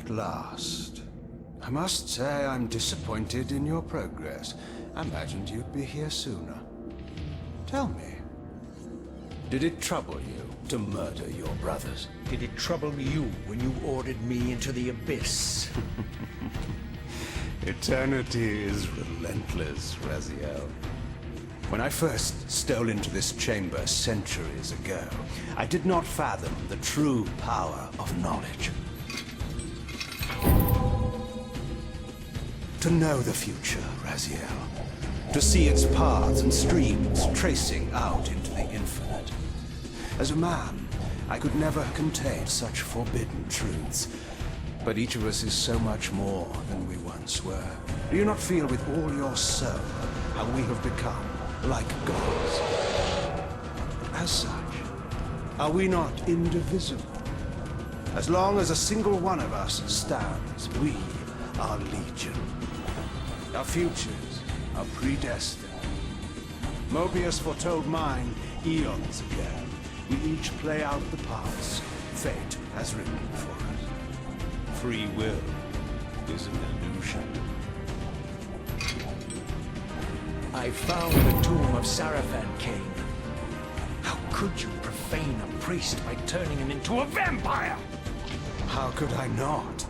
At last. I must say I'm disappointed in your progress. I imagined you'd be here sooner. Tell me, did it trouble you to murder your brothers? Did it trouble you when you ordered me into the abyss? Eternity is relentless, Raziel. When I first stole into this chamber centuries ago, I did not fathom the true power of knowledge. To know the future, Raziel. To see its paths and streams tracing out into the infinite. As a man, I could never contain such forbidden truths. But each of us is so much more than we once were. Do you not feel with all your soul how we have become like gods? As such, are we not indivisible? As long as a single one of us stands, we are legion. Our futures are predestined. Mobius foretold mine eons ago. We each play out the parts fate has written for us. Free will is an illusion. I found the tomb of Sarafan, Kain. How could you profane a priest by turning him into a vampire? How could I not?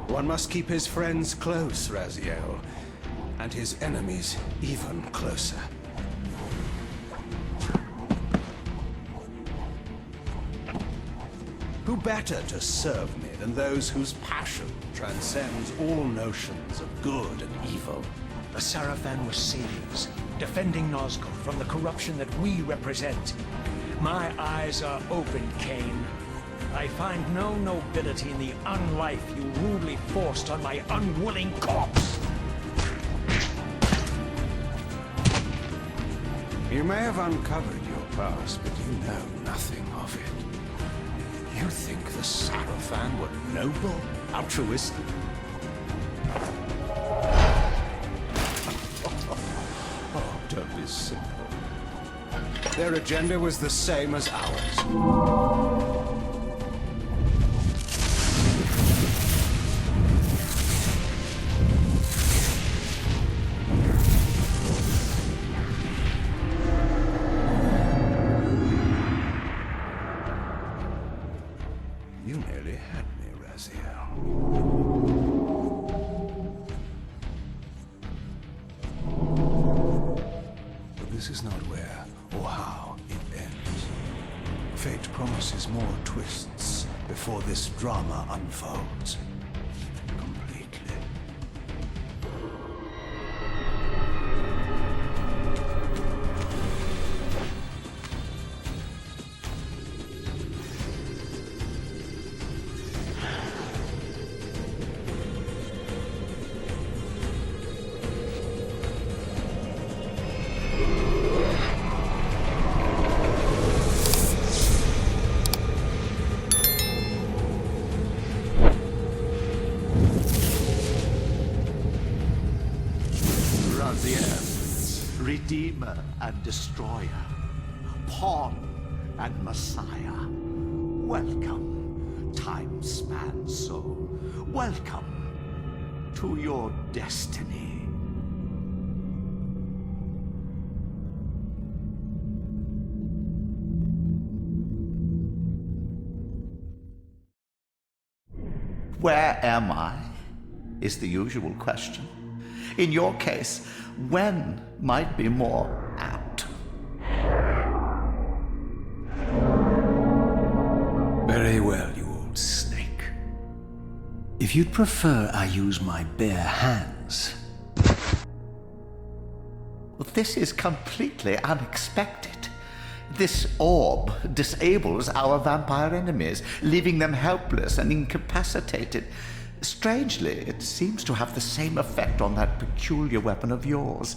One must keep his friends close, Raziel, and his enemies even closer. Who better to serve me than those whose passion transcends all notions of good and evil? The Sarafan were saviors, defending Nosgoth from the corruption that we represent. My eyes are open, Kain. I find no nobility in the unlife you rudely forced on my unwilling corpse. You may have uncovered your past, but you know nothing of it. You think the Sarafan were noble, altruistic? Oh, don't be simple. Their agenda was the same as ours. You nearly had me, Raziel. But this is not where or how it ends. Fate promises more twists before this drama unfolds completely. Redeemer and Destroyer, Pawn and Messiah. Welcome, time-span soul. Welcome to your destiny. Where am I? Is the usual question. In your case, when might be more apt. Very well, you old snake. If you'd prefer I use my bare hands... Well, this is completely unexpected. This orb disables our vampire enemies, leaving them helpless and incapacitated. Strangely, it seems to have the same effect on that peculiar weapon of yours.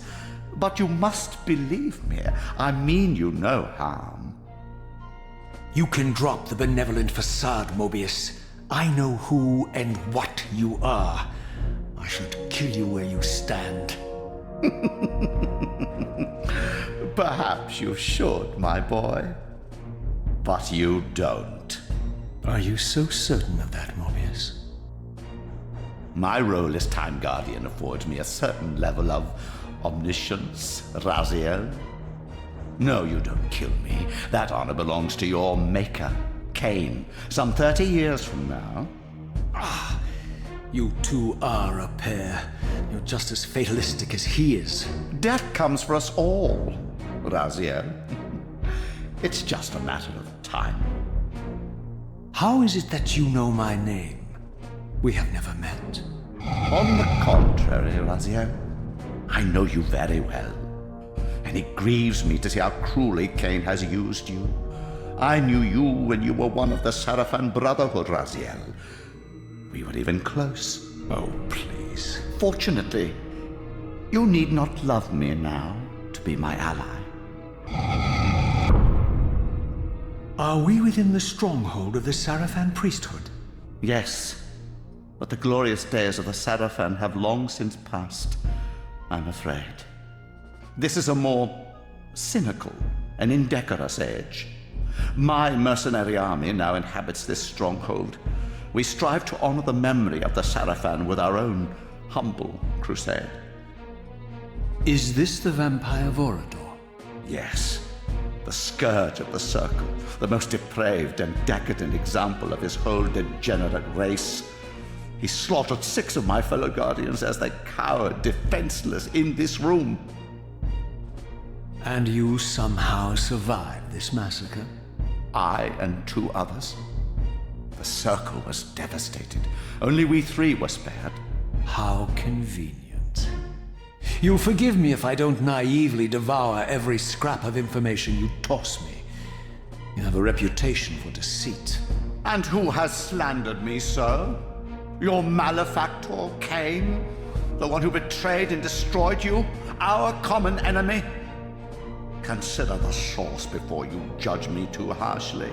But you must believe me. I mean you no harm. You can drop the benevolent facade, Mobius. I know who and what you are. I should kill you where you stand. Perhaps you should, my boy. But you don't. Are you so certain of that, Mobius? My role as Time Guardian affords me a certain level of omniscience, Raziel. No, you don't kill me. That honor belongs to your maker, Kain, some 30 years from now. You two are a pair. You're just as fatalistic as he is. Death comes for us all, Raziel. It's just a matter of time. How is it that you know my name? We have never met. On the contrary, Raziel, I know you very well. And it grieves me to see how cruelly Kain has used you. I knew you when you were one of the Sarafan Brotherhood, Raziel. We were even close. Oh, please. Fortunately, you need not love me now to be my ally. Are we within the stronghold of the Sarafan priesthood? Yes, but the glorious days of the Sarafan have long since passed, I'm afraid. This is a more cynical and indecorous age. My mercenary army now inhabits this stronghold. We strive to honor the memory of the Sarafan with our own humble crusade. Is this the vampire Vorador? Yes, the scourge of the Circle, the most depraved and decadent example of his whole degenerate race. He slaughtered 6 of my fellow Guardians as they cowered defenseless in this room. And you somehow survived this massacre? I and 2 others. The Circle was devastated. Only we 3 were spared. How convenient. You'll forgive me if I don't naively devour every scrap of information you toss me. You have a reputation for deceit. And who has slandered me so? Your malefactor, Kain? The one who betrayed and destroyed you? Our common enemy? Consider the source before you judge me too harshly.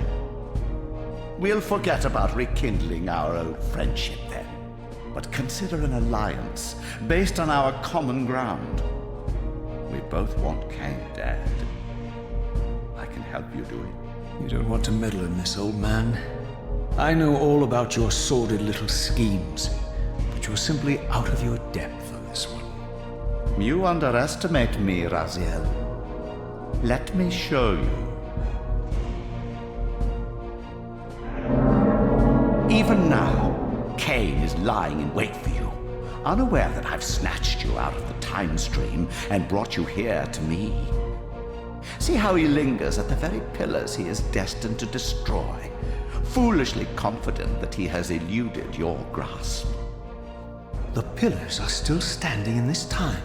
We'll forget about rekindling our old friendship then. But consider an alliance based on our common ground. We both want Kain dead. I can help you do it. You don't want to meddle in this, old man. I know all about your sordid little schemes, but you're simply out of your depth on this one. You underestimate me, Raziel. Let me show you. Even now, Kain is lying in wait for you, unaware that I've snatched you out of the time stream and brought you here to me. See how he lingers at the very pillars he is destined to destroy, foolishly confident that he has eluded your grasp. The pillars are still standing in this time.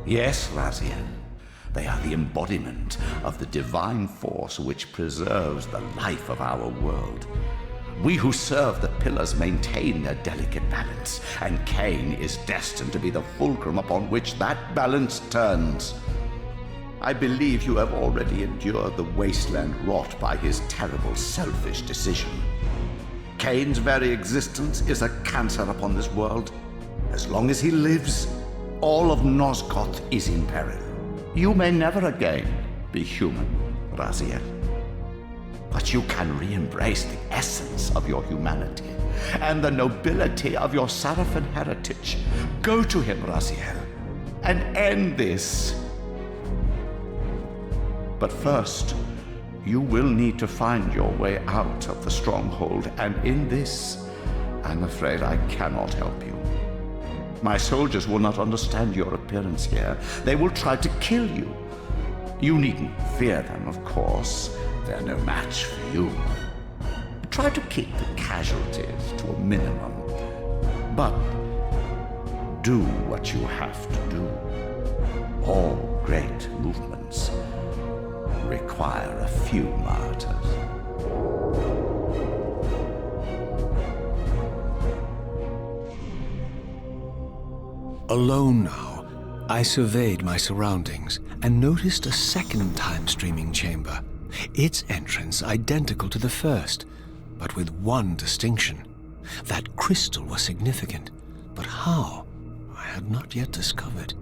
Yes, Raziel. They are the embodiment of the divine force which preserves the life of our world. We who serve the pillars maintain their delicate balance, and Kain is destined to be the fulcrum upon which that balance turns. I believe you have already endured the wasteland wrought by his terrible, selfish decision. Kain's very existence is a cancer upon this world. As long as he lives, all of Nosgoth is in peril. You may never again be human, Raziel. But you can re-embrace the essence of your humanity and the nobility of your Sarafan heritage. Go to him, Raziel, and end this. But first, you will need to find your way out of the stronghold, and in this, I'm afraid I cannot help you. My soldiers will not understand your appearance here. They will try to kill you. You needn't fear them, of course. They're no match for you. Try to keep the casualties to a minimum. But do what you have to do. All great movements require a few martyrs. Alone now, I surveyed my surroundings and noticed a second time-streaming chamber. Its entrance identical to the first, but with one distinction. That crystal was significant, but how? I had not yet discovered.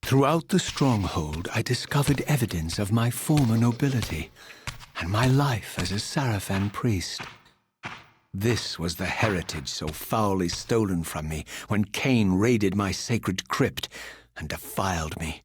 Throughout the stronghold, I discovered evidence of my former nobility and my life as a Sarafan priest. This was the heritage so foully stolen from me when Kain raided my sacred crypt and defiled me.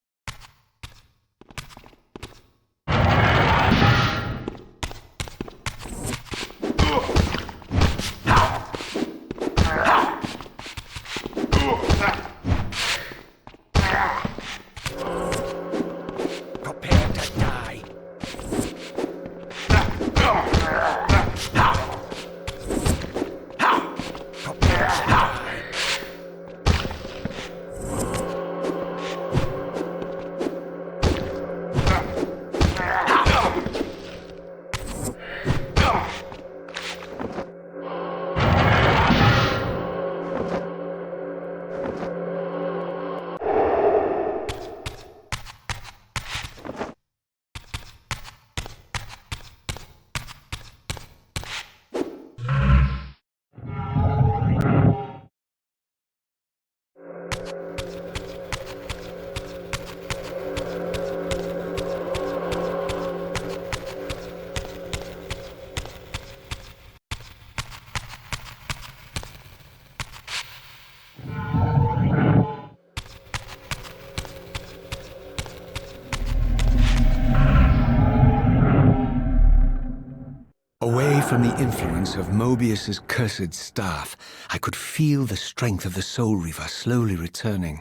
Away from the influence of Mobius's cursed staff, I could feel the strength of the Soul Reaver slowly returning.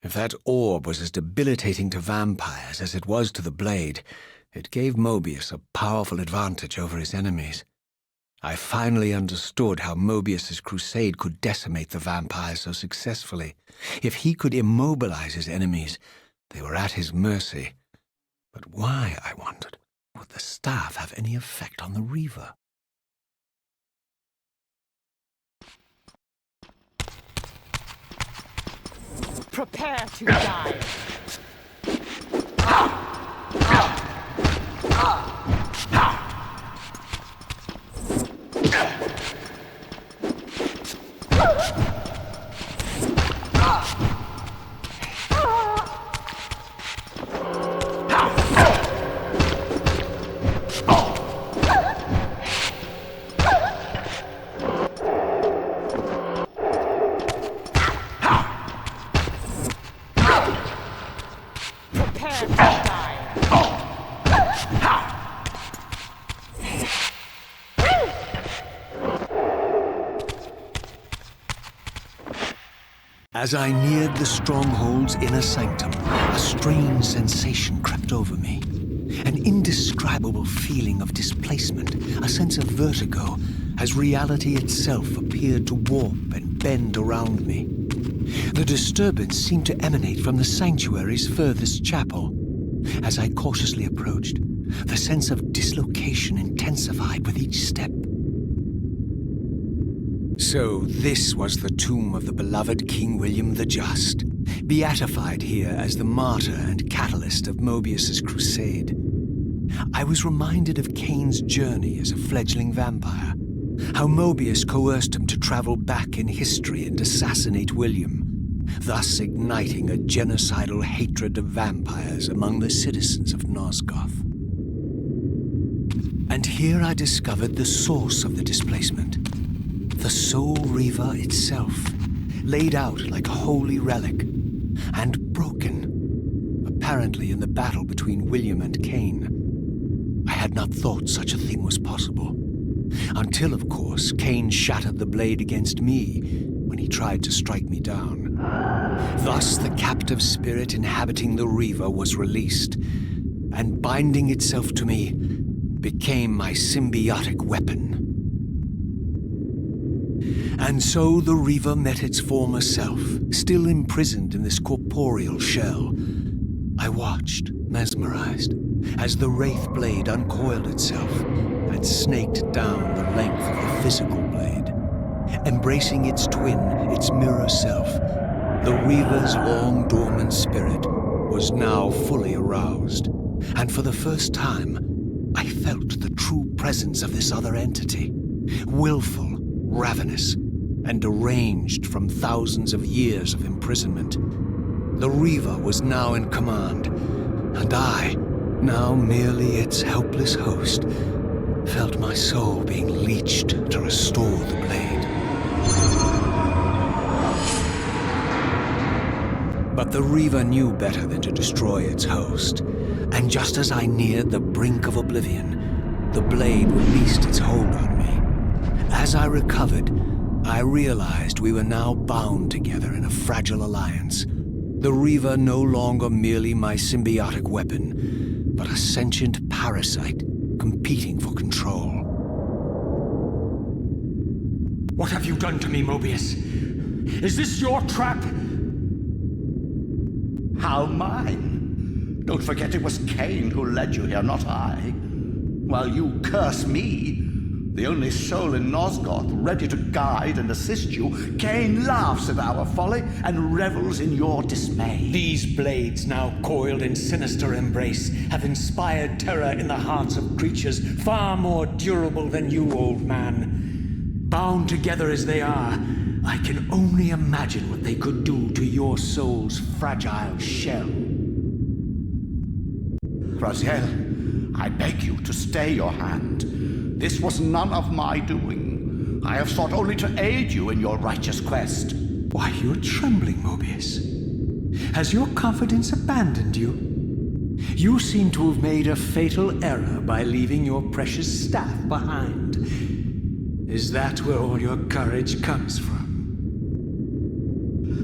If that orb was as debilitating to vampires as it was to the blade, it gave Mobius a powerful advantage over his enemies. I finally understood how Mobius's crusade could decimate the vampires so successfully. If he could immobilize his enemies, they were at his mercy. But why, I wondered, would the staff have any effect on the Reaver? Prepare to die. As I neared the stronghold's inner sanctum, a strange sensation crept over me. An indescribable feeling of displacement, a sense of vertigo, as reality itself appeared to warp and bend around me. The disturbance seemed to emanate from the sanctuary's furthest chapel. As I cautiously approached, the sense of dislocation intensified with each step. So this was the tomb of the beloved King William the Just, beatified here as the martyr and catalyst of Mobius's crusade. I was reminded of Kain's journey as a fledgling vampire, how Mobius coerced him to travel back in history and assassinate William, thus igniting a genocidal hatred of vampires among the citizens of Nosgoth. And here I discovered the source of the displacement. The Soul Reaver itself, laid out like a holy relic, and broken, apparently in the battle between William and Kain. I had not thought such a thing was possible, until, of course, Kain shattered the blade against me when he tried to strike me down. Thus, the captive spirit inhabiting the Reaver was released, and binding itself to me, became my symbiotic weapon. And so the Reaver met its former self, still imprisoned in this corporeal shell. I watched, mesmerized, as the wraith blade uncoiled itself and snaked down the length of the physical blade. Embracing its twin, its mirror self, the Reaver's long-dormant spirit was now fully aroused, and for the first time, I felt the true presence of this other entity, willful, ravenous, and deranged from thousands of years of imprisonment. The Reaver was now in command, and I, now merely its helpless host, felt my soul being leeched to restore the blade. But the Reaver knew better than to destroy its host, and just as I neared the brink of oblivion, the blade released its hold on me. As I recovered, I realized we were now bound together in a fragile alliance. The Reaver no longer merely my symbiotic weapon, but a sentient parasite competing for control. What have you done to me, Mobius? Is this your trap? How mine? Don't forget it was Kain who led you here, not I. While you curse me, the only soul in Nosgoth ready to guide and assist you, Kain laughs at our folly and revels in your dismay. These blades, now coiled in sinister embrace, have inspired terror in the hearts of creatures far more durable than you, old man. Bound together as they are, I can only imagine what they could do to your soul's fragile shell. Raziel, I beg you to stay your hand. This was none of my doing. I have sought only to aid you in your righteous quest. Why, you're trembling, Mobius. Has your confidence abandoned you? You seem to have made a fatal error by leaving your precious staff behind. Is that where all your courage comes from?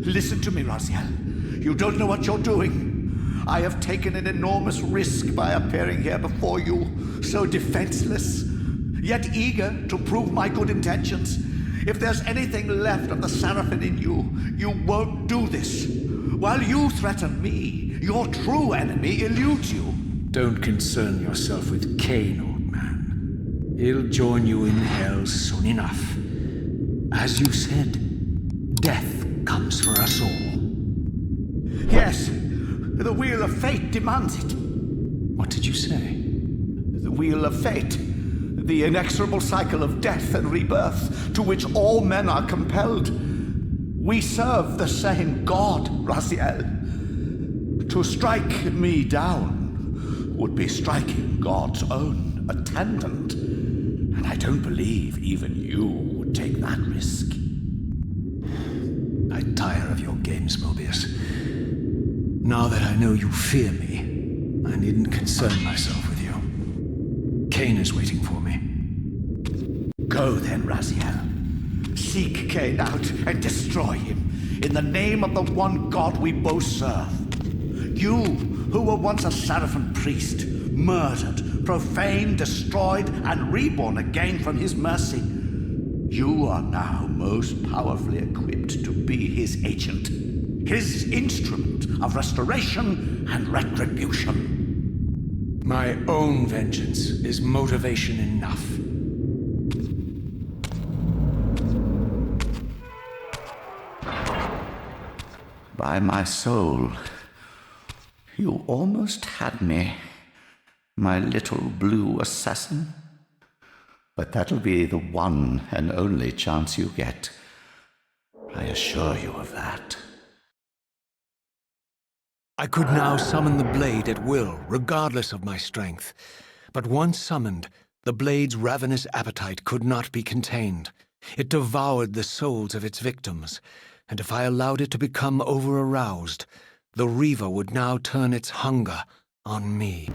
Listen to me, Raziel. You don't know what you're doing. I have taken an enormous risk by appearing here before you, so defenseless, yet eager to prove my good intentions. If there's anything left of the Seraphim in you, you won't do this. While you threaten me, your true enemy eludes you. Don't concern yourself with Kain, old man. He'll join you in hell soon enough. As you said, death comes for us all. Yes, the wheel of fate demands it. What did you say? The wheel of fate. The inexorable cycle of death and rebirth to which all men are compelled. We serve the same God, Raziel. To strike me down would be striking God's own attendant. And I don't believe even you would take that risk. I tire of your games, Mobius. Now that I know you fear me, I needn't concern myself with you. Kain is waiting for me. Go then, Raziel. Seek Kain out and destroy him in the name of the one God we both serve. You, who were once a Seraphim priest, murdered, profaned, destroyed, and reborn again from his mercy, you are now most powerfully equipped to be his agent, his instrument of restoration and retribution. My own vengeance is motivation enough. By my soul, you almost had me, my little blue assassin. But that'll be the one and only chance you get. I assure you of that. I could now summon the blade at will, regardless of my strength. But once summoned, the blade's ravenous appetite could not be contained. It devoured the souls of its victims, and if I allowed it to become over-aroused, the Reaver would now turn its hunger on me.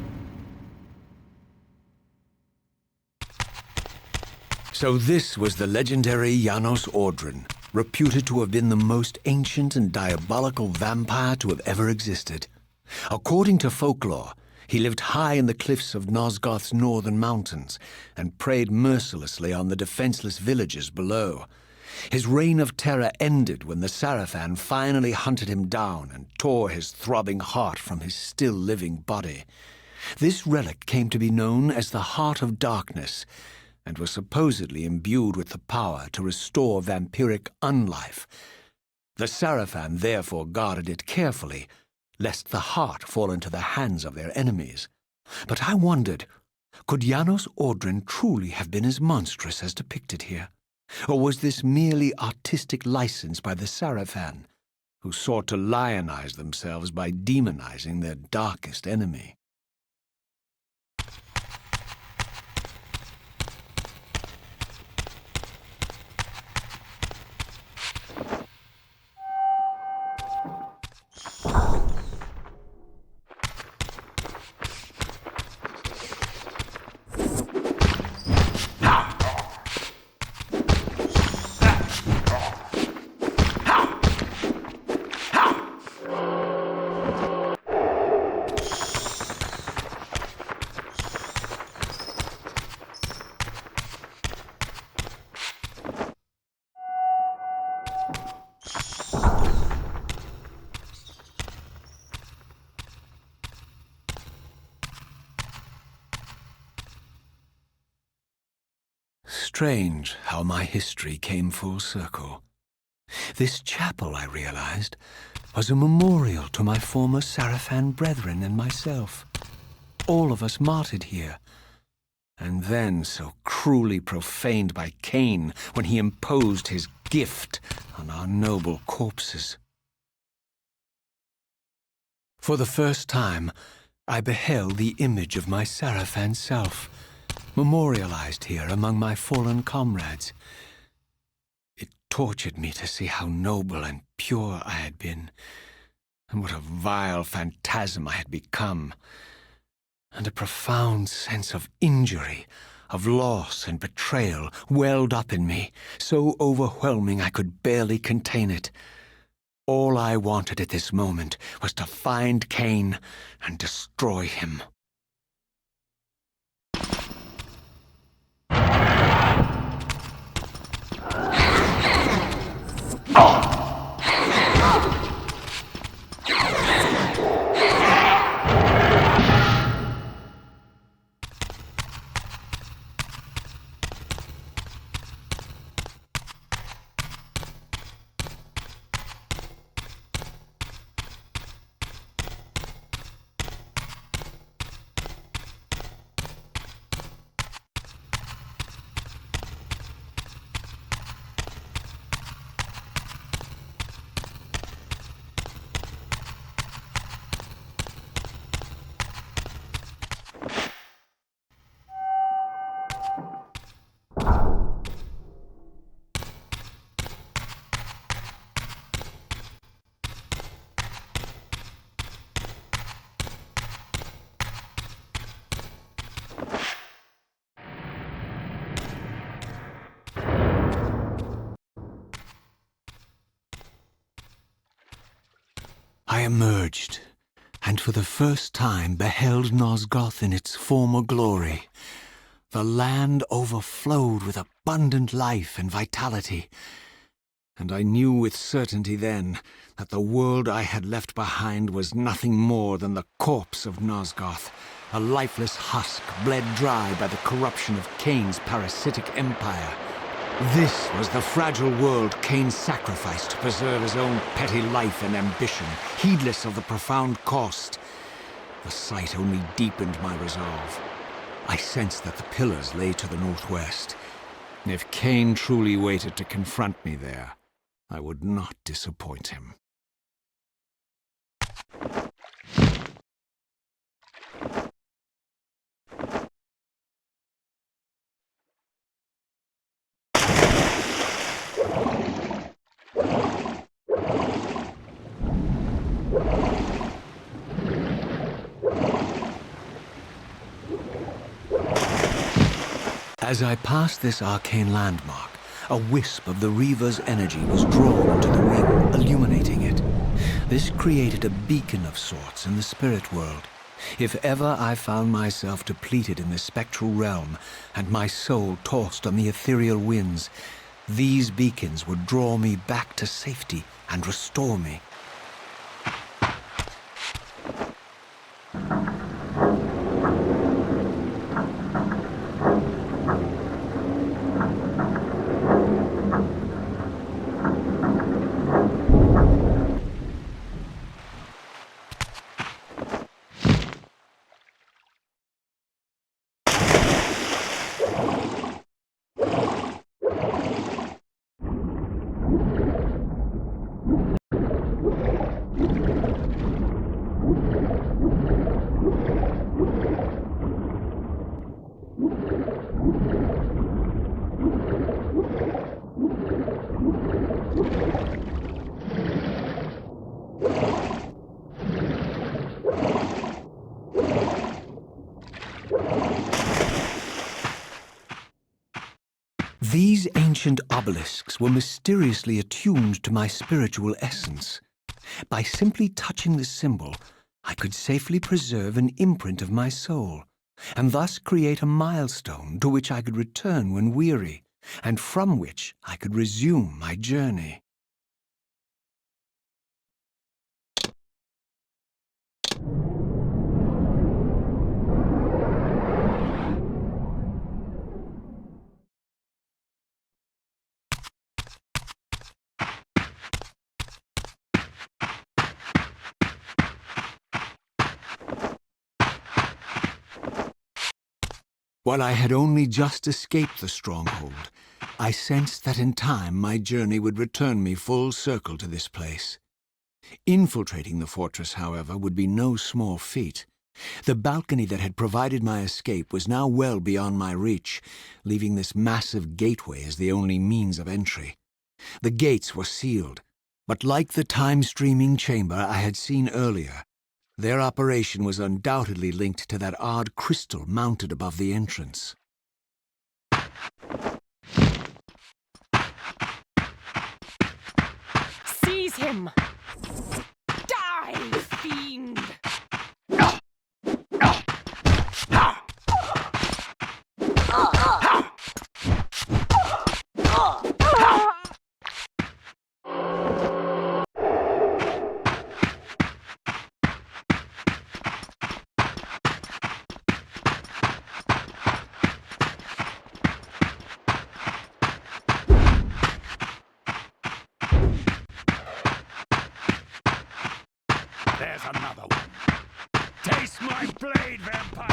So this was the legendary Janos Audron, reputed to have been the most ancient and diabolical vampire to have ever existed. According to folklore, he lived high in the cliffs of Nosgoth's northern mountains and preyed mercilessly on the defenseless villages below. His reign of terror ended when the Seraphim finally hunted him down and tore his throbbing heart from his still-living body. This relic came to be known as the Heart of Darkness, and was supposedly imbued with the power to restore vampiric unlife. The Seraphim therefore guarded it carefully, lest the heart fall into the hands of their enemies. But I wondered, could Janos Audron truly have been as monstrous as depicted here? Or was this merely artistic license by the Seraphim? who sought to lionize themselves by demonizing their darkest enemy. Strange how my history came full circle. This chapel, I realized, was a memorial to my former Sarafan brethren and myself. All of us martyred here, and then so cruelly profaned by Kain when he imposed his gift on our noble corpses. For the first time, I beheld the image of my Sarafan self, memorialized here among my fallen comrades. It tortured me to see how noble and pure I had been, and what a vile phantasm I had become, and a profound sense of injury, of loss and betrayal welled up in me, so overwhelming I could barely contain it. All I wanted at this moment was to find Kain and destroy him. I emerged, and for the first time beheld Nosgoth in its former glory. The land overflowed with abundant life and vitality, and I knew with certainty then that the world I had left behind was nothing more than the corpse of Nosgoth, a lifeless husk bled dry by the corruption of Kain's parasitic empire. This was the fragile world Kain sacrificed to preserve his own petty life and ambition, heedless of the profound cost. The sight only deepened my resolve. I sensed that the pillars lay to the northwest. If Kain truly waited to confront me there, I would not disappoint him. As I passed this arcane landmark, a wisp of the Reaver's energy was drawn into the ring, illuminating it. This created a beacon of sorts in the spirit world. If ever I found myself depleted in the spectral realm, and my soul tossed on the ethereal winds, these beacons would draw me back to safety and restore me. These ancient obelisks were mysteriously attuned to my spiritual essence. By simply touching the symbol, I could safely preserve an imprint of my soul, and thus create a milestone to which I could return when weary, and from which I could resume my journey. While I had only just escaped the stronghold, I sensed that in time my journey would return me full circle to this place. Infiltrating the fortress, however, would be no small feat. The balcony that had provided my escape was now well beyond my reach, leaving this massive gateway as the only means of entry. The gates were sealed, but like the time-streaming chamber I had seen earlier, their operation was undoubtedly linked to that odd crystal mounted above the entrance. Seize him! Die, fiend! There's another one. Taste my blade, vampire!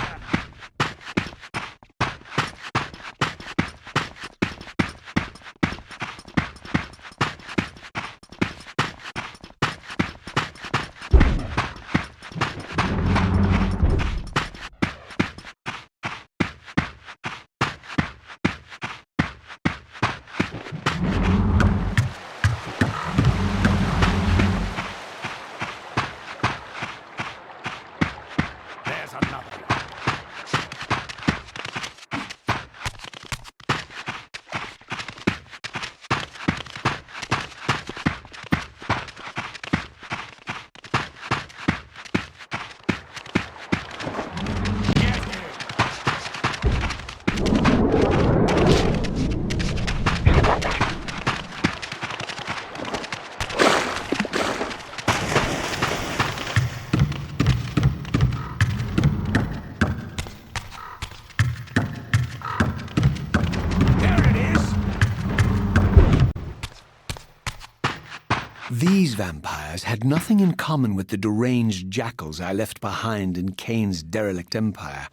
These vampires had nothing in common with the deranged jackals I left behind in Kain's derelict empire.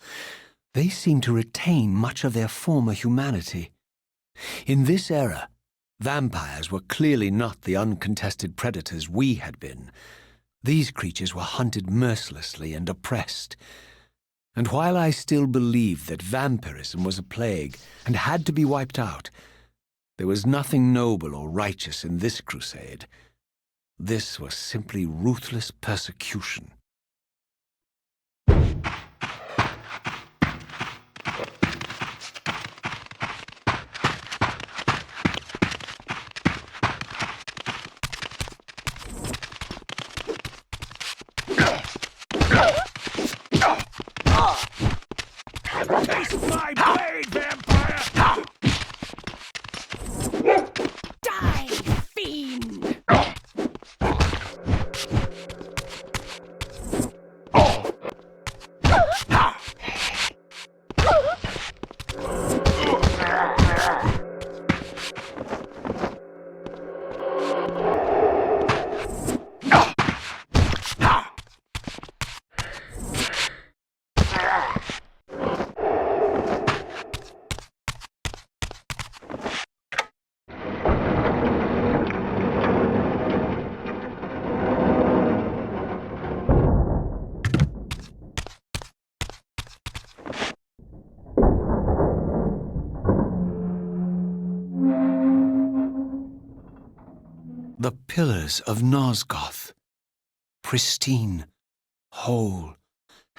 They seemed to retain much of their former humanity. In this era, vampires were clearly not the uncontested predators we had been. These creatures were hunted mercilessly and oppressed. And while I still believed that vampirism was a plague and had to be wiped out, there was nothing noble or righteous in this crusade. This was simply ruthless persecution. Taste my blade, vampire! Die, fiend! The pillars of Nosgoth, pristine, whole,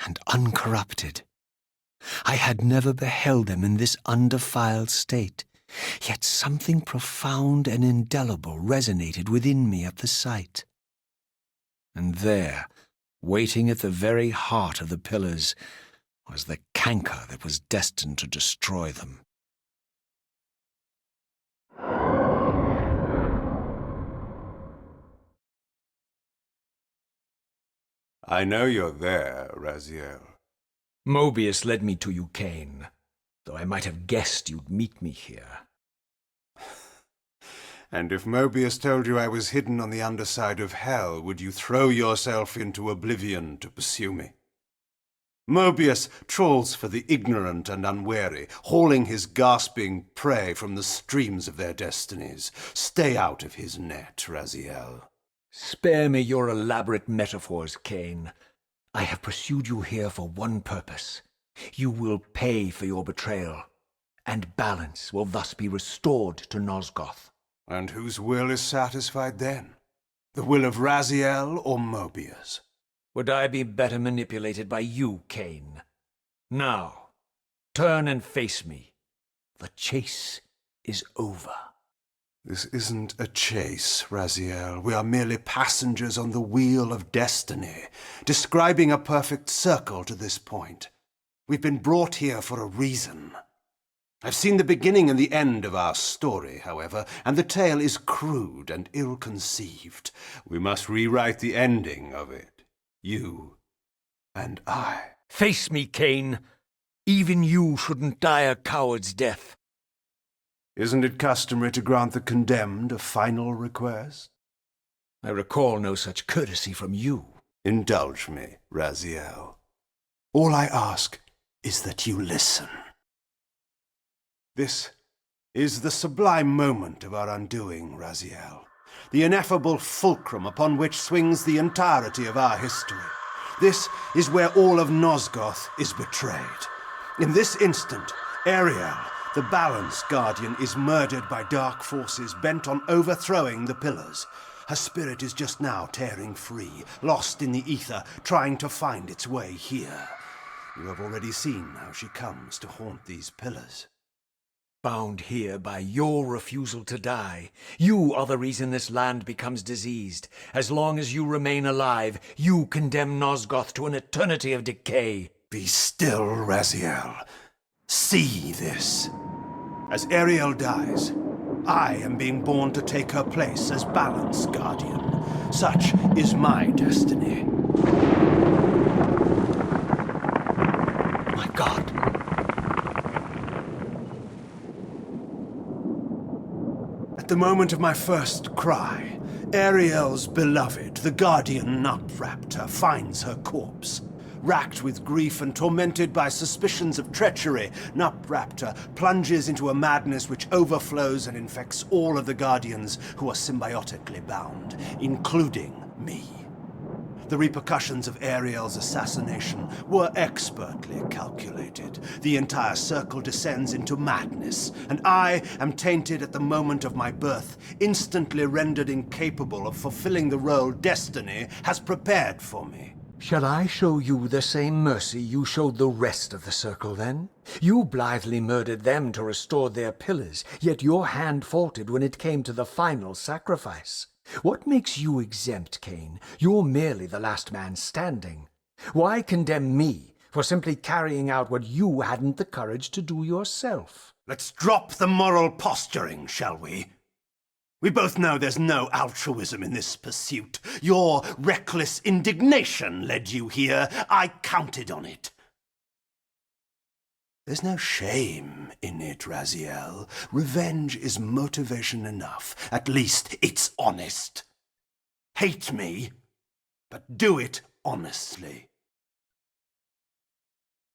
and uncorrupted. I had never beheld them in this undefiled state. Yet something profound and indelible resonated within me at the sight. And there, waiting at the very heart of the pillars, was the canker that was destined to destroy them. I know you're there, Raziel. Mobius led me to you, Kain, though I might have guessed you'd meet me here. And if Mobius told you I was hidden on the underside of hell, would you throw yourself into oblivion to pursue me? Mobius trawls for the ignorant and unwary, hauling his gasping prey from the streams of their destinies. Stay out of his net, Raziel. Spare me your elaborate metaphors, Kain. I have pursued you here for one purpose. You will pay for your betrayal, and balance will thus be restored to Nosgoth. And whose will is satisfied then? The will of Raziel or Mobius? Would I be better manipulated by you, Kain? Now, turn and face me. The chase is over. This isn't a chase, Raziel. We are merely passengers on the wheel of destiny, describing a perfect circle to this point. We've been brought here for a reason. I've seen the beginning and the end of our story, however, and the tale is crude and ill-conceived. We must rewrite the ending of it. You and I. Face me, Kain. Even you shouldn't die a coward's death. Isn't it customary to grant the condemned a final request? I recall no such courtesy from you. Indulge me, Raziel. All I ask is that you listen. This is the sublime moment of our undoing, Raziel. The ineffable fulcrum upon which swings the entirety of our history. This is where all of Nosgoth is betrayed. In this instant, Ariel, the Balance Guardian, is murdered by dark forces bent on overthrowing the pillars. Her spirit is just now tearing free, lost in the ether, trying to find its way here. You have already seen how she comes to haunt these pillars. Bound here by your refusal to die. You are the reason this land becomes diseased. As long as you remain alive, you condemn Nosgoth to an eternity of decay. Be still, Raziel. See this. As Ariel dies, I am being born to take her place as Balance Guardian. Such is my destiny. My God. At the moment of my first cry, Ariel's beloved, the Guardian Nutraptor, finds her corpse. Racked with grief and tormented by suspicions of treachery, Nutraptor plunges into a madness which overflows and infects all of the Guardians who are symbiotically bound, including me. The repercussions of Ariel's assassination were expertly calculated. The entire circle descends into madness, and I am tainted at the moment of my birth, instantly rendered incapable of fulfilling the role destiny has prepared for me. Shall I show you the same mercy you showed the rest of the circle, then? You blithely murdered them to restore their pillars, yet your hand faltered when it came to the final sacrifice. What makes you exempt, Kain? You're merely the last man standing. Why condemn me for simply carrying out what you hadn't the courage to do yourself? Let's drop the moral posturing, shall we? We both know there's no altruism in this pursuit. Your reckless indignation led you here. I counted on it. There's no shame in it, Raziel. Revenge is motivation enough. At least it's honest. Hate me, but do it honestly.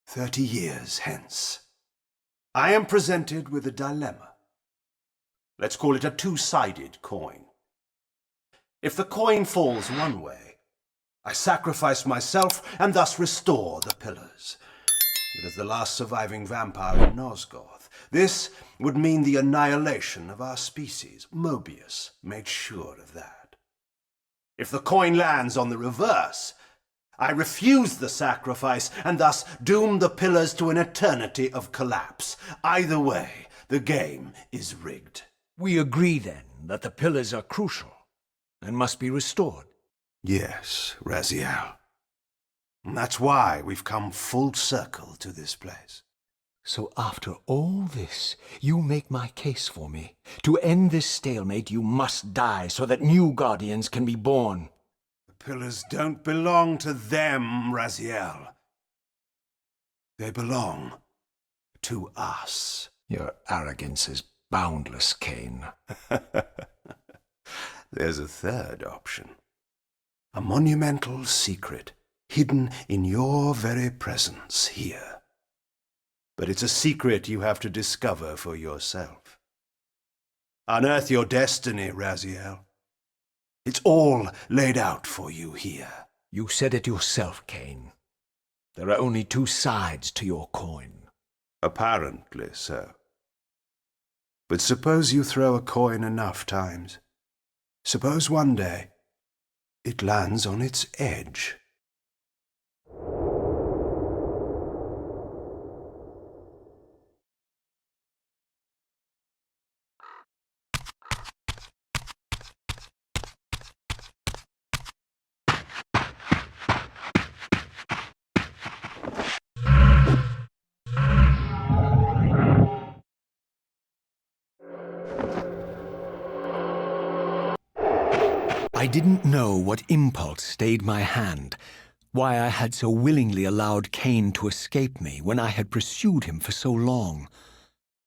30 years hence, I am presented with a dilemma. Let's call it a two-sided coin. If the coin falls one way, I sacrifice myself and thus restore the pillars. But as the last surviving vampire in Nosgoth, this would mean the annihilation of our species. Mobius made sure of that. If the coin lands on the reverse, I refuse the sacrifice and thus doom the pillars to an eternity of collapse. Either way, The game is rigged. We agree, then, that the pillars are crucial and must be restored. Yes, Raziel. And that's why we've come full circle to this place. So after all this, you make my case for me. To end this stalemate, you must die so that new guardians can be born. The pillars don't belong to them, Raziel. They belong to us. Your arrogance is boundless, Kain. There's a third option. A monumental secret hidden in your very presence here. But it's a secret you have to discover for yourself. Unearth your destiny, Raziel. It's all laid out for you here. You said it yourself, Kain. There are only two sides to your coin. Apparently so. But suppose you throw a coin enough times. Suppose one day it lands on its edge. I didn't know what impulse stayed my hand, why I had so willingly allowed Kain to escape me when I had pursued him for so long.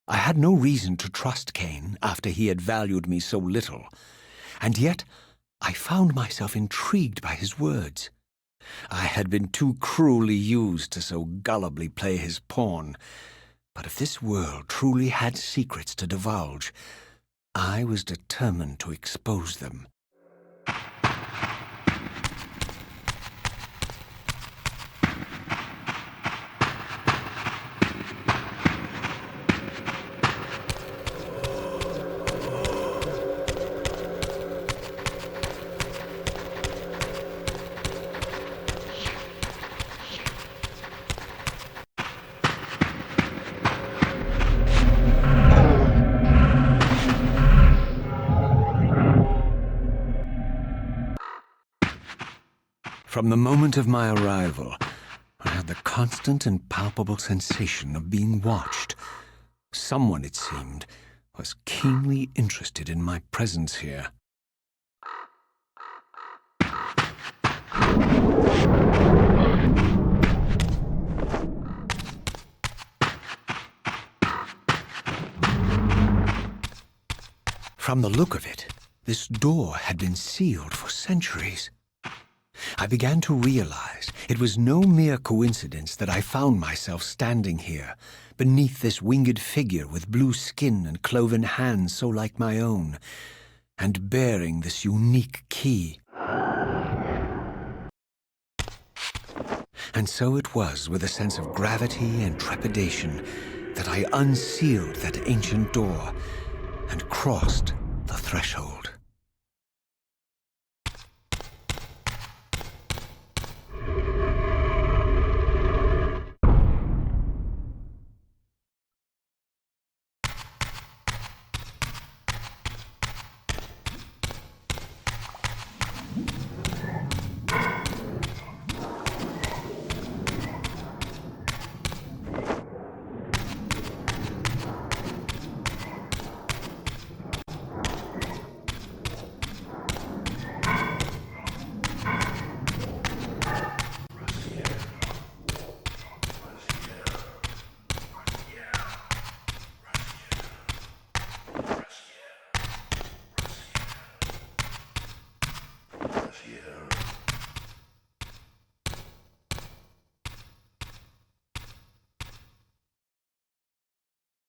I had no reason to trust Kain after he had valued me so little, and yet I found myself intrigued by his words. I had been too cruelly used to so gullibly play his pawn, but if this world truly had secrets to divulge, I was determined to expose them. From the moment of my arrival, I had the constant and palpable sensation of being watched. Someone, it seemed, was keenly interested in my presence here. From the look of it, this door had been sealed for centuries. I began to realize it was no mere coincidence that I found myself standing here, beneath this winged figure with blue skin and cloven hands so like my own, and bearing this unique key. And so it was with a sense of gravity and trepidation that I unsealed that ancient door and crossed the threshold.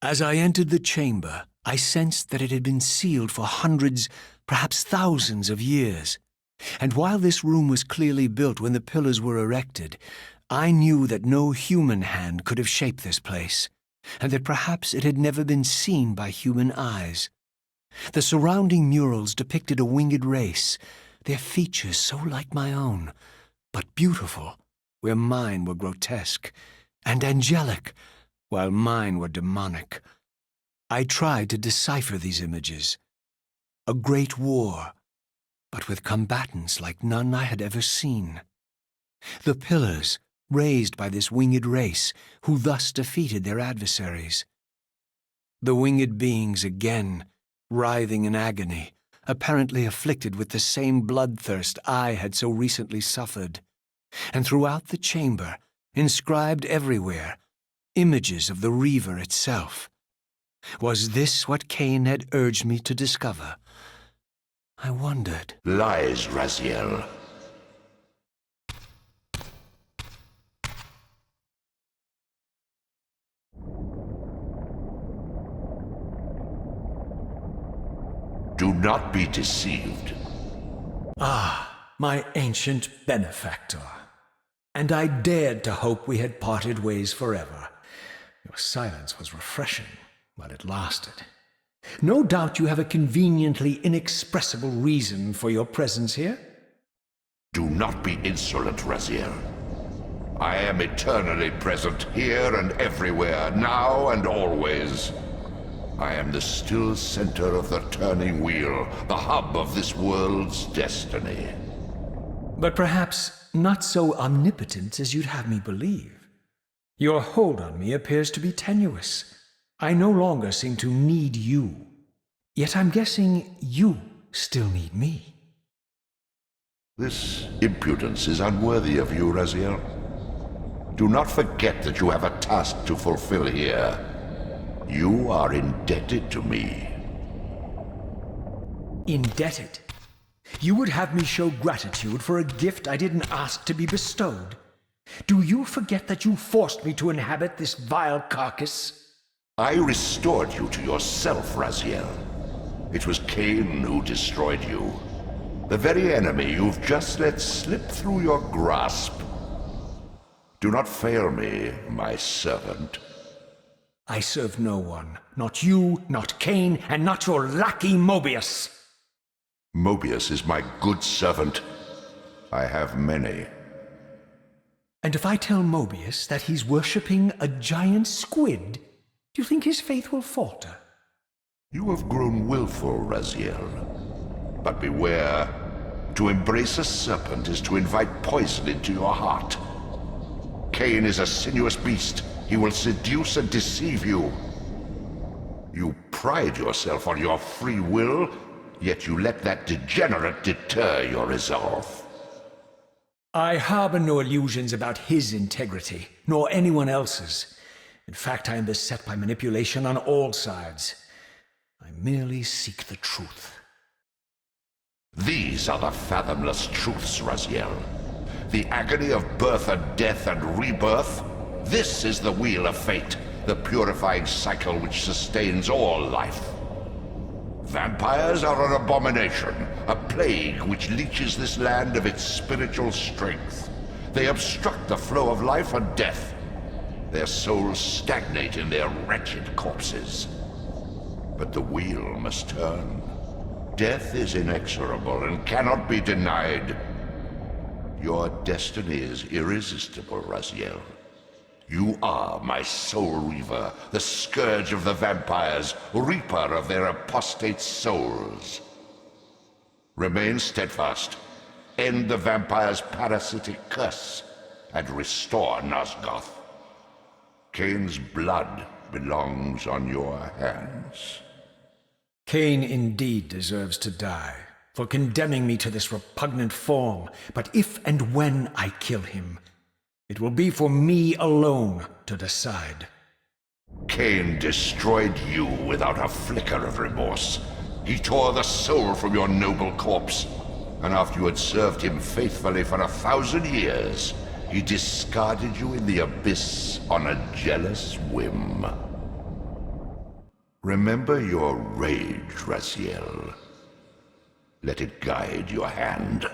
As I entered the chamber, I sensed that it had been sealed for hundreds, perhaps thousands of years. And while this room was clearly built when the pillars were erected, I knew that no human hand could have shaped this place, and that perhaps it had never been seen by human eyes. The surrounding murals depicted a winged race, their features so like my own, but beautiful, where mine were grotesque, and angelic, while mine were demonic. I tried to decipher these images. A great war, but with combatants like none I had ever seen. The pillars raised by this winged race, who thus defeated their adversaries. The winged beings again, writhing in agony, apparently afflicted with the same bloodthirst I had so recently suffered. And throughout the chamber, inscribed everywhere, images of the Reaver itself. Was this what Kain had urged me to discover? I wondered. Lies, Raziel. Do not be deceived. Ah, my ancient benefactor. And I dared to hope we had parted ways forever. Your silence was refreshing while it lasted. No doubt you have a conveniently inexpressible reason for your presence here? Do not be insolent, Raziel. I am eternally present here and everywhere, now and always. I am the still center of the turning wheel, the hub of this world's destiny. But perhaps not so omnipotent as you'd have me believe. Your hold on me appears to be tenuous. I no longer seem to need you. Yet I'm guessing you still need me. This impudence is unworthy of you, Raziel. Do not forget that you have a task to fulfill here. You are indebted to me. Indebted? You would have me show gratitude for a gift I didn't ask to be bestowed? Do you forget that you forced me to inhabit this vile carcass? I restored you to yourself, Raziel. It was Kain who destroyed you. The very enemy you've just let slip through your grasp. Do not fail me, my servant. I serve no one. Not you, not Kain, and not your lackey Mobius. Mobius is my good servant. I have many. And if I tell Mobius that he's worshipping a giant squid, do you think his faith will falter? You have grown willful, Raziel. But beware. To embrace a serpent is to invite poison into your heart. Kain is a sinuous beast. He will seduce and deceive you. You pride yourself on your free will, yet you let that degenerate deter your resolve. I harbor no illusions about his integrity, nor anyone else's. In fact, I am beset by manipulation on all sides. I merely seek the truth. These are the fathomless truths, Raziel. The agony of birth and death and rebirth. This is the wheel of fate, the purifying cycle which sustains all life. Vampires are an abomination, a plague which leeches this land of its spiritual strength. They obstruct the flow of life and death. Their souls stagnate in their wretched corpses. But the wheel must turn. Death is inexorable and cannot be denied. Your destiny is irresistible, Raziel. You are my soul reaver, the scourge of the vampires, reaper of their apostate souls. Remain steadfast, end the vampire's parasitic curse, and restore Nosgoth. Kain's blood belongs on your hands. Kain indeed deserves to die for condemning me to this repugnant form, but if and when I kill him, it will be for me alone to decide. Kain destroyed you without a flicker of remorse. He tore the soul from your noble corpse, and after you had served him faithfully for 1,000 years, he discarded you in the abyss on a jealous whim. Remember your rage, Raziel. Let it guide your hand.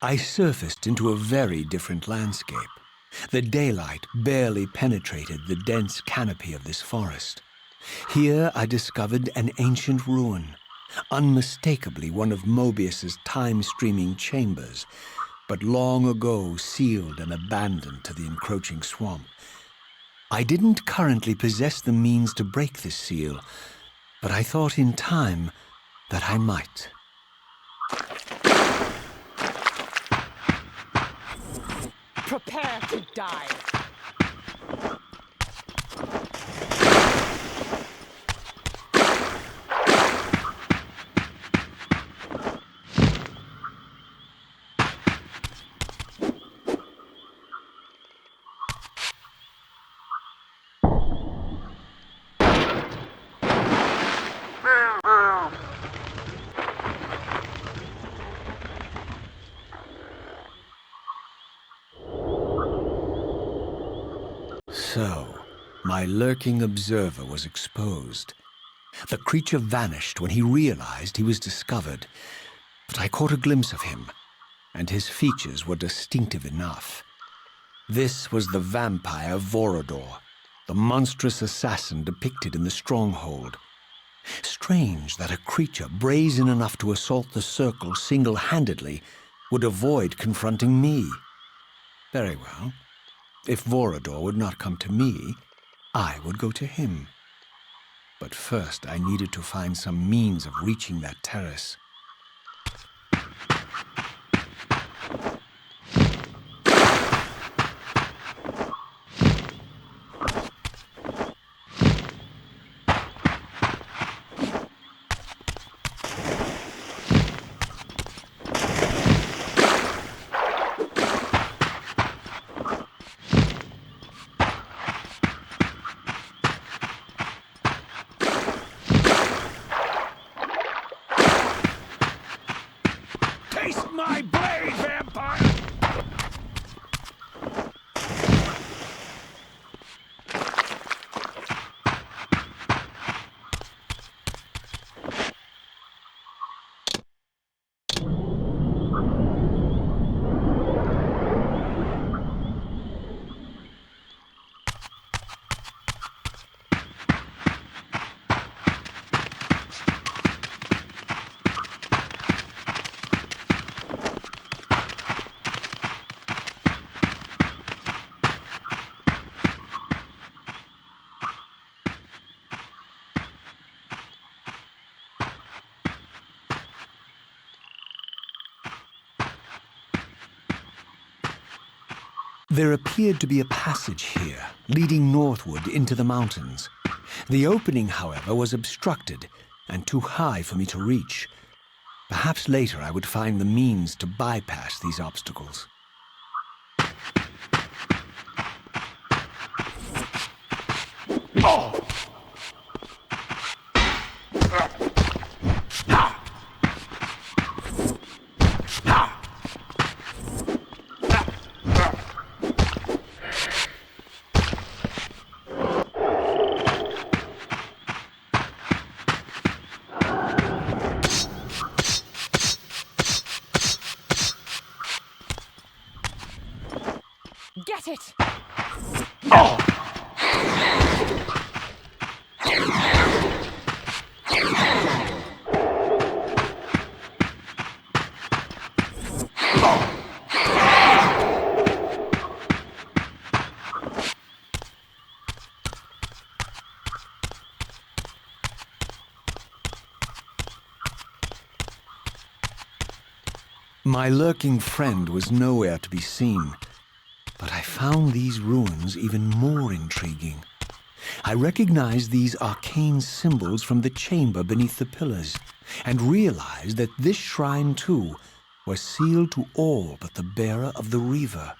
I surfaced into a very different landscape. The daylight barely penetrated the dense canopy of this forest. Here I discovered an ancient ruin, unmistakably one of Mobius's time-streaming chambers, but long ago sealed and abandoned to the encroaching swamp. I didn't currently possess the means to break this seal, but I thought in time that I might. Prepare to die. So, my lurking observer was exposed. The creature vanished when he realized he was discovered, but I caught a glimpse of him, and his features were distinctive enough. This was the vampire Vorador, the monstrous assassin depicted in the stronghold. Strange that a creature brazen enough to assault the circle single-handedly would avoid confronting me. Very well. If Vorador would not come to me, I would go to him. But first I needed to find some means of reaching that terrace. Taste my blade, vampire! There appeared to be a passage here, leading northward into the mountains. The opening, however, was obstructed and too high for me to reach. Perhaps later I would find the means to bypass these obstacles. Oh! Get it! Oh! My lurking friend was nowhere to be seen. But I found these ruins even more intriguing. I recognized these arcane symbols from the chamber beneath the pillars, and realized that this shrine, too, was sealed to all but the bearer of the Reaver.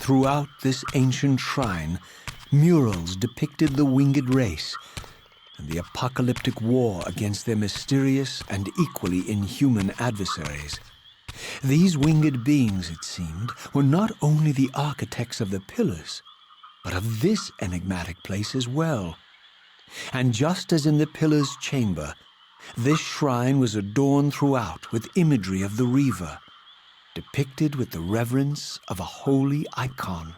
Throughout this ancient shrine, murals depicted the winged race and the apocalyptic war against their mysterious and equally inhuman adversaries. These winged beings, it seemed, were not only the architects of the pillars, but of this enigmatic place as well. And just as in the pillars' chamber, this shrine was adorned throughout with imagery of the Reaver, depicted with the reverence of a holy icon.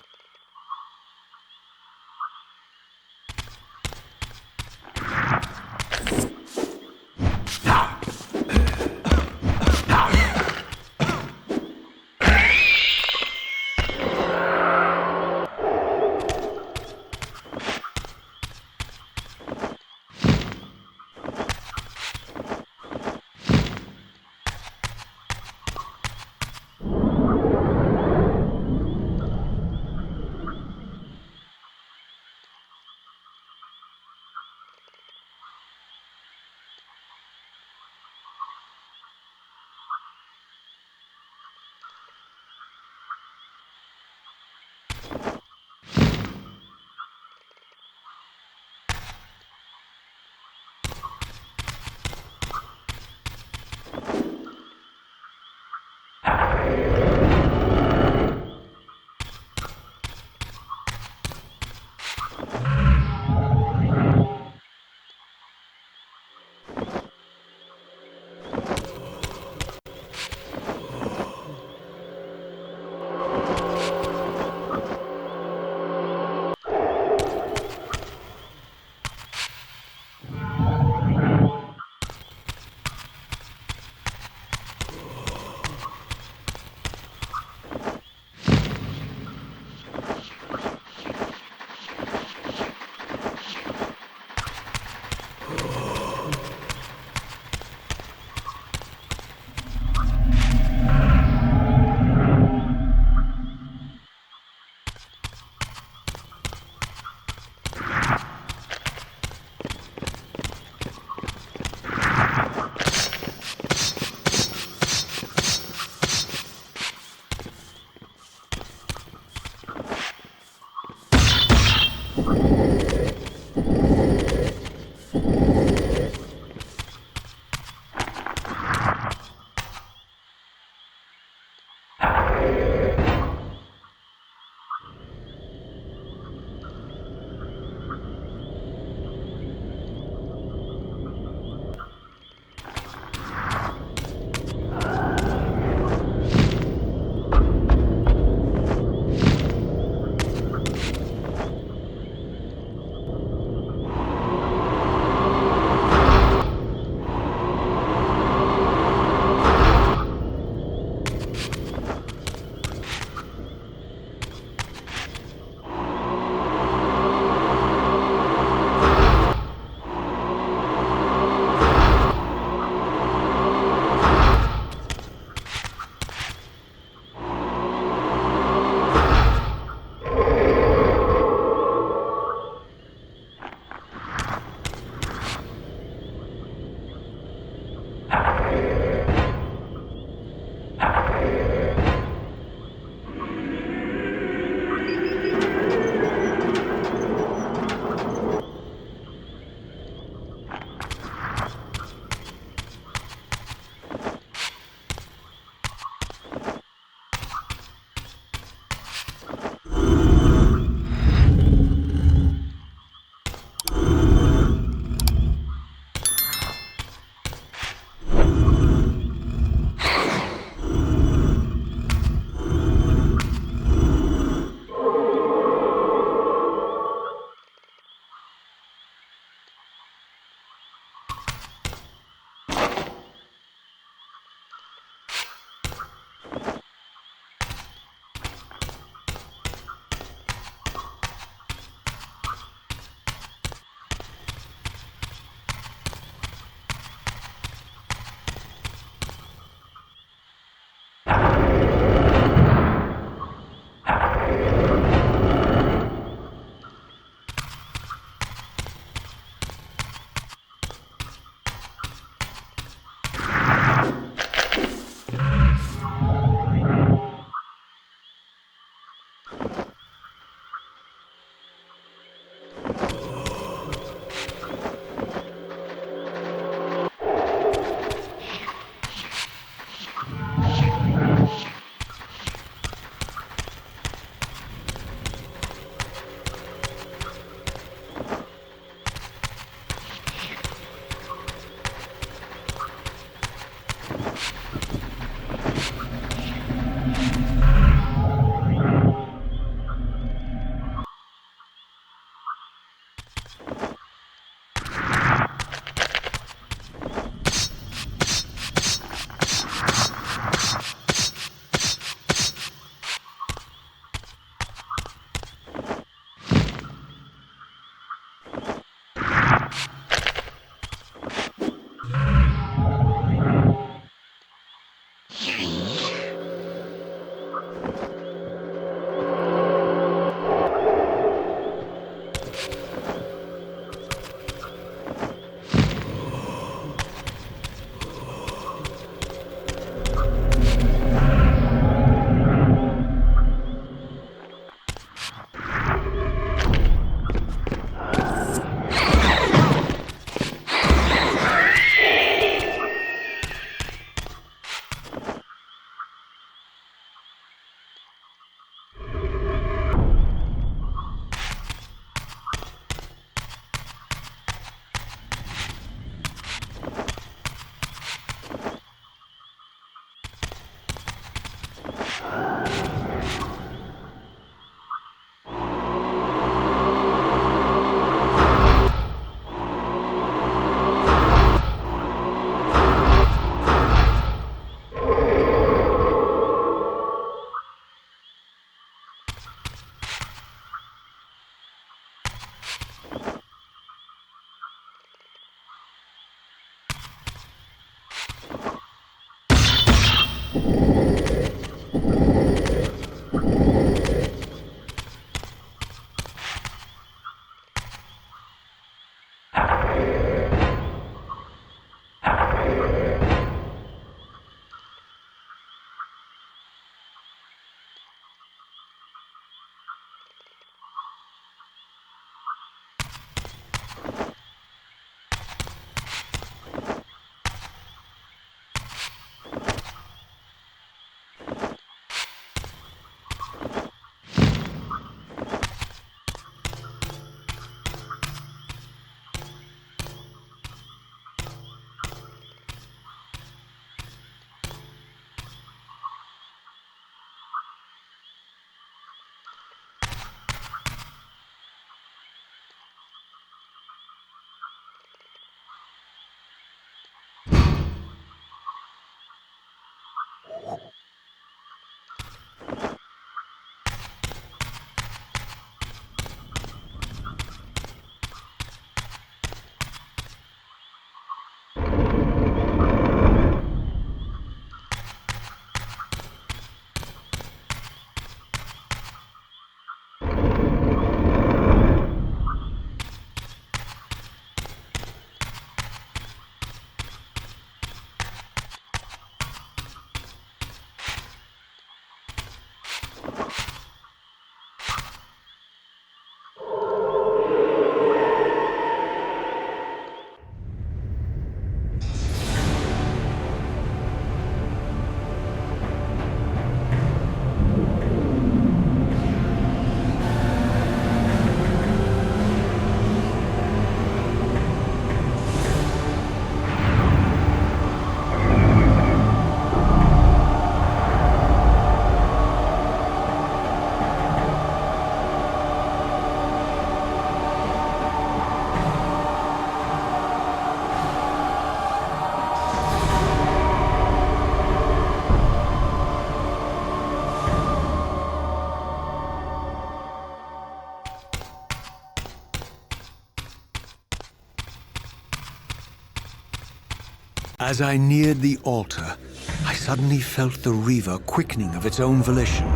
As I neared the altar, I suddenly felt the Reaver quickening of its own volition.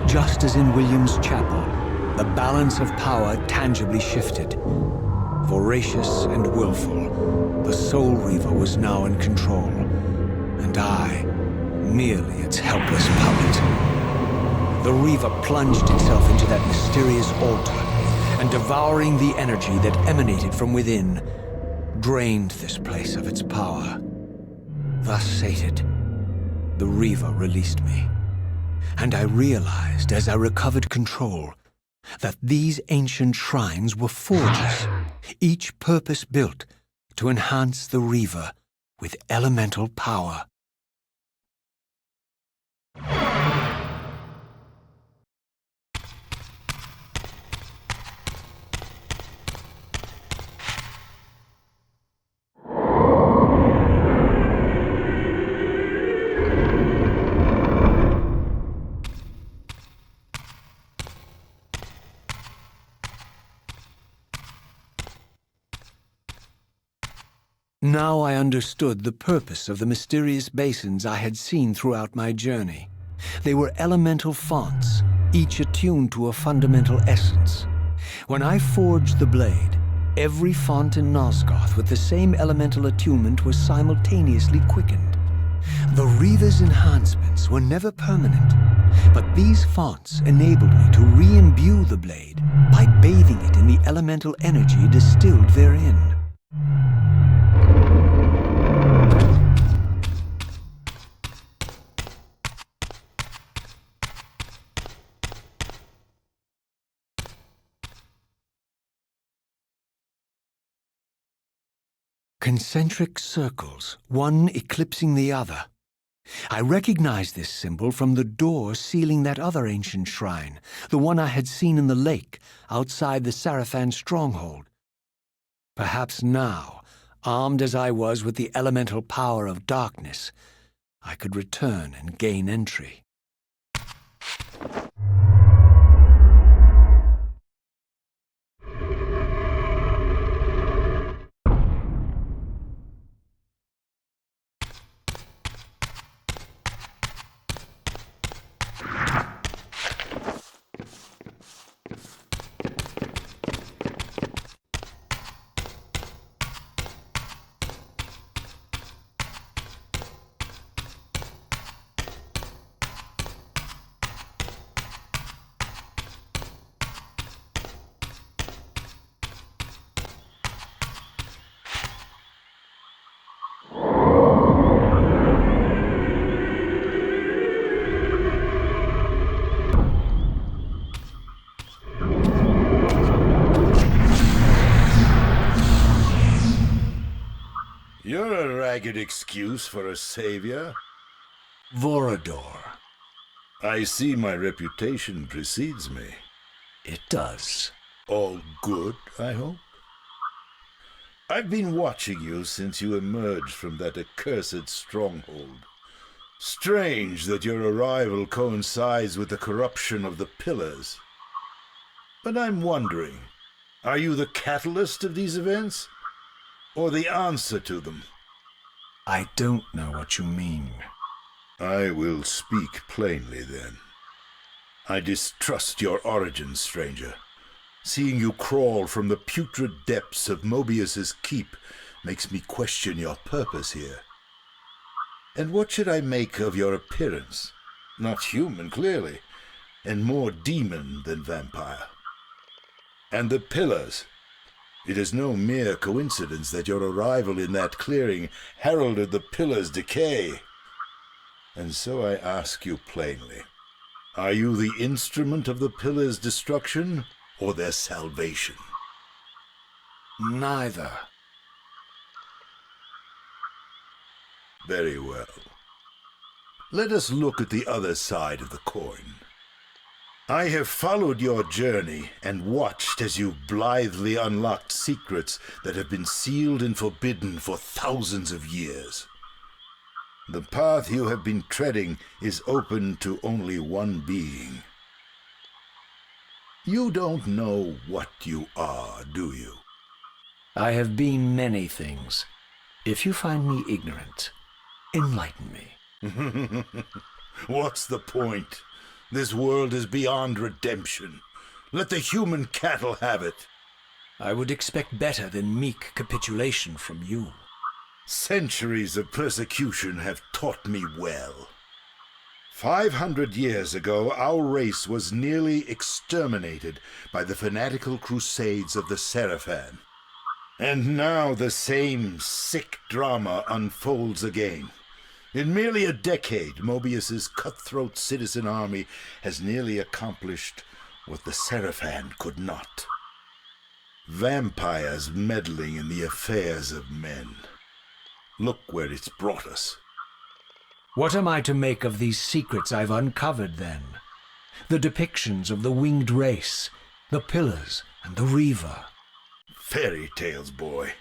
Just as in William's chapel, the balance of power tangibly shifted. Voracious and willful, the Soul Reaver was now in control, and I, merely its helpless puppet. The Reaver plunged itself into that mysterious altar, and devouring the energy that emanated from within, drained this place of its power. Thus sated, the Reaver released me, and I realized as I recovered control that these ancient shrines were forges, each purpose-built to enhance the Reaver with elemental power. Now I understood the purpose of the mysterious basins I had seen throughout my journey. They were elemental fonts, each attuned to a fundamental essence. When I forged the blade, every font in Nosgoth with the same elemental attunement was simultaneously quickened. The Reaver's enhancements were never permanent, but these fonts enabled me to re-imbue the blade by bathing it in the elemental energy distilled therein. Concentric circles, one eclipsing the other. I recognized this symbol from the door sealing that other ancient shrine, the one I had seen in the lake outside the Sarafan stronghold. Perhaps now, armed as I was with the elemental power of darkness, I could return and gain entry. You're a ragged excuse for a savior. Vorador. I see my reputation precedes me. It does. All good, I hope? I've been watching you since you emerged from that accursed stronghold. Strange that your arrival coincides with the corruption of the Pillars. But I'm wondering, are you the catalyst of these events? Or the answer to them? I don't know what you mean. I will speak plainly, then. I distrust your origin, stranger. Seeing you crawl from the putrid depths of Mobius's keep makes me question your purpose here. And what should I make of your appearance? Not human, clearly, and more demon than vampire. And the Pillars. It is no mere coincidence that your arrival in that clearing heralded the Pillars' decay. And so I ask you plainly, are you the instrument of the Pillars' destruction or their salvation? Neither. Very well. Let us look at the other side of the coin. I have followed your journey and watched as you blithely unlocked secrets that have been sealed and forbidden for thousands of years. The path you have been treading is open to only one being. You don't know what you are, do you? I have been many things. If you find me ignorant, enlighten me. What's the point? This world is beyond redemption. Let the human cattle have it. I would expect better than meek capitulation from you. Centuries of persecution have taught me well. 500 years ago, our race was nearly exterminated by the fanatical crusades of the Seraphan. And now the same sick drama unfolds again. In merely a decade, Mobius's cutthroat citizen army has nearly accomplished what the Seraphan could not. Vampires meddling in the affairs of men. Look where it's brought us. What am I to make of these secrets I've uncovered, then? The depictions of the winged race, the pillars, and the Reaver. Fairy tales, boy.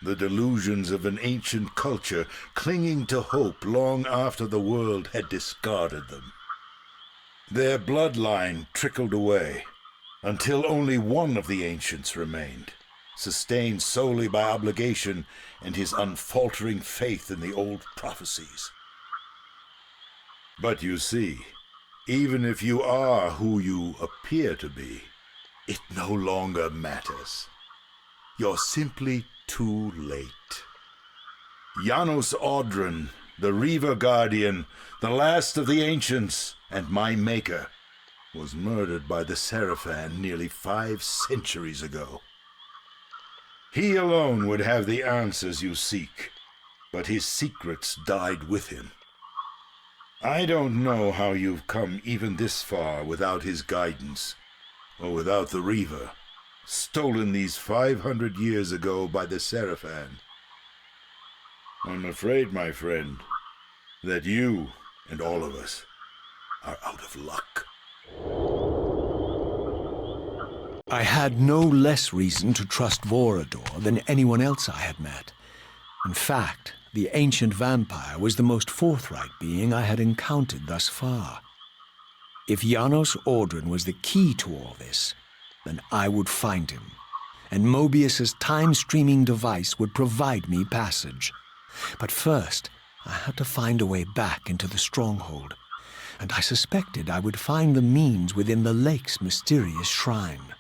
The delusions of an ancient culture clinging to hope long after the world had discarded them. Their bloodline trickled away, until only one of the ancients remained, sustained solely by obligation and his unfaltering faith in the old prophecies. But you see, even if you are who you appear to be, it no longer matters. You're simply too late. Janos Audron, the Reaver Guardian, the last of the ancients, and my maker, was murdered by the Seraphan nearly 5 centuries ago. He alone would have the answers you seek, but his secrets died with him. I don't know how you've come even this far without his guidance, or without the Reaver, stolen these 500 years ago by the Seraphan. I'm afraid, my friend, that you and all of us are out of luck. I had no less reason to trust Vorador than anyone else I had met. In fact, the ancient vampire was the most forthright being I had encountered thus far. If Janos Audron was the key to all this, then I would find him, and Mobius's time-streaming device would provide me passage. But first, I had to find a way back into the stronghold, and I suspected I would find the means within the lake's mysterious shrine.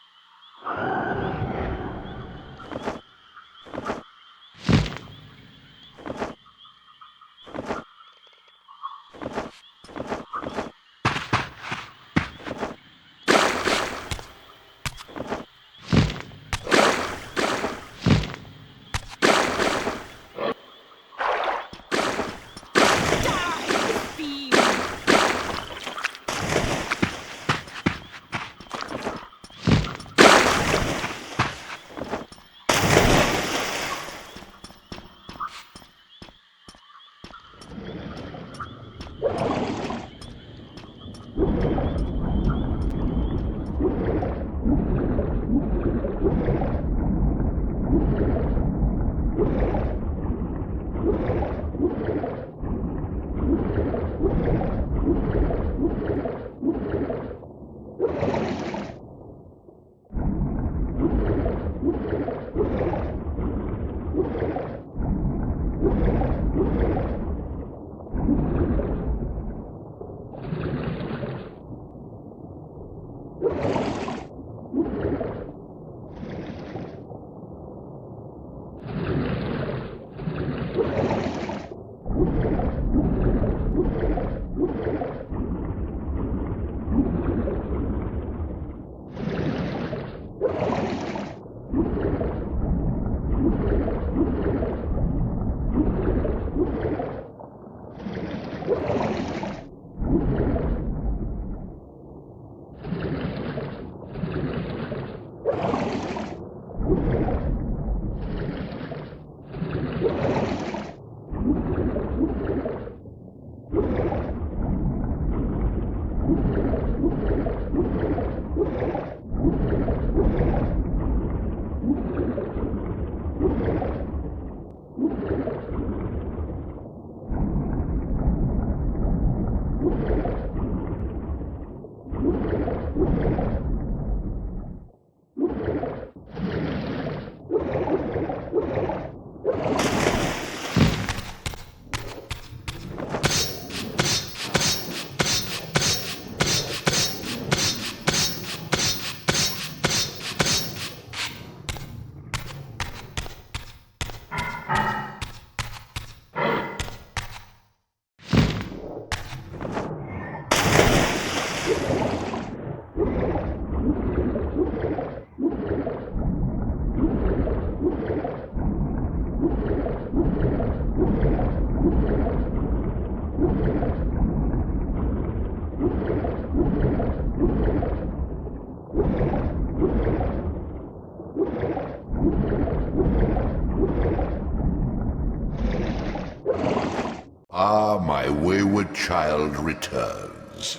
Ah, my wayward child returns.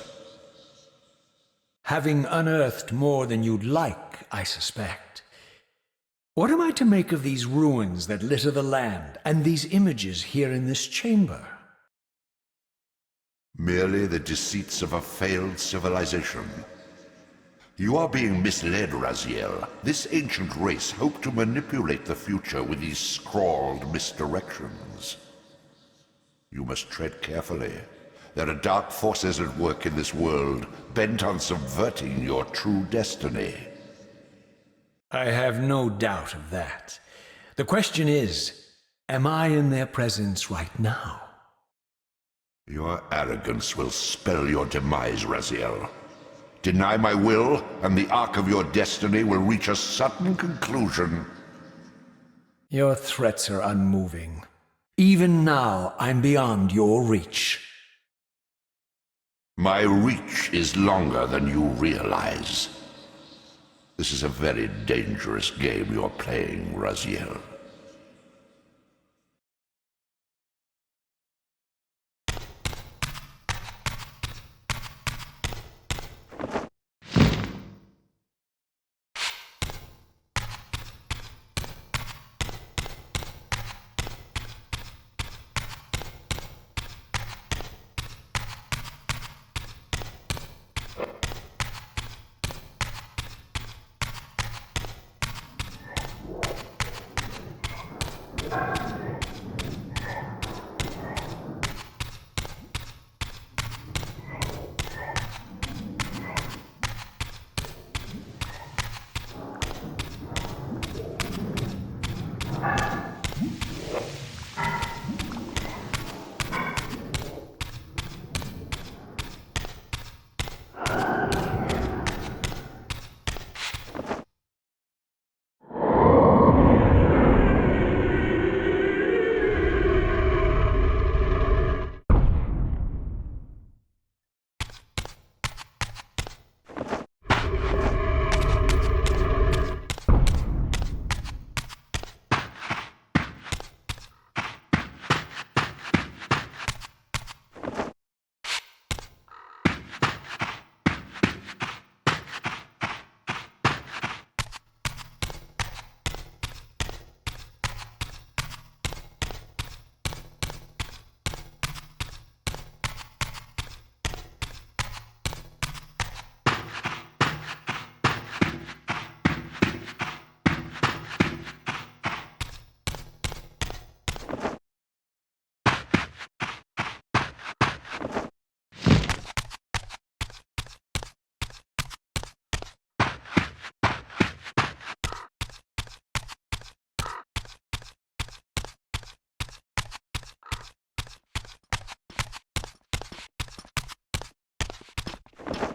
Having unearthed more than you'd like, I suspect. What am I to make of these ruins that litter the land, and these images here in this chamber? Merely the deceits of a failed civilization. You are being misled, Raziel. This ancient race hoped to manipulate the future with these scrawled misdirections. You must tread carefully. There are dark forces at work in this world, bent on subverting your true destiny. I have no doubt of that. The question is, am I in their presence right now? Your arrogance will spell your demise, Raziel. Deny my will, and the arc of your destiny will reach a sudden conclusion. Your threats are unmoving. Even now, I'm beyond your reach. My reach is longer than you realize. This is a very dangerous game you're playing, Raziel.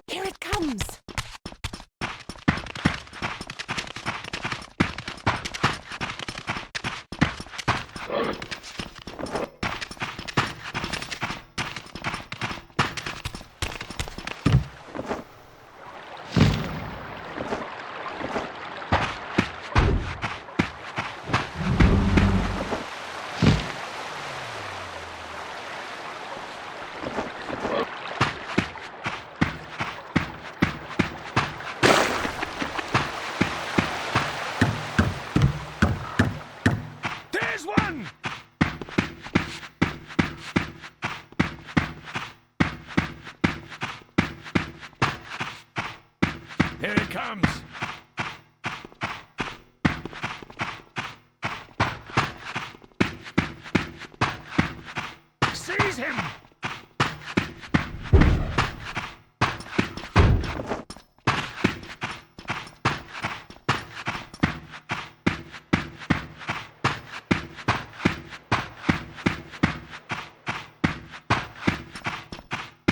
Here it comes! Here it comes! Seize him!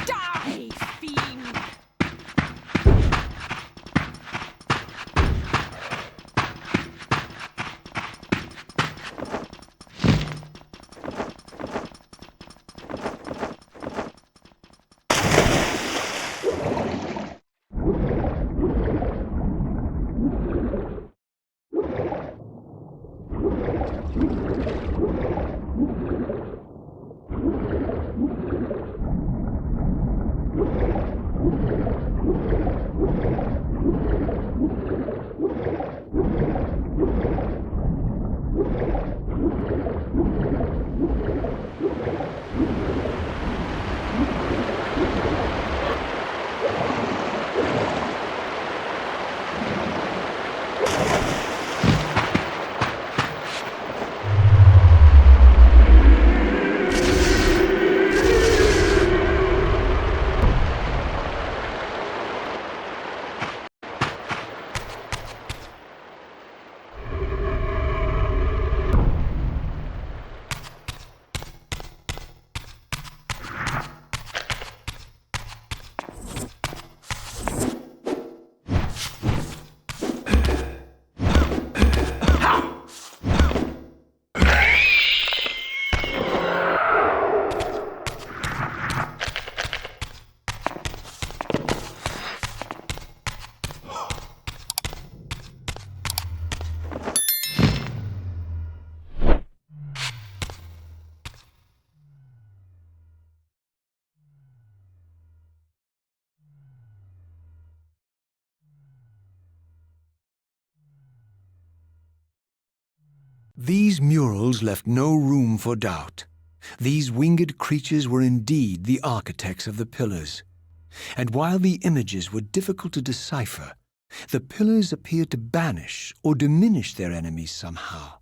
Die, fiend! These murals left no room for doubt. These winged creatures were indeed the architects of the pillars. And while the images were difficult to decipher, the pillars appeared to banish or diminish their enemies somehow.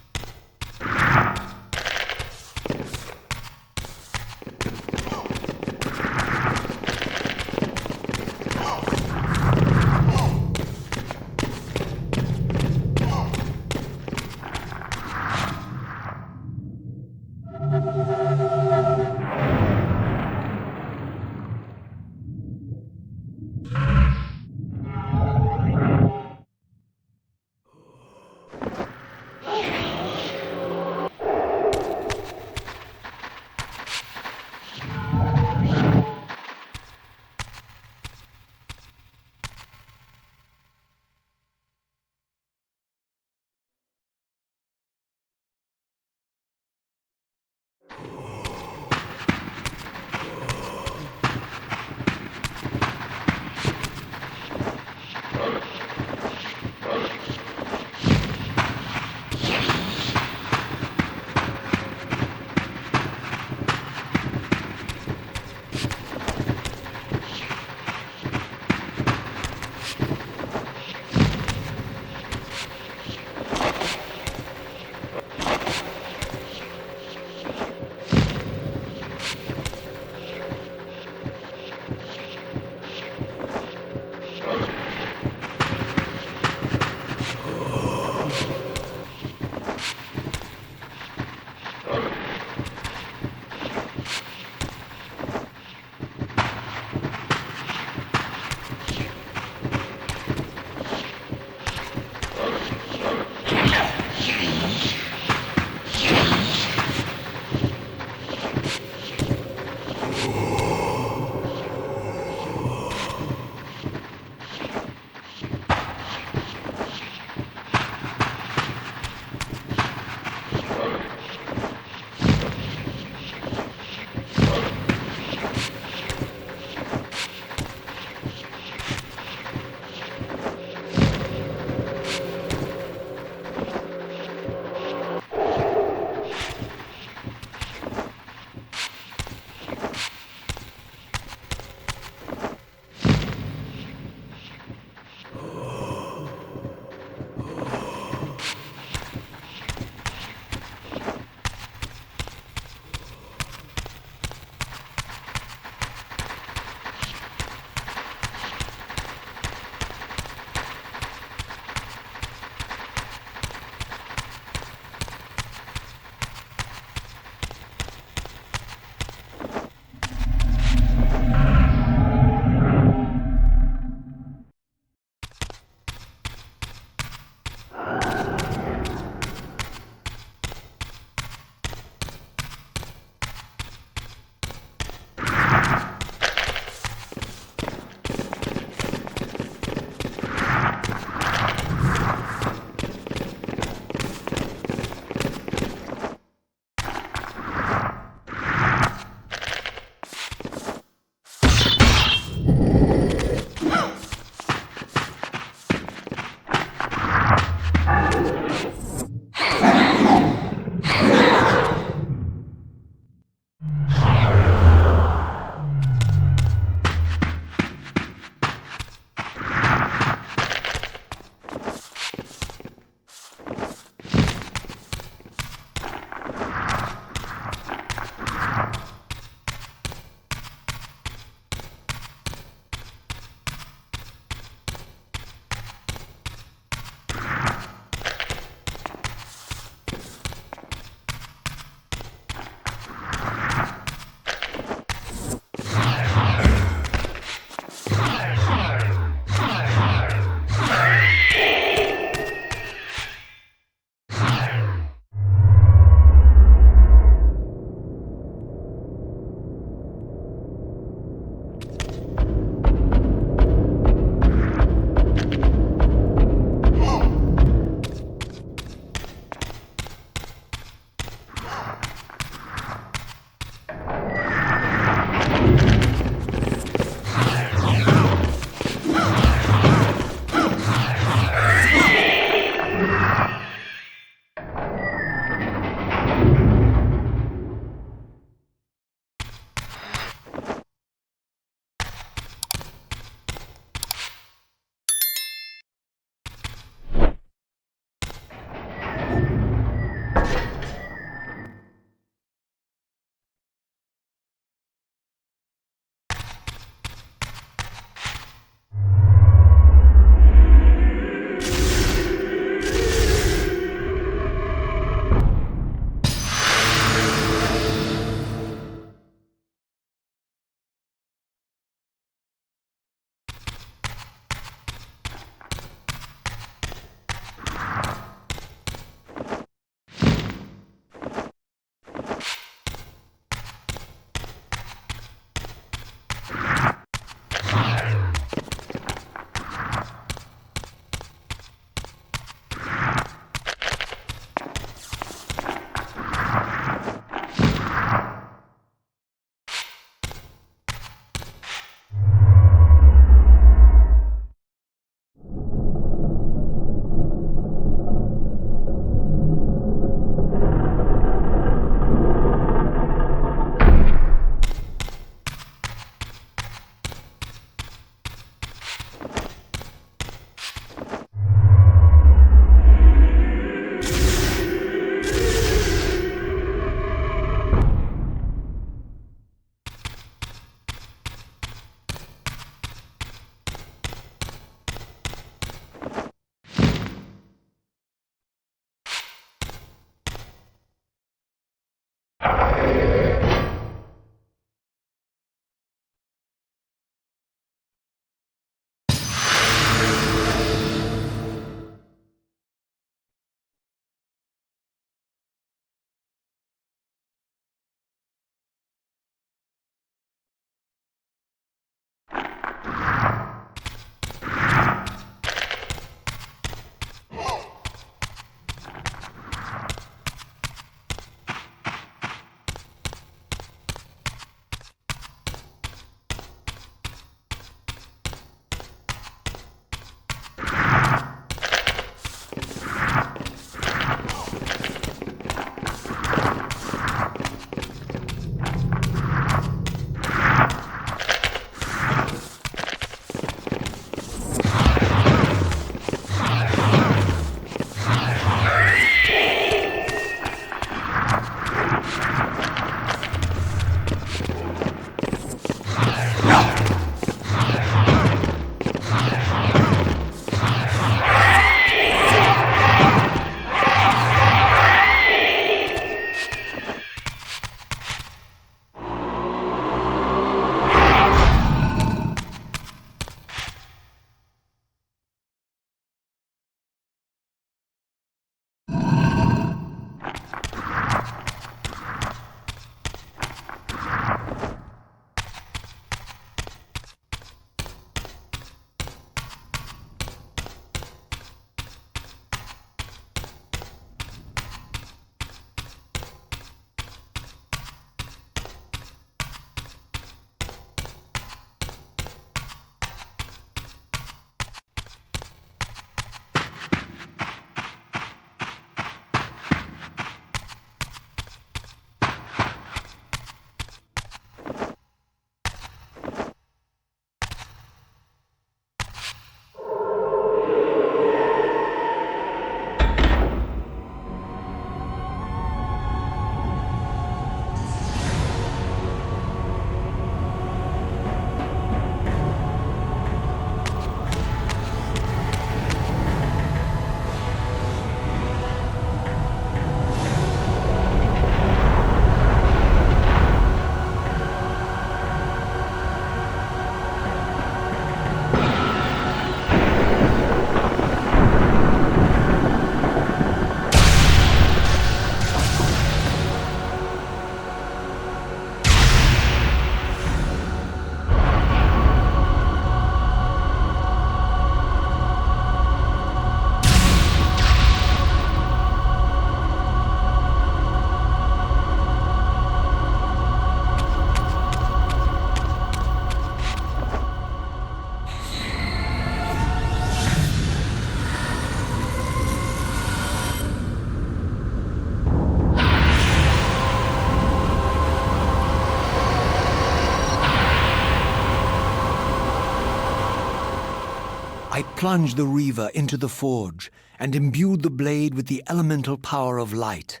I plunged the Reaver into the forge and imbued the blade with the elemental power of light.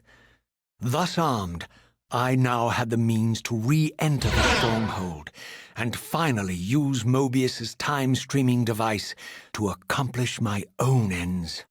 Thus armed, I now had the means to re-enter the stronghold and finally use Mobius's time-streaming device to accomplish my own ends.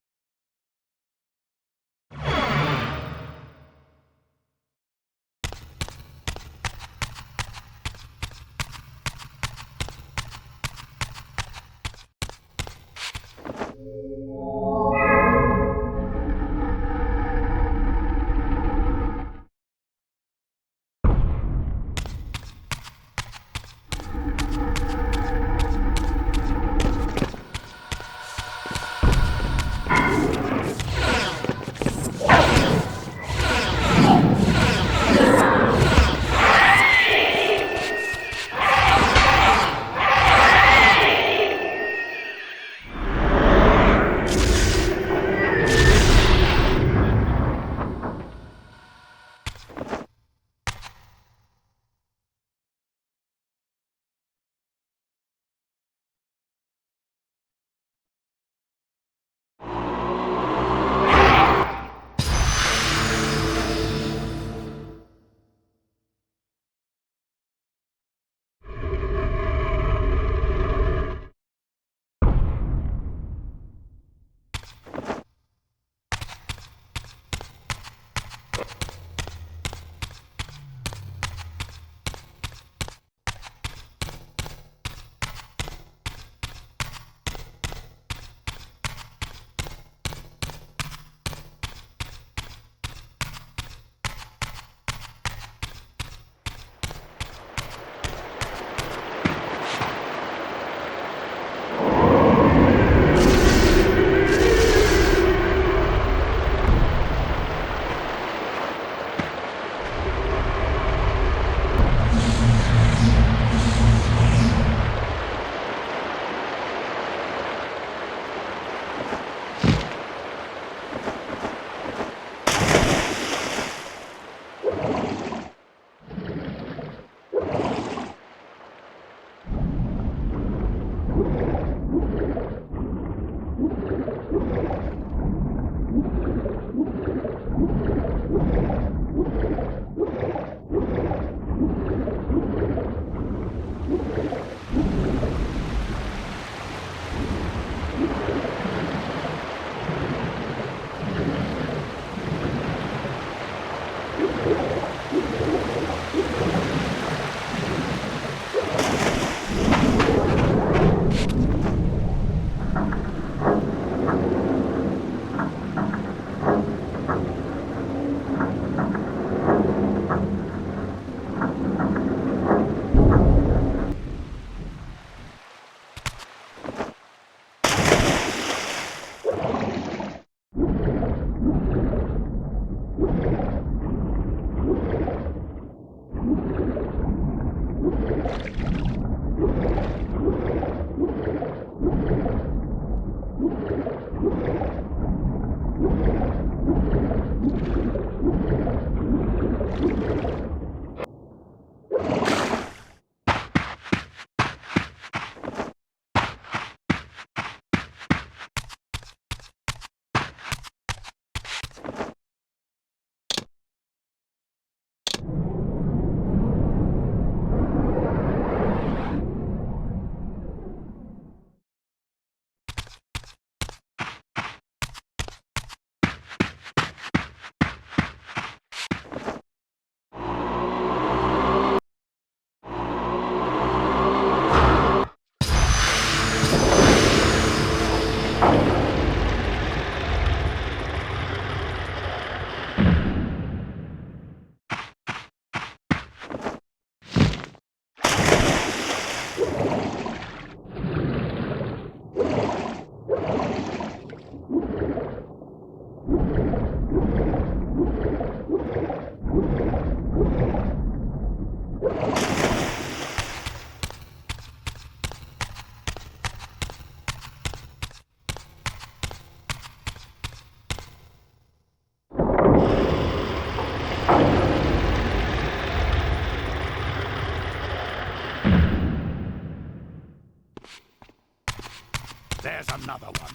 There's another one.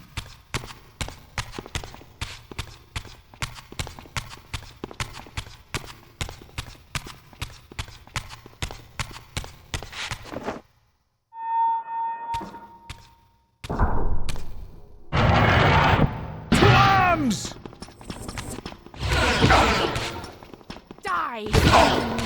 Arms! Die, fiend!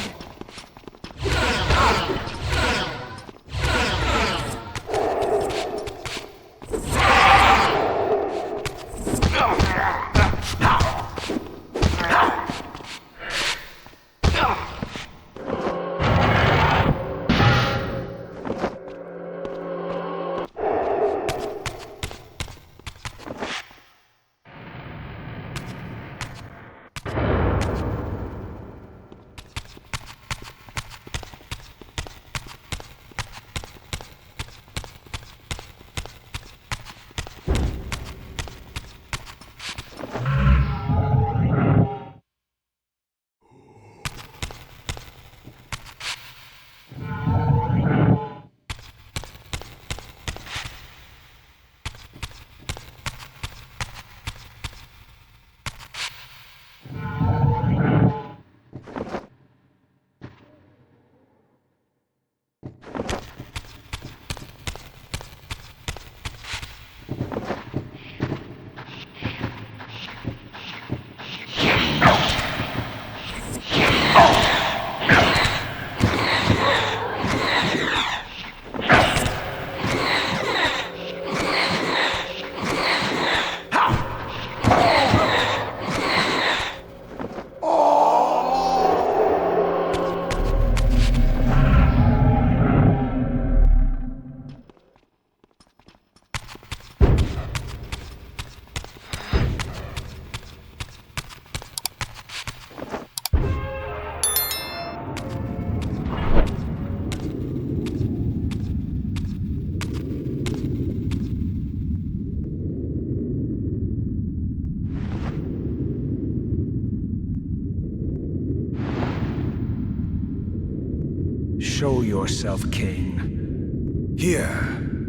Show yourself, Kain. Here,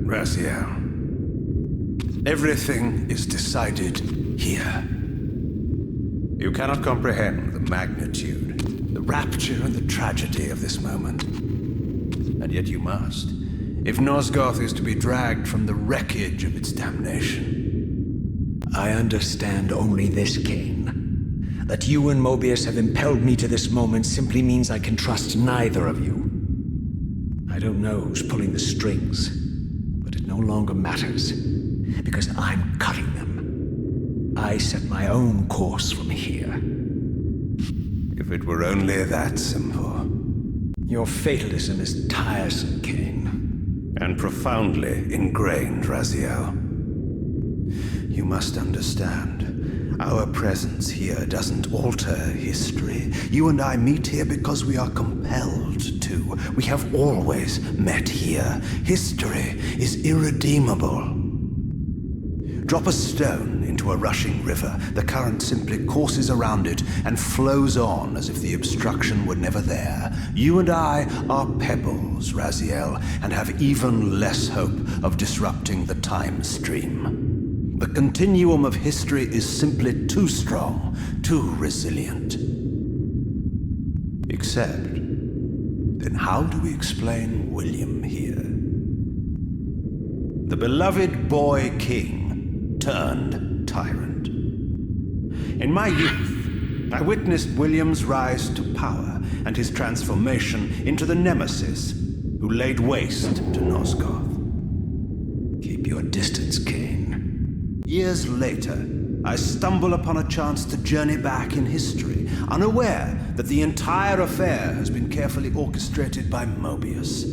Raziel. Everything is decided here. You cannot comprehend the magnitude, the rapture and the tragedy of this moment. And yet you must, if Nosgoth is to be dragged from the wreckage of its damnation. I understand only this, Kain. That you and Mobius have impelled me to this moment simply means I can trust neither of you. I don't know who's pulling the strings, but it no longer matters, because I'm cutting them. I set my own course from here. If it were only that simple. Your fatalism is tiresome, Kain. And profoundly ingrained, Raziel. You must understand, our presence here doesn't alter history. You and I meet here because we are compelled to. We have always met here. History is irredeemable. Drop a stone into a rushing river. The current simply courses around it and flows on as if the obstruction were never there. You and I are pebbles, Raziel, and have even less hope of disrupting the time stream. The continuum of history is simply too strong, too resilient. Except, then how do we explain William here? The beloved boy king turned tyrant. In my youth, I witnessed William's rise to power and his transformation into the nemesis who laid waste to Nosgoth. Keep your distance, Kain. Years later, I stumble upon a chance to journey back in history, unaware that the entire affair has been carefully orchestrated by Mobius.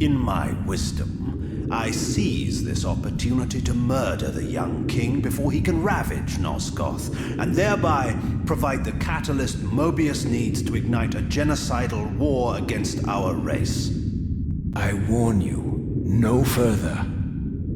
In my wisdom, I seize this opportunity to murder the young king before he can ravage Nosgoth, and thereby provide the catalyst Mobius needs to ignite a genocidal war against our race. I warn you, no further.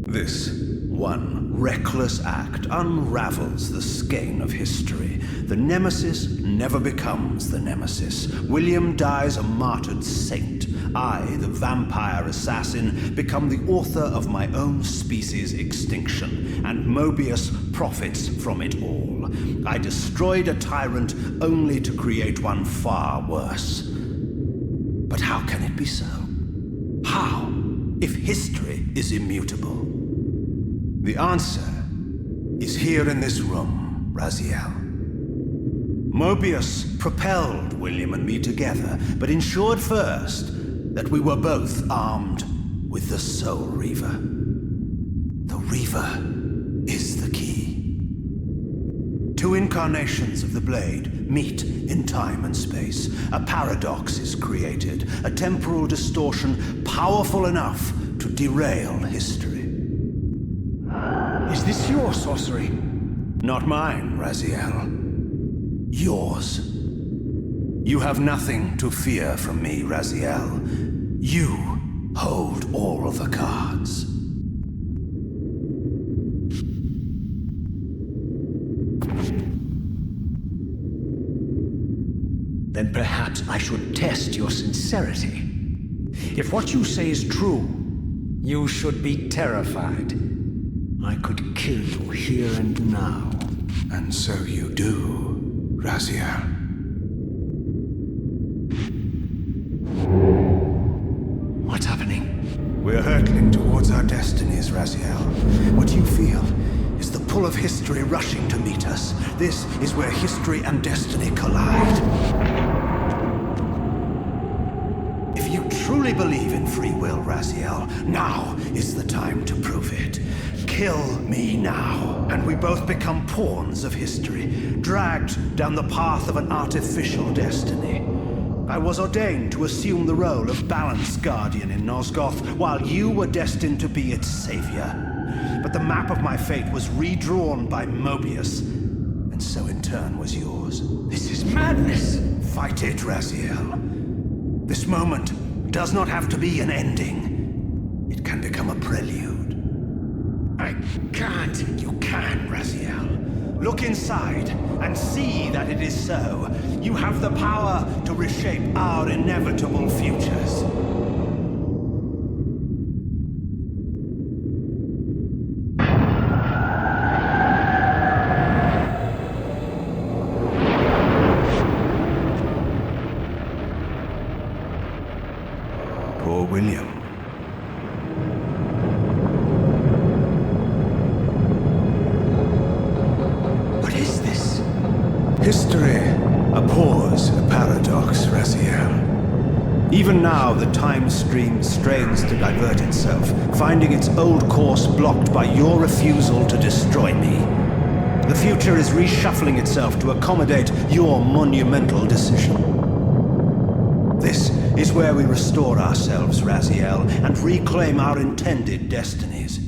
This one reckless act unravels the skein of history. The nemesis never becomes the nemesis. William dies a martyred saint, I, the vampire assassin, become the author of my own species' extinction, and Mobius profits from it all. I destroyed a tyrant only to create one far worse. But how can it be so? How, if history is immutable? The answer is here in this room, Raziel. Mobius propelled William and me together, but ensured first that we were both armed with the Soul Reaver. The Reaver is the key. Two incarnations of the blade meet in time and space. A paradox is created, a temporal distortion powerful enough to derail history. Is this your sorcery? Not mine, Raziel. Yours. You have nothing to fear from me, Raziel. You hold all the cards. Then perhaps I should test your sincerity. If what you say is true, you should be terrified. I could kill you here and now. And so you do, Raziel. What's happening? We're hurtling towards our destinies, Raziel. What you feel is the pull of history rushing to meet us. This is where history and destiny collide. If you truly believe in free will, Raziel, now is the time to prove it. Kill me now, and we both become pawns of history, dragged down the path of an artificial destiny. I was ordained to assume the role of Balance Guardian in Nosgoth, while you were destined to be its savior. But the map of my fate was redrawn by Mobius, and so in turn was yours. This is madness! Fight it, Raziel. This moment does not have to be an ending. It can become a prelude. I can't. You can, Raziel. Look inside and see that it is so. You have the power to reshape our inevitable futures. Poor William. History abhors a paradox, Raziel. Even now, the time stream strains to divert itself, finding its old course blocked by your refusal to destroy me. The future is reshuffling itself to accommodate your monumental decision. This is where we restore ourselves, Raziel, and reclaim our intended destinies.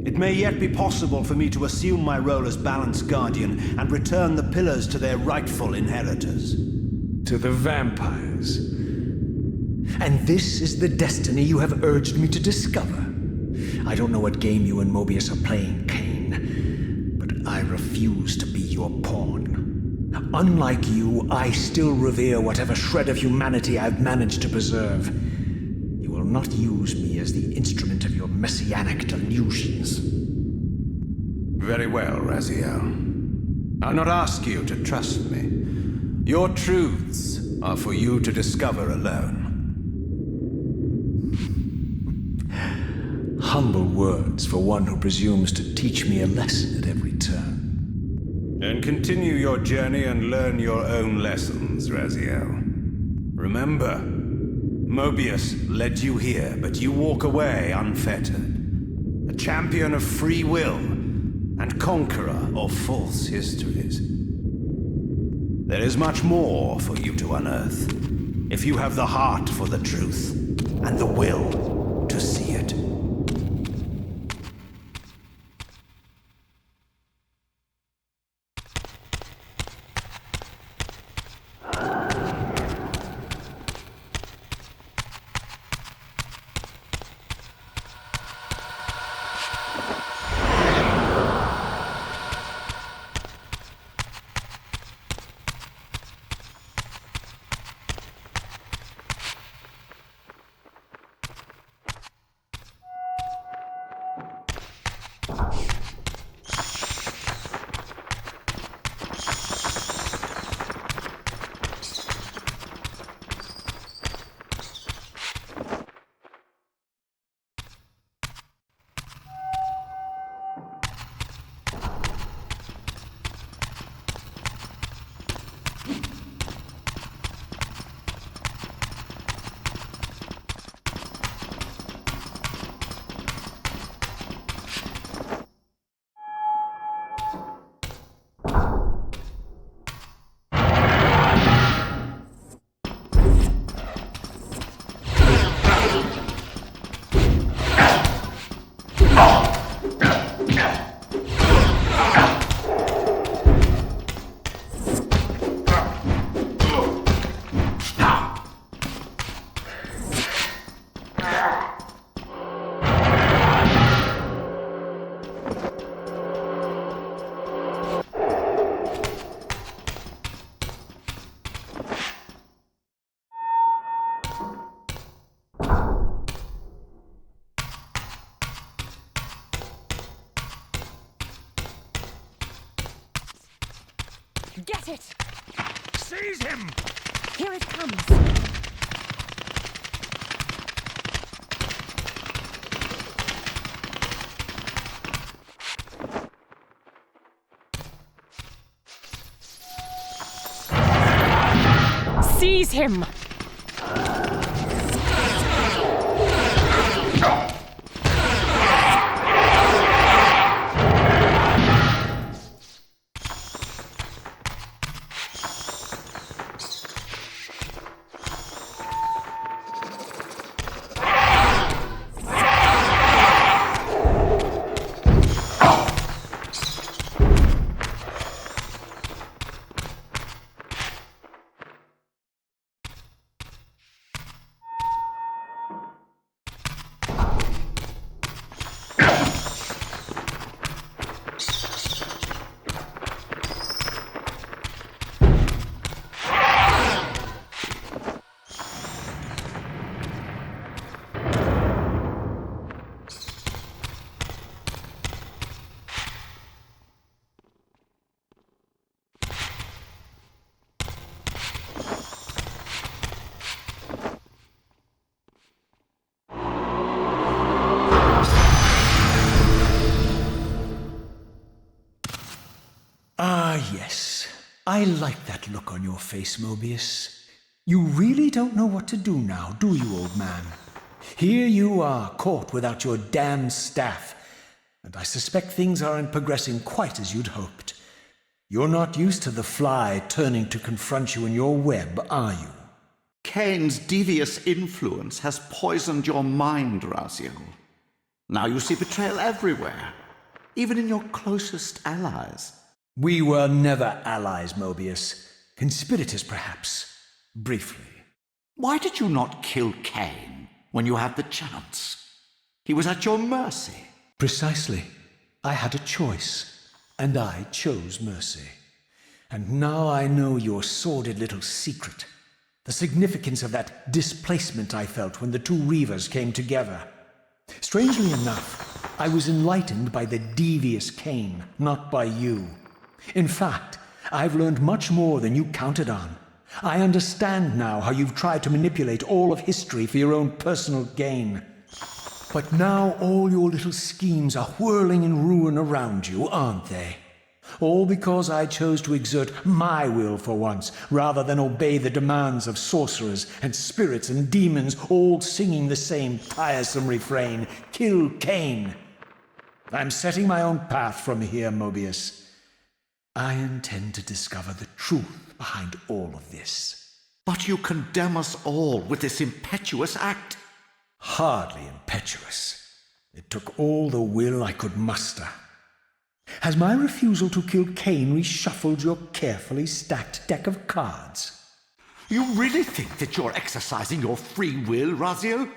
It may yet be possible for me to assume my role as Balance Guardian and return the pillars to their rightful inheritors. To the vampires. And this is the destiny you have urged me to discover. I don't know what game you and Mobius are playing, Kain, but I refuse to be your pawn. Unlike you, I still revere whatever shred of humanity I've managed to preserve. You will not use me as the instrument of your messianic delusions. Very well, Raziel. I'll not ask you to trust me. Your truths are for you to discover alone. Humble words for one who presumes to teach me a lesson at every turn. Then continue your journey and learn your own lessons, Raziel. Remember, Mobius led you here, but you walk away unfettered. A champion of free will and conqueror of false histories. There is much more for you to unearth, if you have the heart for the truth and the will to see it. Get it! Seize him! Here it comes. Seize him! Ah, yes. I like that look on your face, Mobius. You really don't know what to do now, do you, old man? Here you are, caught without your damned staff, and I suspect things aren't progressing quite as you'd hoped. You're not used to the fly turning to confront you in your web, are you? Kain's devious influence has poisoned your mind, Raziel. Now you see betrayal everywhere, even in your closest allies. We were never allies, Mobius. Conspirators, perhaps. Briefly. Why did you not kill Kain when you had the chance? He was at your mercy. Precisely. I had a choice, and I chose mercy. And now I know your sordid little secret. The significance of that displacement I felt when the two Reavers came together. Strangely enough, I was enlightened by the devious Kain, not by you. In fact, I've learned much more than you counted on. I understand now how you've tried to manipulate all of history for your own personal gain. But now all your little schemes are whirling in ruin around you, aren't they? All because I chose to exert my will for once, rather than obey the demands of sorcerers and spirits and demons, all singing the same tiresome refrain, "Kill Kain." I'm setting my own path from here, Mobius. I intend to discover the truth behind all of this. But you condemn us all with this impetuous act. Hardly impetuous. It took all the will I could muster. Has my refusal to kill Kain reshuffled your carefully stacked deck of cards? You really think that you're exercising your free will, Raziel?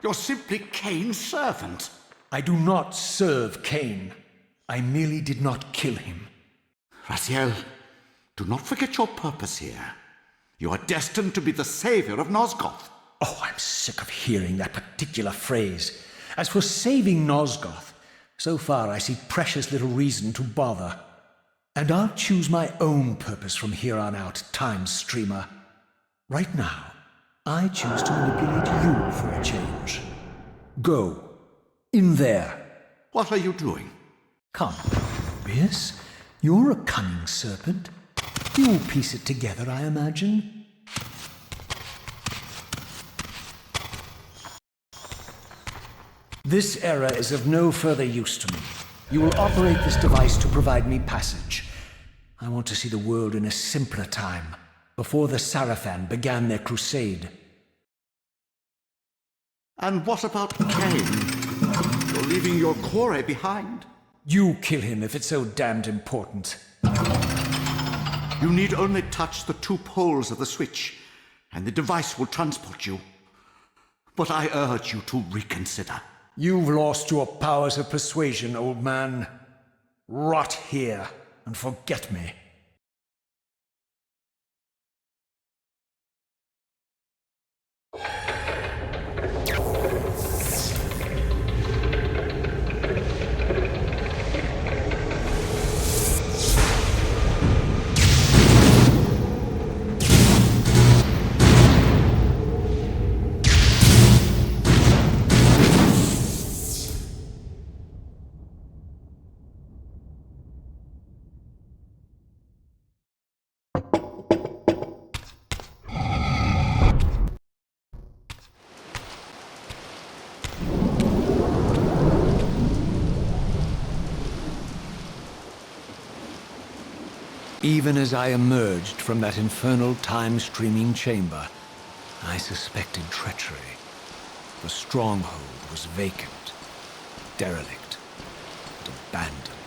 You're simply Kain's servant. I do not serve Kain. I merely did not kill him. Raziel, do not forget your purpose here. You are destined to be the savior of Nosgoth. Oh, I'm sick of hearing that particular phrase. As for saving Nosgoth, so far I see precious little reason to bother. And I'll choose my own purpose from here on out, Time Streamer. Right now, I choose to manipulate you for a change. Go. In there. What are you doing? Come, Mobius. You're a cunning serpent. You'll piece it together, I imagine. This error is of no further use to me. You will operate this device to provide me passage. I want to see the world in a simpler time, before the Sarafan began their crusade. And what about Kain? You're leaving your core behind. You kill him if it's so damned important. You need only touch the two poles of the switch, and the device will transport you. But I urge you to reconsider. You've lost your powers of persuasion, old man. Rot here and forget me. Even as I emerged from that infernal time-streaming chamber, I suspected treachery. The stronghold was vacant, derelict, and abandoned.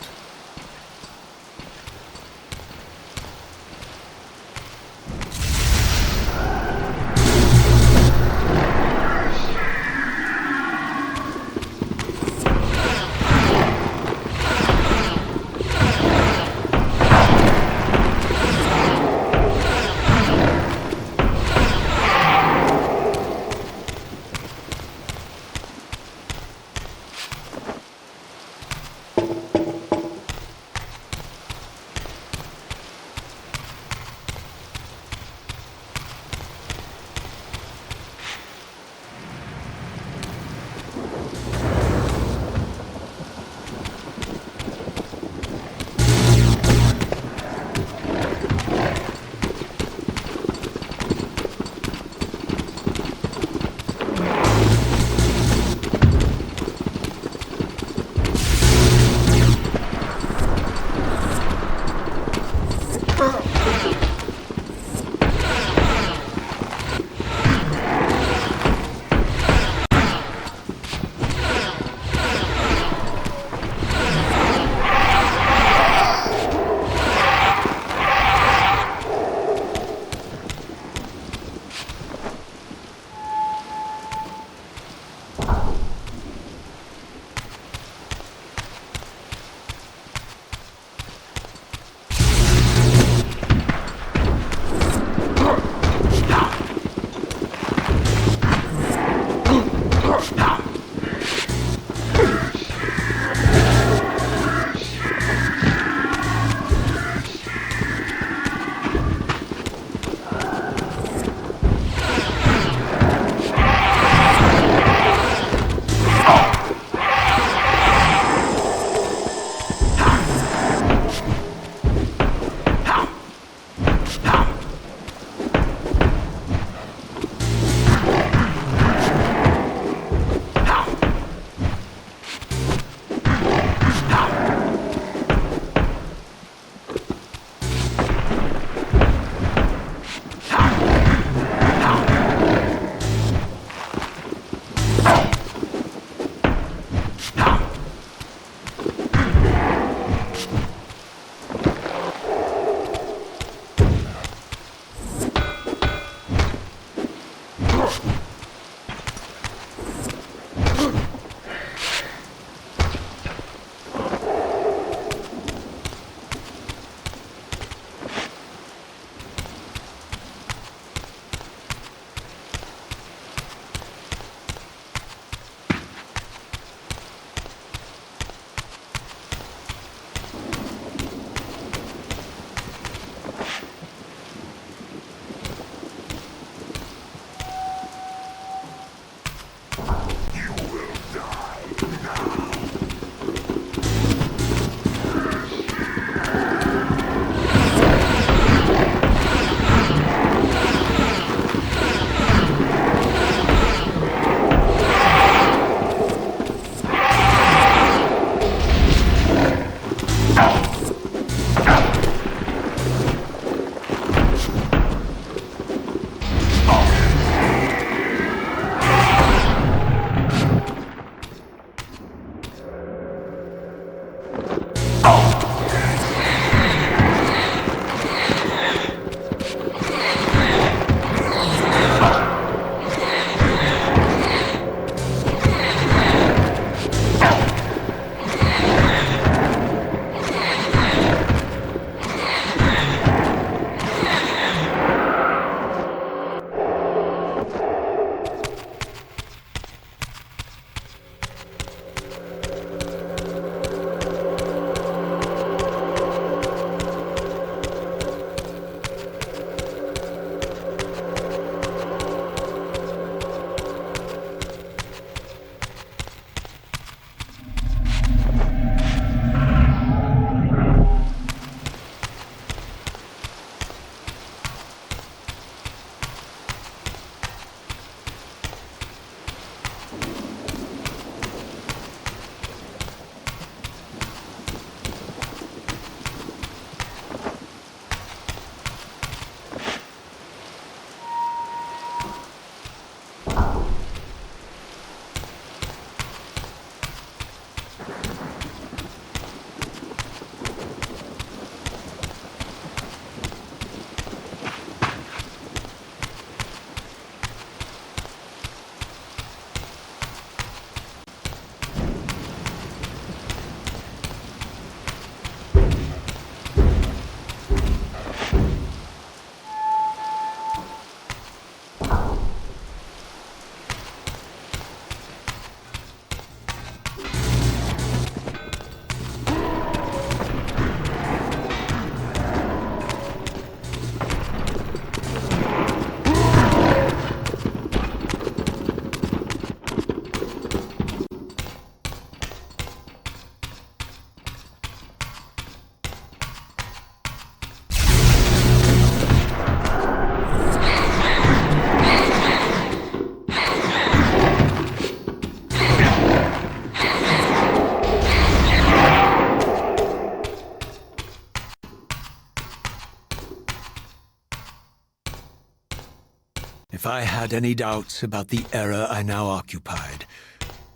If I had any doubts about the era I now occupied,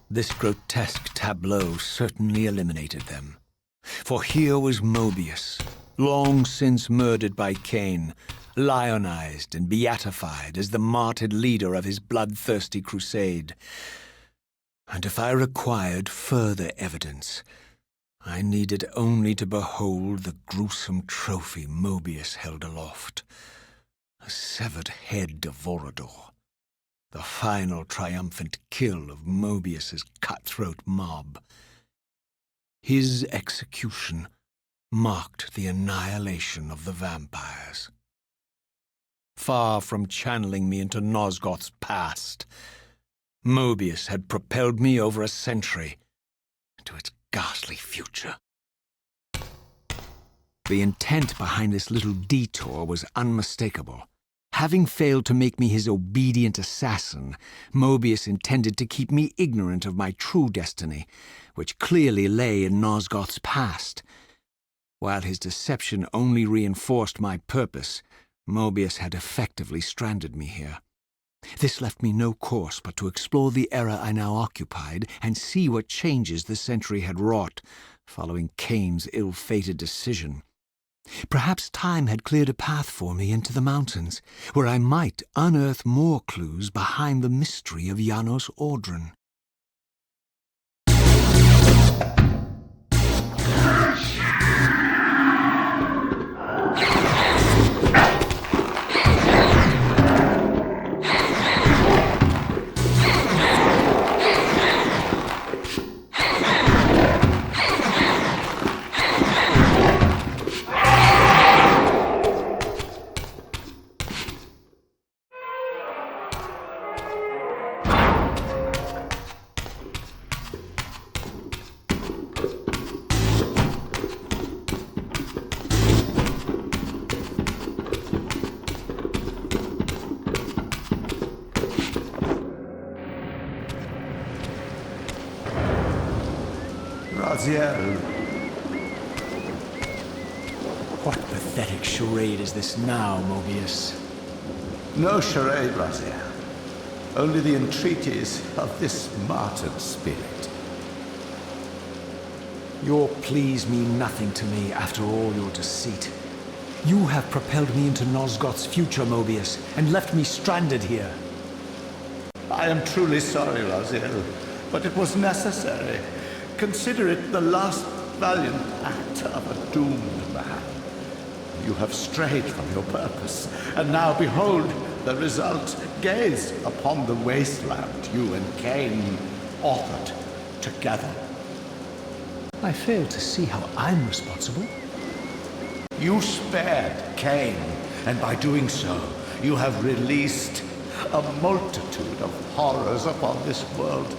this grotesque tableau certainly eliminated them. For here was Mobius, long since murdered by Kain, lionized and beatified as the martyred leader of his bloodthirsty crusade. And if I required further evidence, I needed only to behold the gruesome trophy Mobius held aloft. A severed head of Vorador, the final triumphant kill of Mobius's cutthroat mob. His execution marked the annihilation of the vampires. Far from channeling me into Nosgoth's past, Mobius had propelled me over a century into its ghastly future. The intent behind this little detour was unmistakable. Having failed to make me his obedient assassin, Mobius intended to keep me ignorant of my true destiny, which clearly lay in Nosgoth's past. While his deception only reinforced my purpose, Mobius had effectively stranded me here. This left me no course but to explore the era I now occupied and see what changes the century had wrought, following Kain's ill-fated decision. Perhaps time had cleared a path for me into the mountains, where I might unearth more clues behind the mystery of Janos Audron. Raziel. What pathetic charade is this now, Mobius? No charade, Raziel. Only the entreaties of this martyred spirit. Your pleas mean nothing to me after all your deceit. You have propelled me into Nosgoth's future, Mobius, and left me stranded here. I am truly sorry, Raziel, but it was necessary. Consider it the last valiant act of a doomed man. You have strayed from your purpose, and now behold the result. Gaze upon the wasteland you and Kain authored together. I fail to see how I'm responsible. You spared Kain, and by doing so, you have released a multitude of horrors upon this world.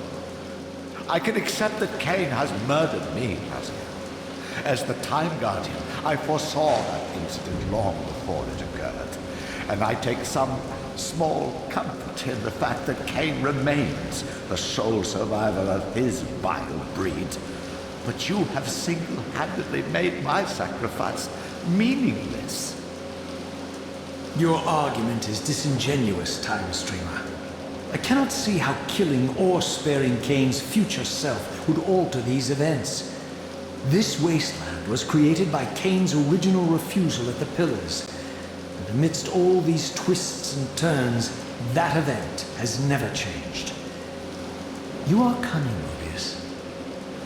I can accept that Kain has murdered me, Raziel. As the Time Guardian, I foresaw that incident long before it occurred, and I take some small comfort in the fact that Kain remains the sole survivor of his vile breed. But you have single-handedly made my sacrifice meaningless. Your argument is disingenuous, Time Streamer. I cannot see how killing or sparing Kain's future self would alter these events. This wasteland was created by Kain's original refusal at the Pillars. And amidst all these twists and turns, that event has never changed. You are cunning, Mobius.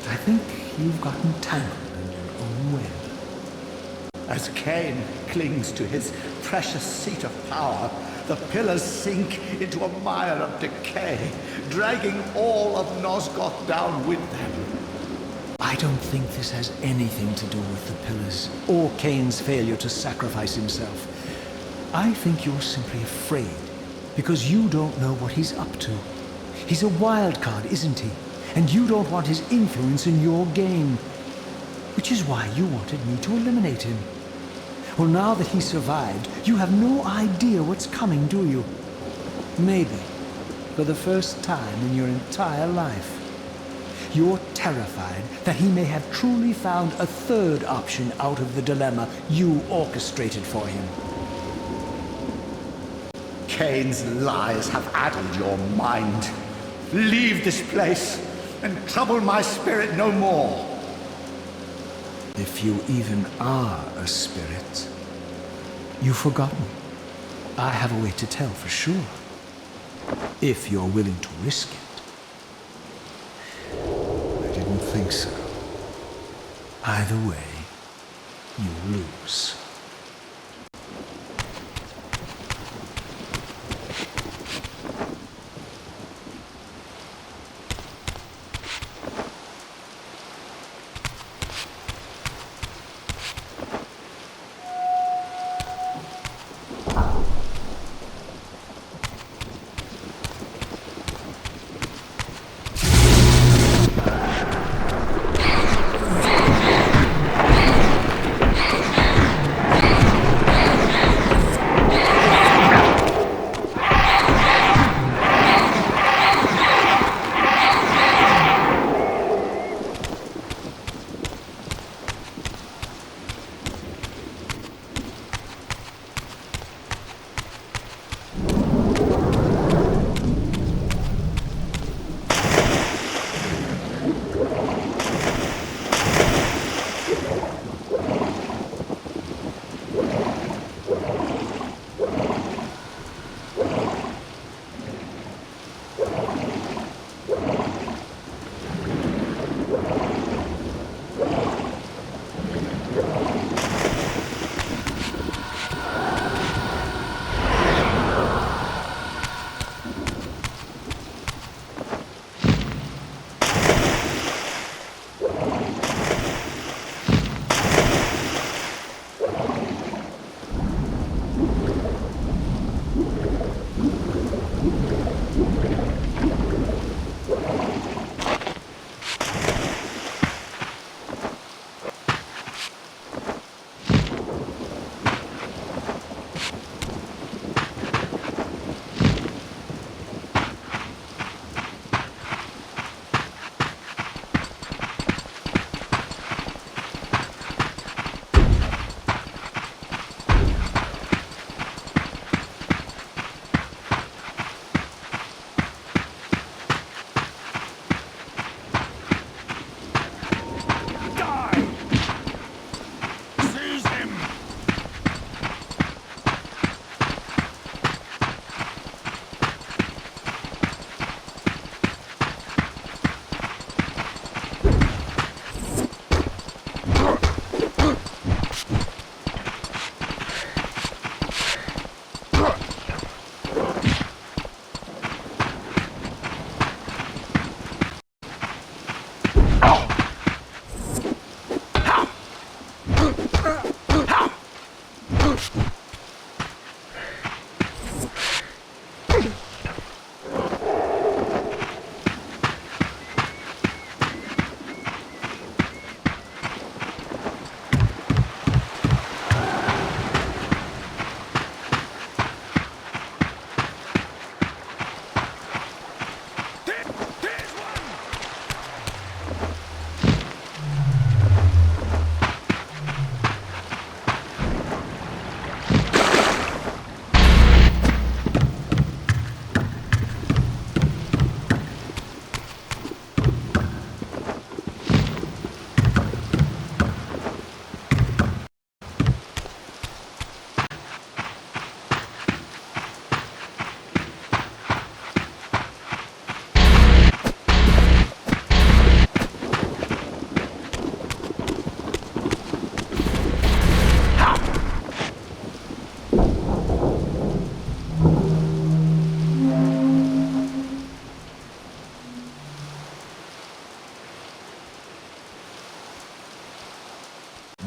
I think you've gotten tangled in your own web. As Kain clings to his precious seat of power, the Pillars sink into a mire of decay, dragging all of Nosgoth down with them. I don't think this has anything to do with the Pillars, or Kain's failure to sacrifice himself. I think you're simply afraid, because you don't know what he's up to. He's a wild card, isn't he? And you don't want his influence in your game. Which is why you wanted me to eliminate him. Well, now that he survived, you have no idea what's coming, do you? Maybe, for the first time in your entire life, you're terrified that he may have truly found a third option out of the dilemma you orchestrated for him. Kain's lies have addled your mind. Leave this place and trouble my spirit no more. If you even are a spirit, you've forgotten. I have a way to tell for sure. If you're willing to risk it. I didn't think so. Either way, you lose.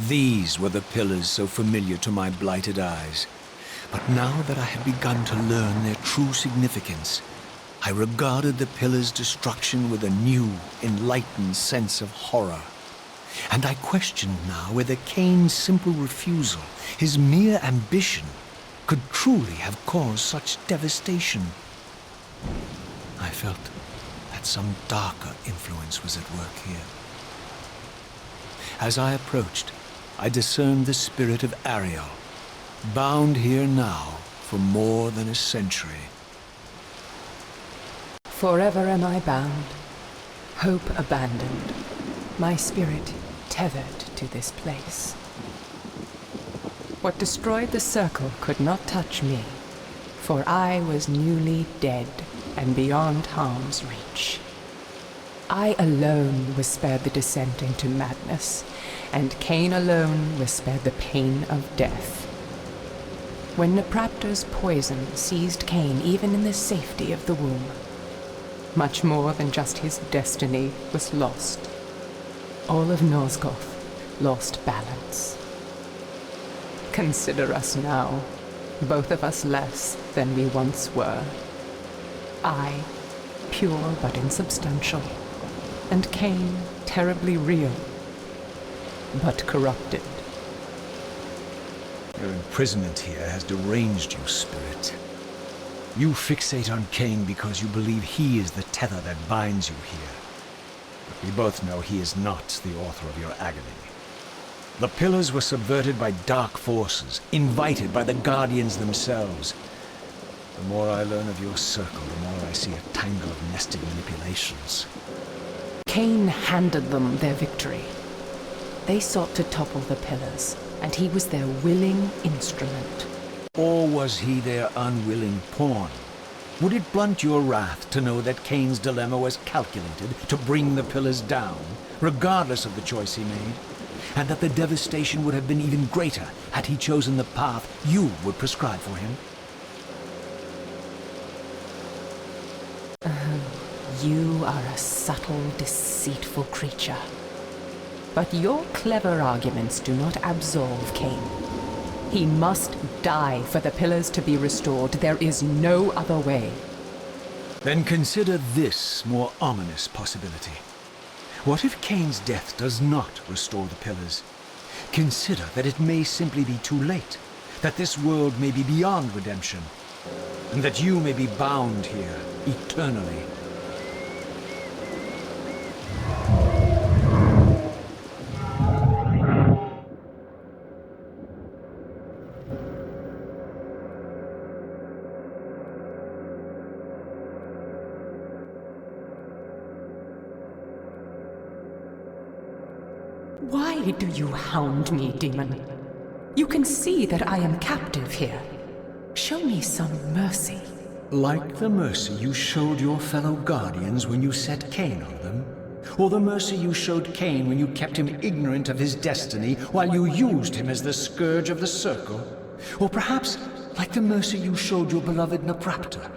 These were the pillars so familiar to my blighted eyes. But now that I had begun to learn their true significance, I regarded the pillars' destruction with a new, enlightened sense of horror. And I questioned now whether Kain's simple refusal, his mere ambition, could truly have caused such devastation. I felt that some darker influence was at work here. As I approached, I discerned the spirit of Ariel, bound here now for more than a century. Forever am I bound, hope abandoned, my spirit tethered to this place. What destroyed the circle could not touch me, for I was newly dead and beyond harm's reach. I alone was spared the descent into madness, and Kain alone was spared the pain of death. When Napraptor's poison seized Kain even in the safety of the womb, much more than just his destiny was lost. All of Nosgoth lost balance. Consider us now, both of us less than we once were. I, pure but insubstantial, and Kain, terribly real, but corrupted. Your imprisonment here has deranged you, Spirit. You fixate on Kain because you believe he is the tether that binds you here. But we both know he is not the author of your agony. The pillars were subverted by dark forces, invited by the Guardians themselves. The more I learn of your circle, the more I see a tangle of nested manipulations. Kain handed them their victory. They sought to topple the pillars, and he was their willing instrument. Or was he their unwilling pawn? Would it blunt your wrath to know that Kain's dilemma was calculated to bring the pillars down, regardless of the choice he made? And that the devastation would have been even greater had he chosen the path you would prescribe for him? You are a subtle, deceitful creature. But your clever arguments do not absolve Kain. He must die for the pillars to be restored. There is no other way. Then consider this more ominous possibility. What if Kain's death does not restore the pillars? Consider that it may simply be too late, that this world may be beyond redemption, and that you may be bound here eternally. Why do you hound me, demon? You can see that I am captive here. Show me some mercy. Like the mercy you showed your fellow Guardians when you set Kain on them? Or the mercy you showed Kain when you kept him ignorant of his destiny while you used him as the scourge of the circle? Or perhaps like the mercy you showed your beloved Napraptor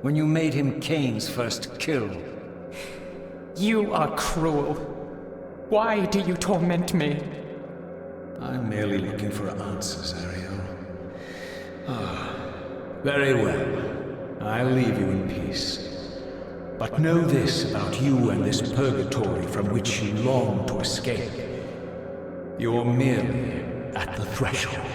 when you made him Kain's first kill? You are cruel. Why do you torment me? I'm merely looking for answers, Ariel. Very well. I'll leave you in peace. But know this about you and this purgatory from which you long to escape. You're merely at the threshold.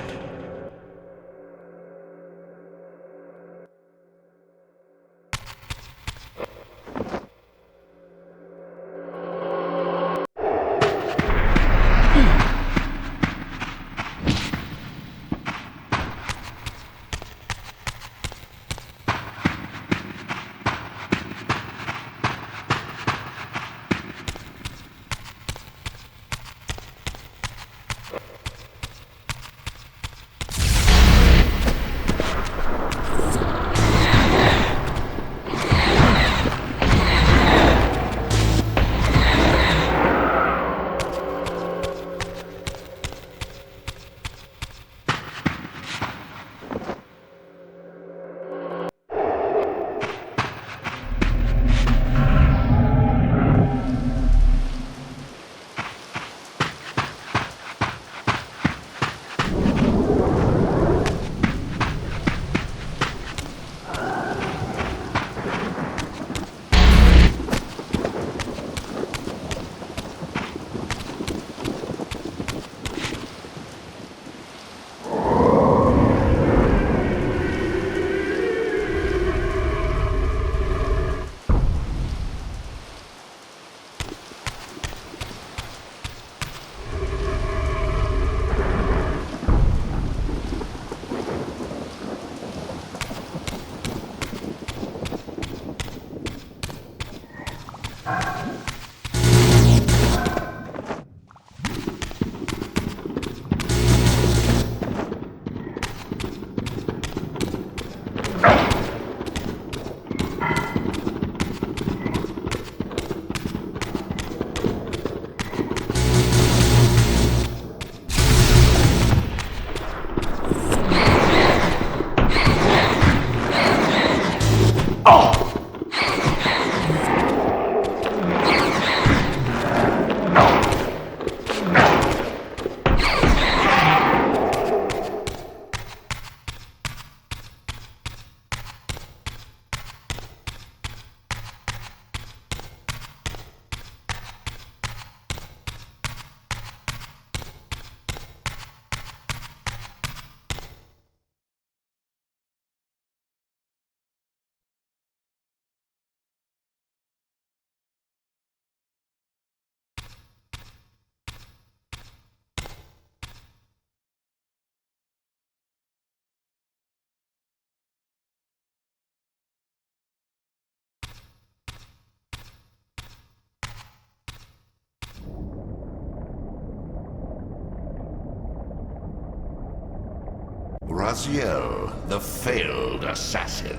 Raziel, the failed assassin.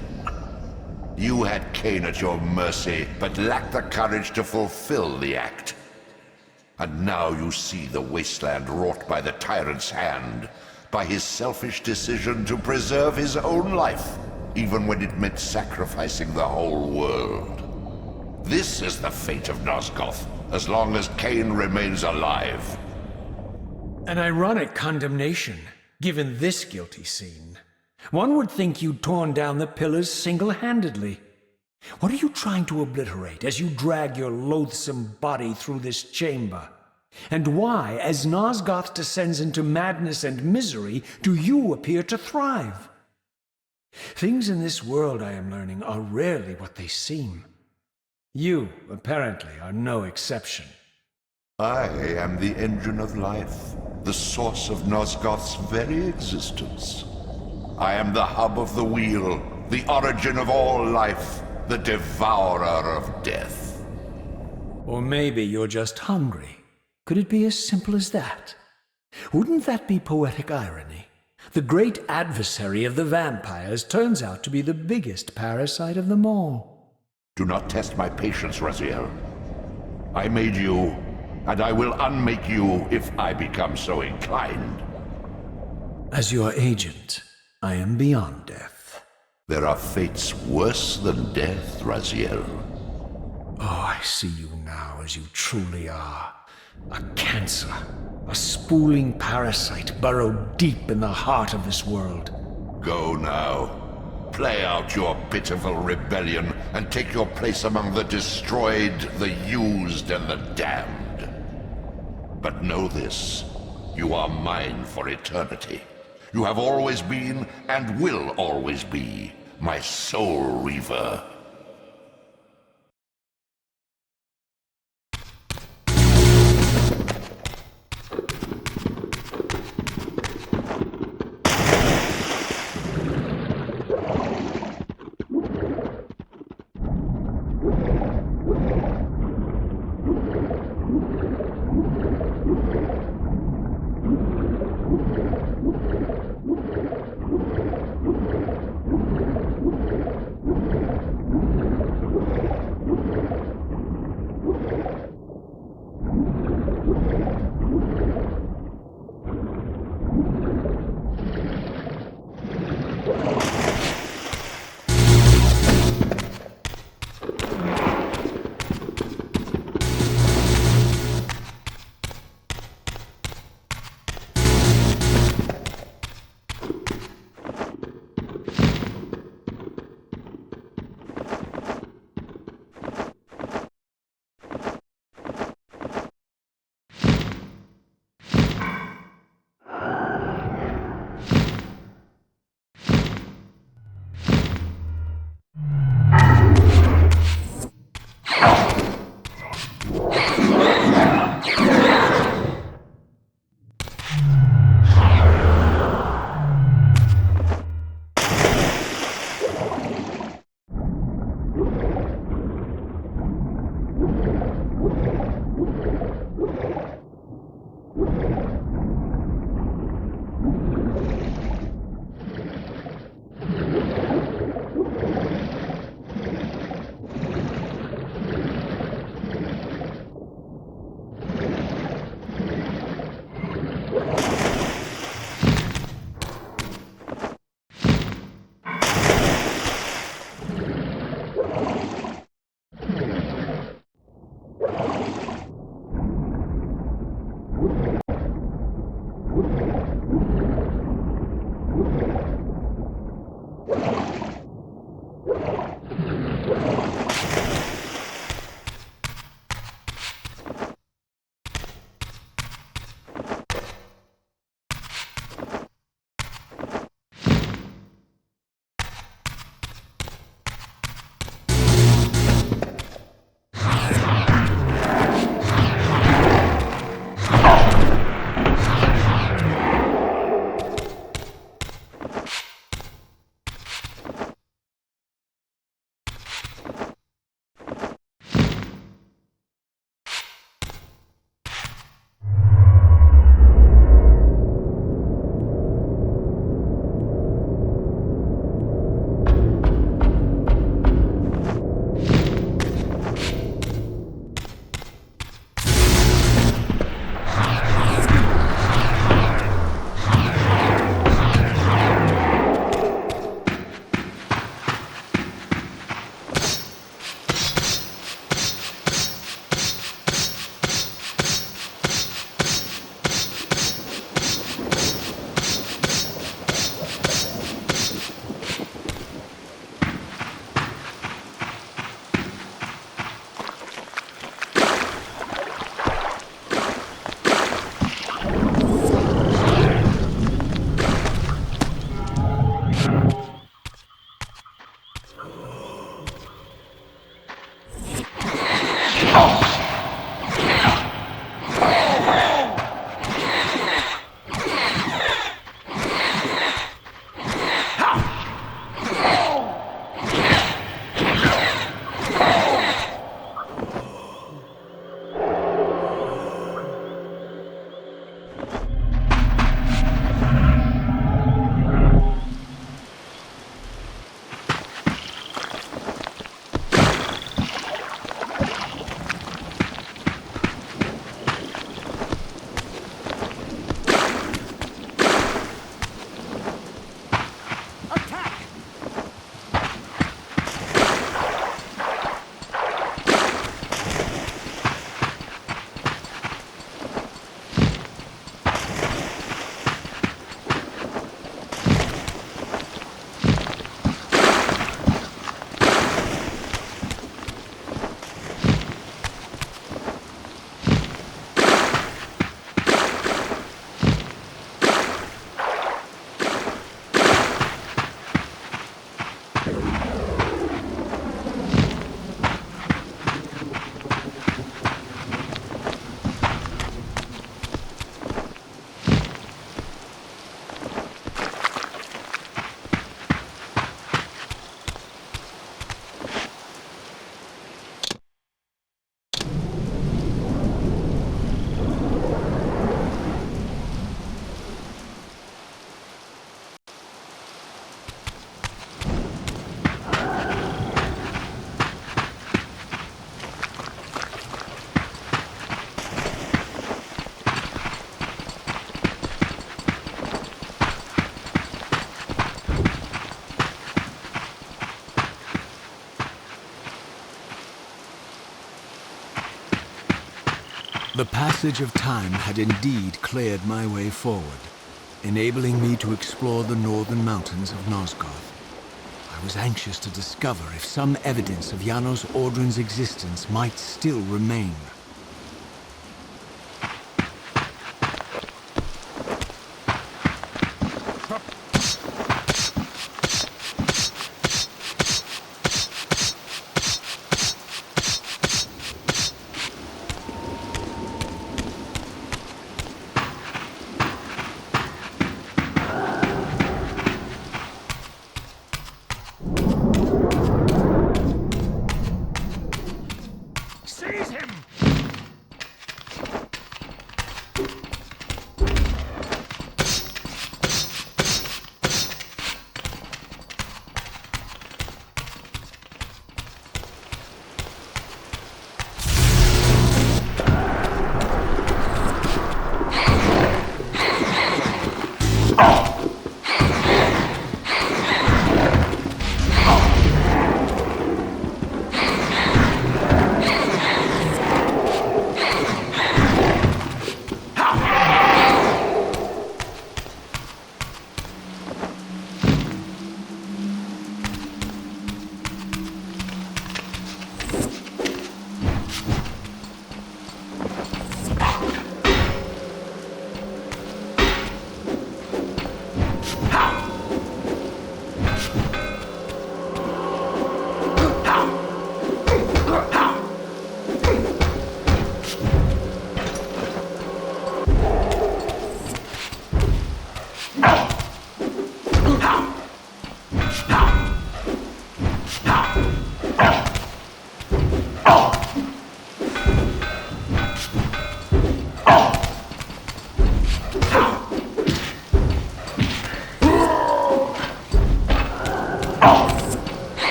You had Kain at your mercy, but lacked the courage to fulfill the act. And now you see the wasteland wrought by the tyrant's hand, by his selfish decision to preserve his own life, even when it meant sacrificing the whole world. This is the fate of Nosgoth, as long as Kain remains alive. An ironic condemnation, given this guilty scene. One would think you'd torn down the pillars single-handedly. What are you trying to obliterate as you drag your loathsome body through this chamber? And why, as Nosgoth descends into madness and misery, do you appear to thrive? Things in this world, I am learning, are rarely what they seem. You, apparently, are no exception. I am the engine of life, the source of Nosgoth's very existence. I am the hub of the wheel, the origin of all life, the devourer of death. Or maybe you're just hungry. Could it be as simple as that? Wouldn't that be poetic irony? The great adversary of the vampires turns out to be the biggest parasite of them all. Do not test my patience, Raziel. I made you, and I will unmake you if I become so inclined. As your agent, I am beyond death. There are fates worse than death, Raziel. Oh, I see you now as you truly are. A cancer, a spooling parasite burrowed deep in the heart of this world. Go now. Play out your pitiful rebellion and take your place among the destroyed, the used, and the damned. But know this, you are mine for eternity. You have always been, and will always be, my soul Reaver. The passage of time had indeed cleared my way forward, enabling me to explore the northern mountains of Nosgoth. I was anxious to discover if some evidence of Janos Audrun's existence might still remain. Seize him!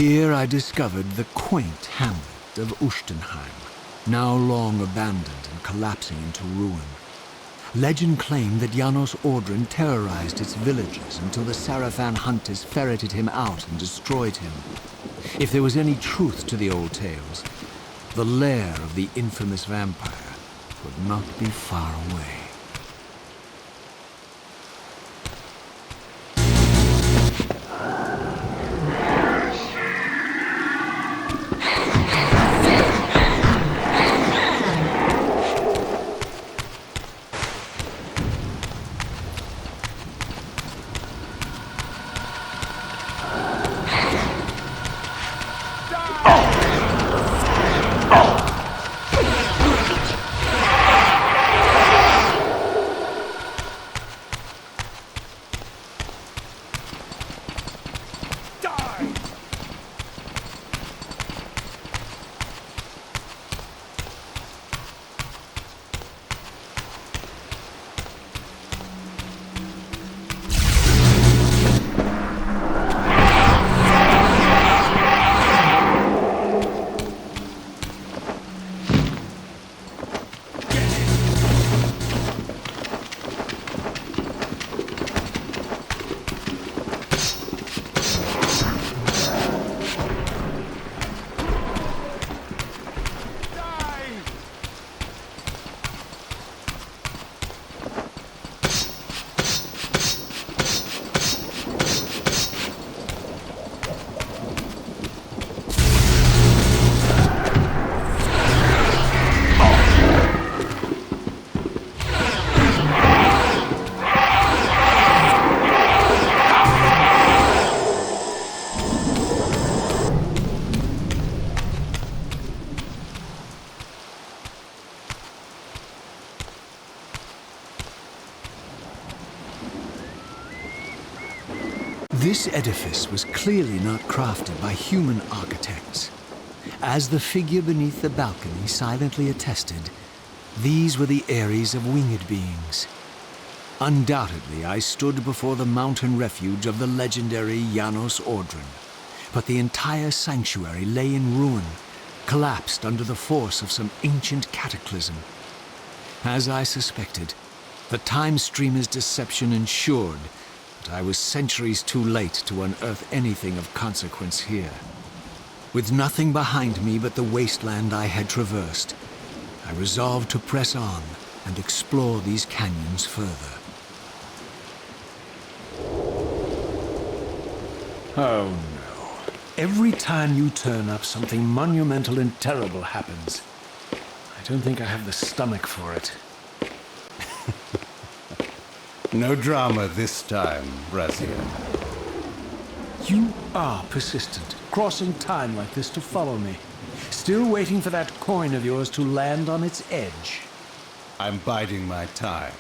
Here I discovered the quaint hamlet of Ustenheim, now long abandoned and collapsing into ruin. Legend claimed that Janos Ordren terrorized its villagers until the Sarafan hunters ferreted him out and destroyed him. If there was any truth to the old tales, the lair of the infamous vampire could not be far away. This edifice was clearly not crafted by human architects. As the figure beneath the balcony silently attested, these were the Ares of winged beings. Undoubtedly, I stood before the mountain refuge of the legendary Janos Ordren, but the entire sanctuary lay in ruin, collapsed under the force of some ancient cataclysm. As I suspected, the Time Streamer's deception ensured that I was centuries too late to unearth anything of consequence here. With nothing behind me but the wasteland I had traversed, I resolved to press on and explore these canyons further. Oh no. Every time you turn up, something monumental and terrible happens. I don't think I have the stomach for it. No drama this time, Raziel. You are persistent, crossing time like this to follow me. Still waiting for that coin of yours to land on its edge. I'm biding my time.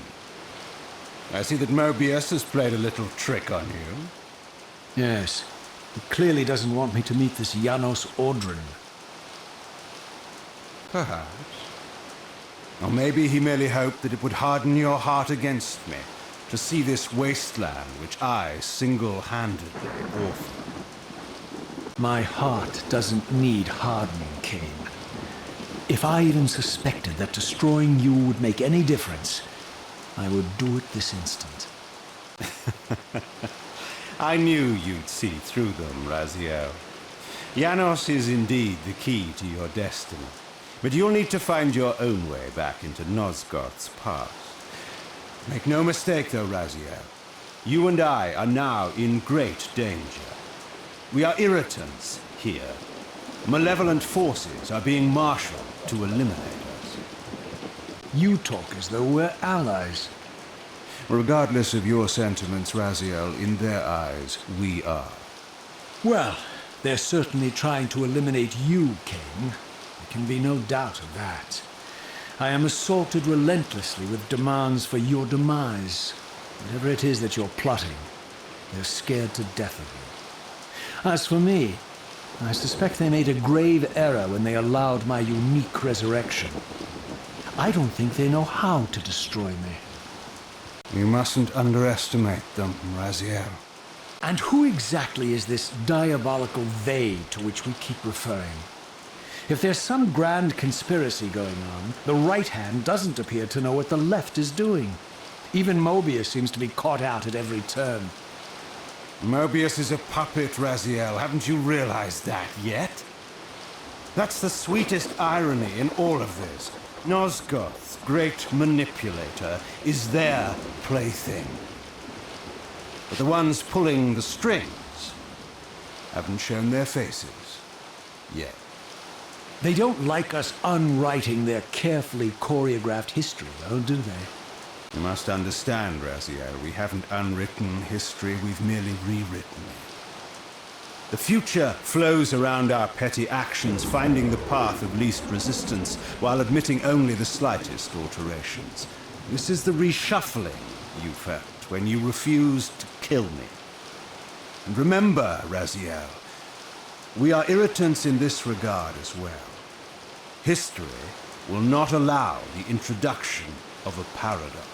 I see that Mobius has played a little trick on you. Yes. He clearly doesn't want me to meet this Janos Ordren. Perhaps. Or maybe he merely hoped that it would harden your heart against me, to see this wasteland which I single-handedly orphaned. My heart doesn't need hardening, Kain. If I even suspected that destroying you would make any difference, I would do it this instant. I knew you'd see through them, Raziel. Janos is indeed the key to your destiny, but you'll need to find your own way back into Nosgoth's past. Make no mistake, though, Raziel. You and I are now in great danger. We are irritants here. Malevolent forces are being marshaled to eliminate us. You talk as though we're allies. Regardless of your sentiments, Raziel, in their eyes, we are. Well, they're certainly trying to eliminate you, Kain. There can be no doubt of that. I am assaulted relentlessly with demands for your demise. Whatever it is that you're plotting, they're scared to death of you. As for me, I suspect they made a grave error when they allowed my unique resurrection. I don't think they know how to destroy me. You mustn't underestimate them, Raziel. And who exactly is this diabolical they to which we keep referring? If there's some grand conspiracy going on, the right hand doesn't appear to know what the left is doing. Even Mobius seems to be caught out at every turn. Mobius is a puppet, Raziel. Haven't you realized that yet? That's the sweetest irony in all of this. Nosgoth, great manipulator, is their plaything. But the ones pulling the strings haven't shown their faces yet. They don't like us unwriting their carefully choreographed history, though, do they? You must understand, Raziel, we haven't unwritten history, we've merely rewritten it. The future flows around our petty actions, finding the path of least resistance, while admitting only the slightest alterations. This is the reshuffling you felt when you refused to kill me. And remember, Raziel, we are irritants in this regard as well. History will not allow the introduction of a paradox.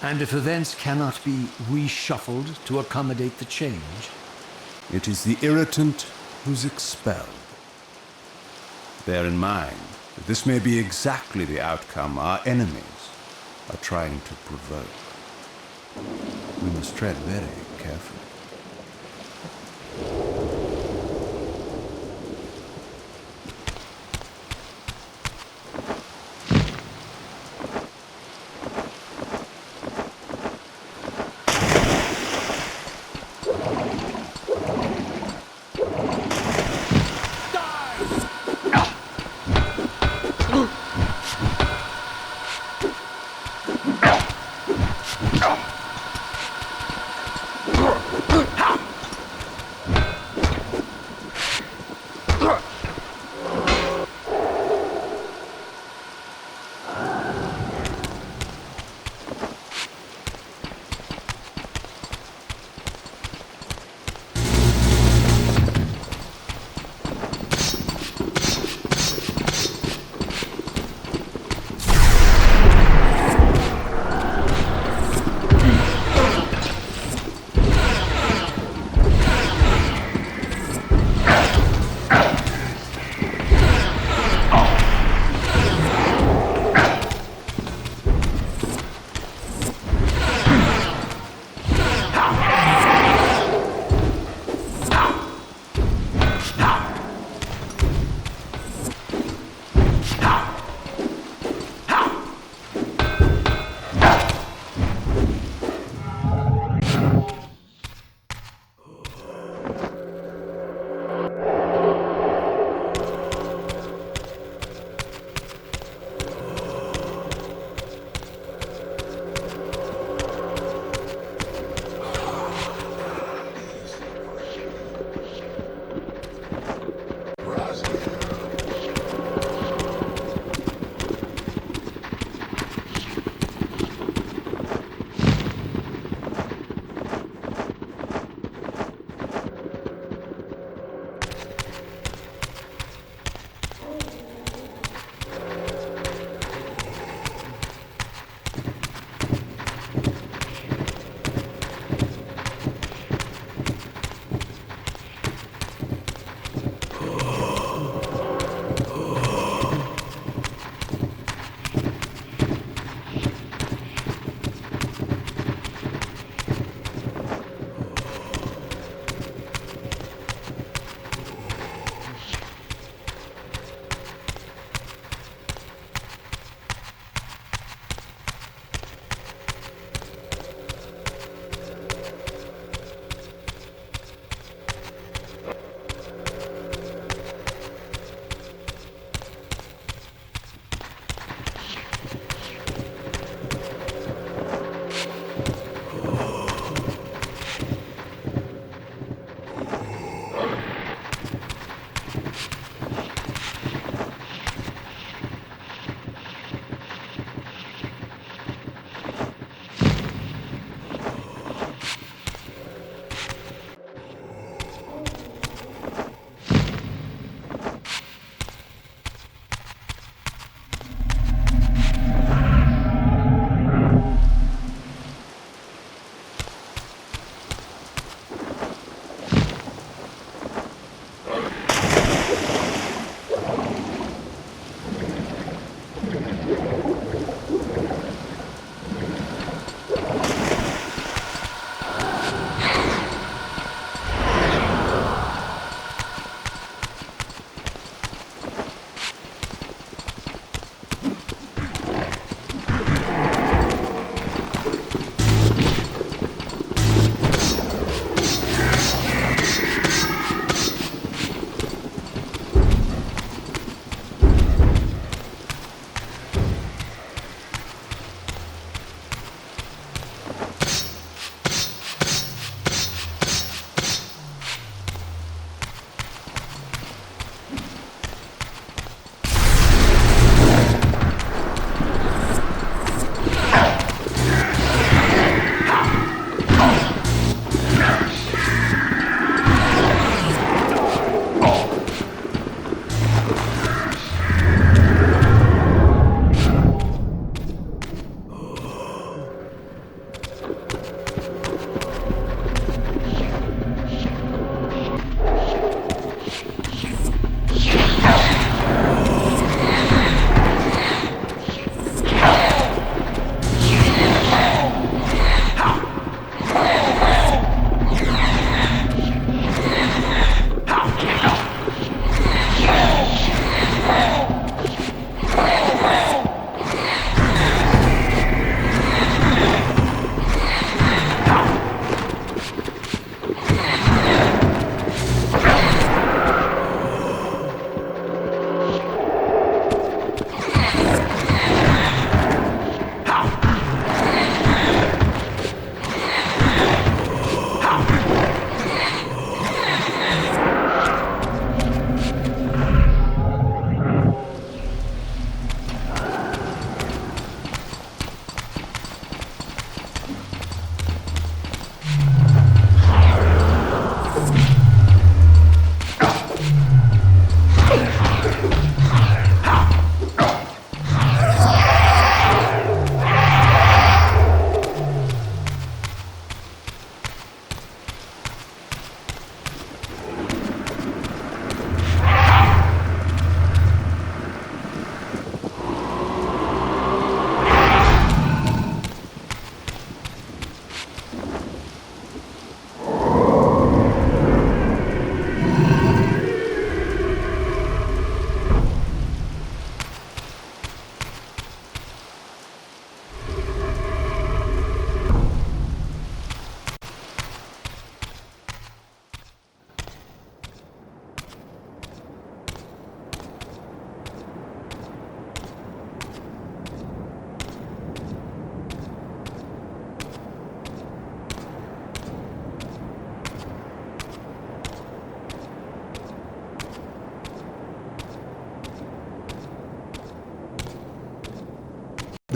And if events cannot be reshuffled to accommodate the change? It is the irritant who's expelled. Bear in mind that this may be exactly the outcome our enemies are trying to provoke. We must tread very carefully.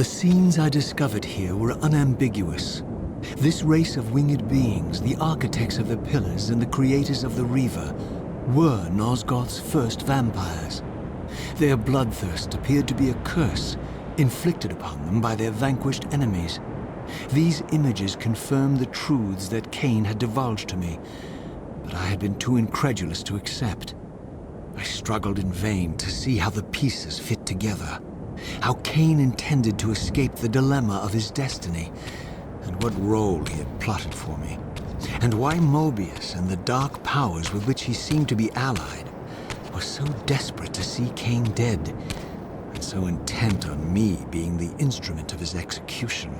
The scenes I discovered here were unambiguous. This race of winged beings, the architects of the pillars and the creators of the Reaver, were Nosgoth's first vampires. Their bloodthirst appeared to be a curse inflicted upon them by their vanquished enemies. These images confirmed the truths that Kain had divulged to me, but I had been too incredulous to accept. I struggled in vain to see how the pieces fit together, how Kain intended to escape the dilemma of his destiny, and what role he had plotted for me, and why Mobius and the dark powers with which he seemed to be allied were so desperate to see Kain dead, and so intent on me being the instrument of his execution.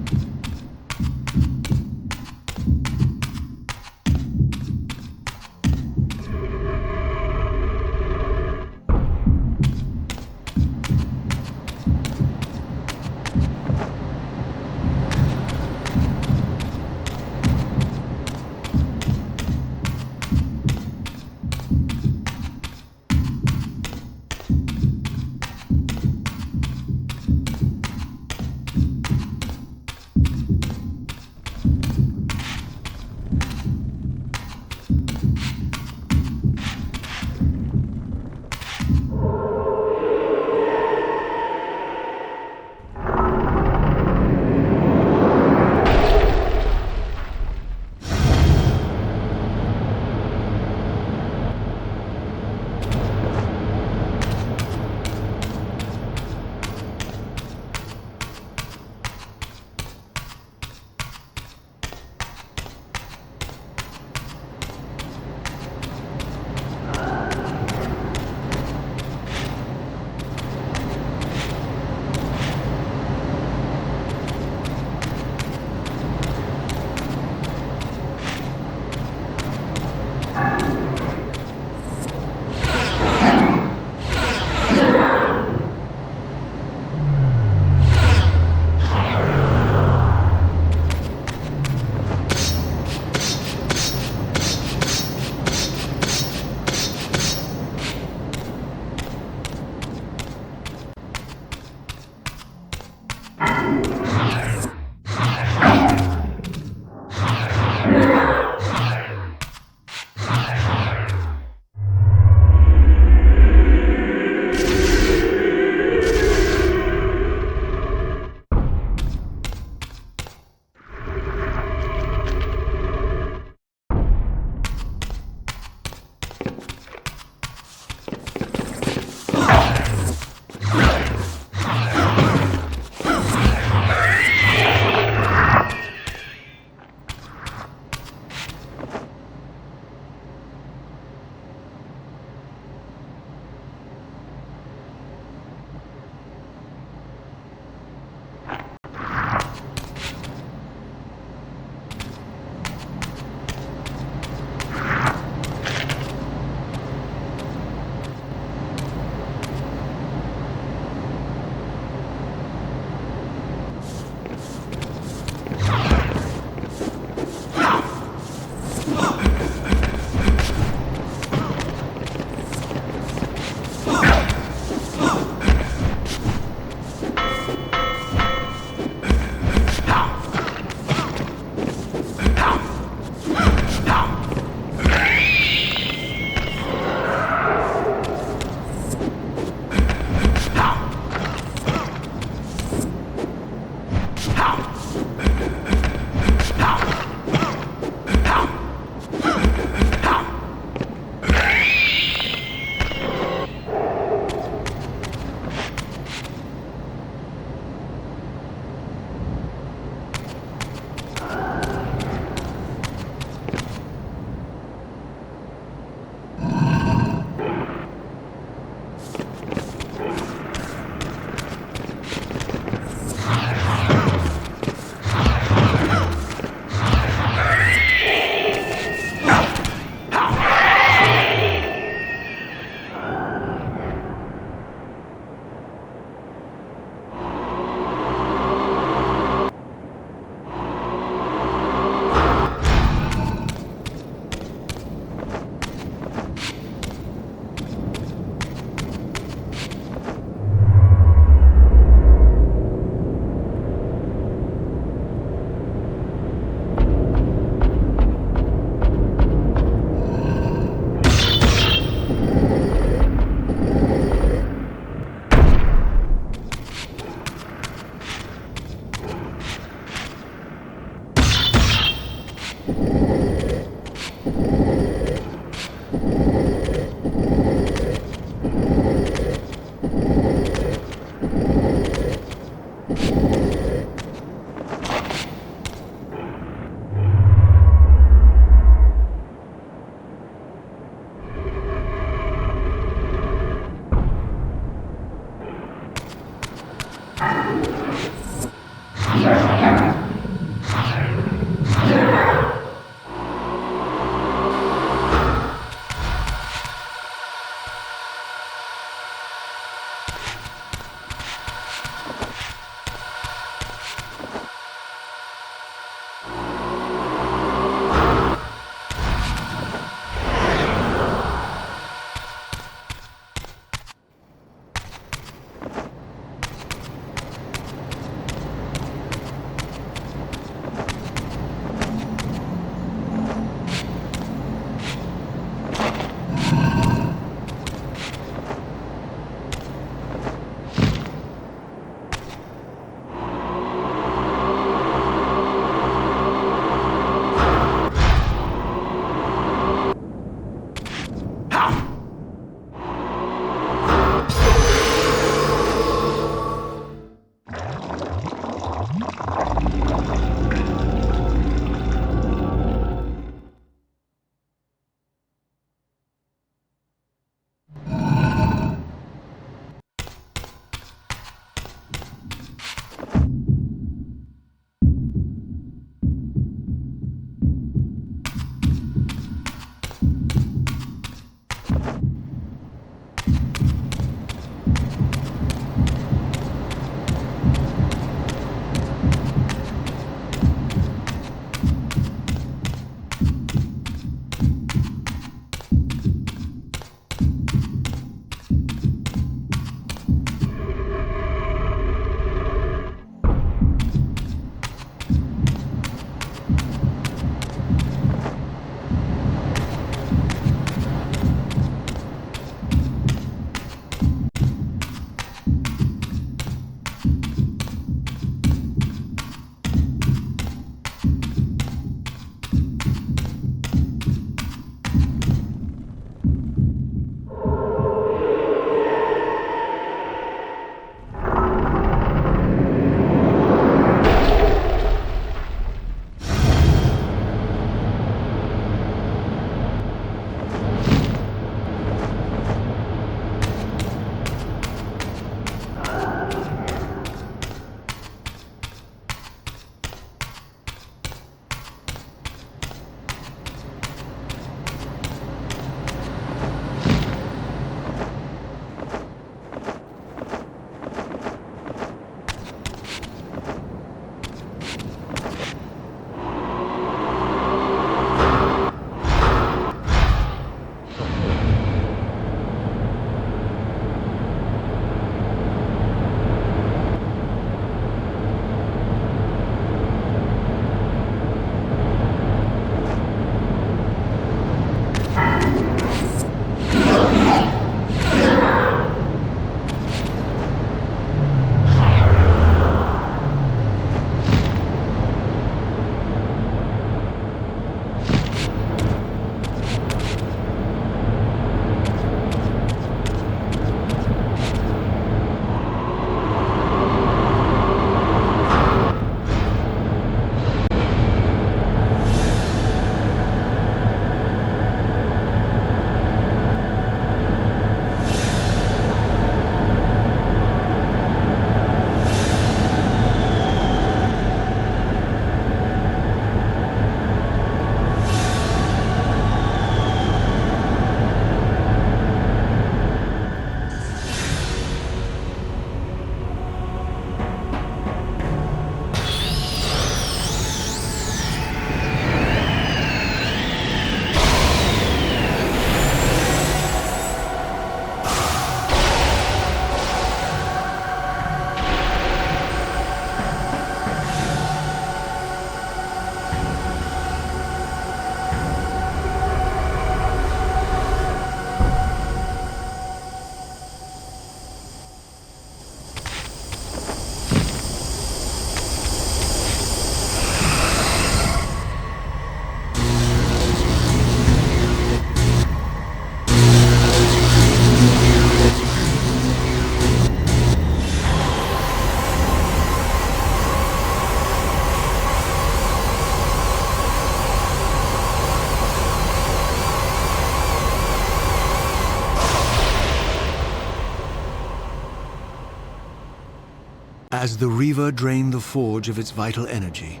As the Reaver drained the forge of its vital energy,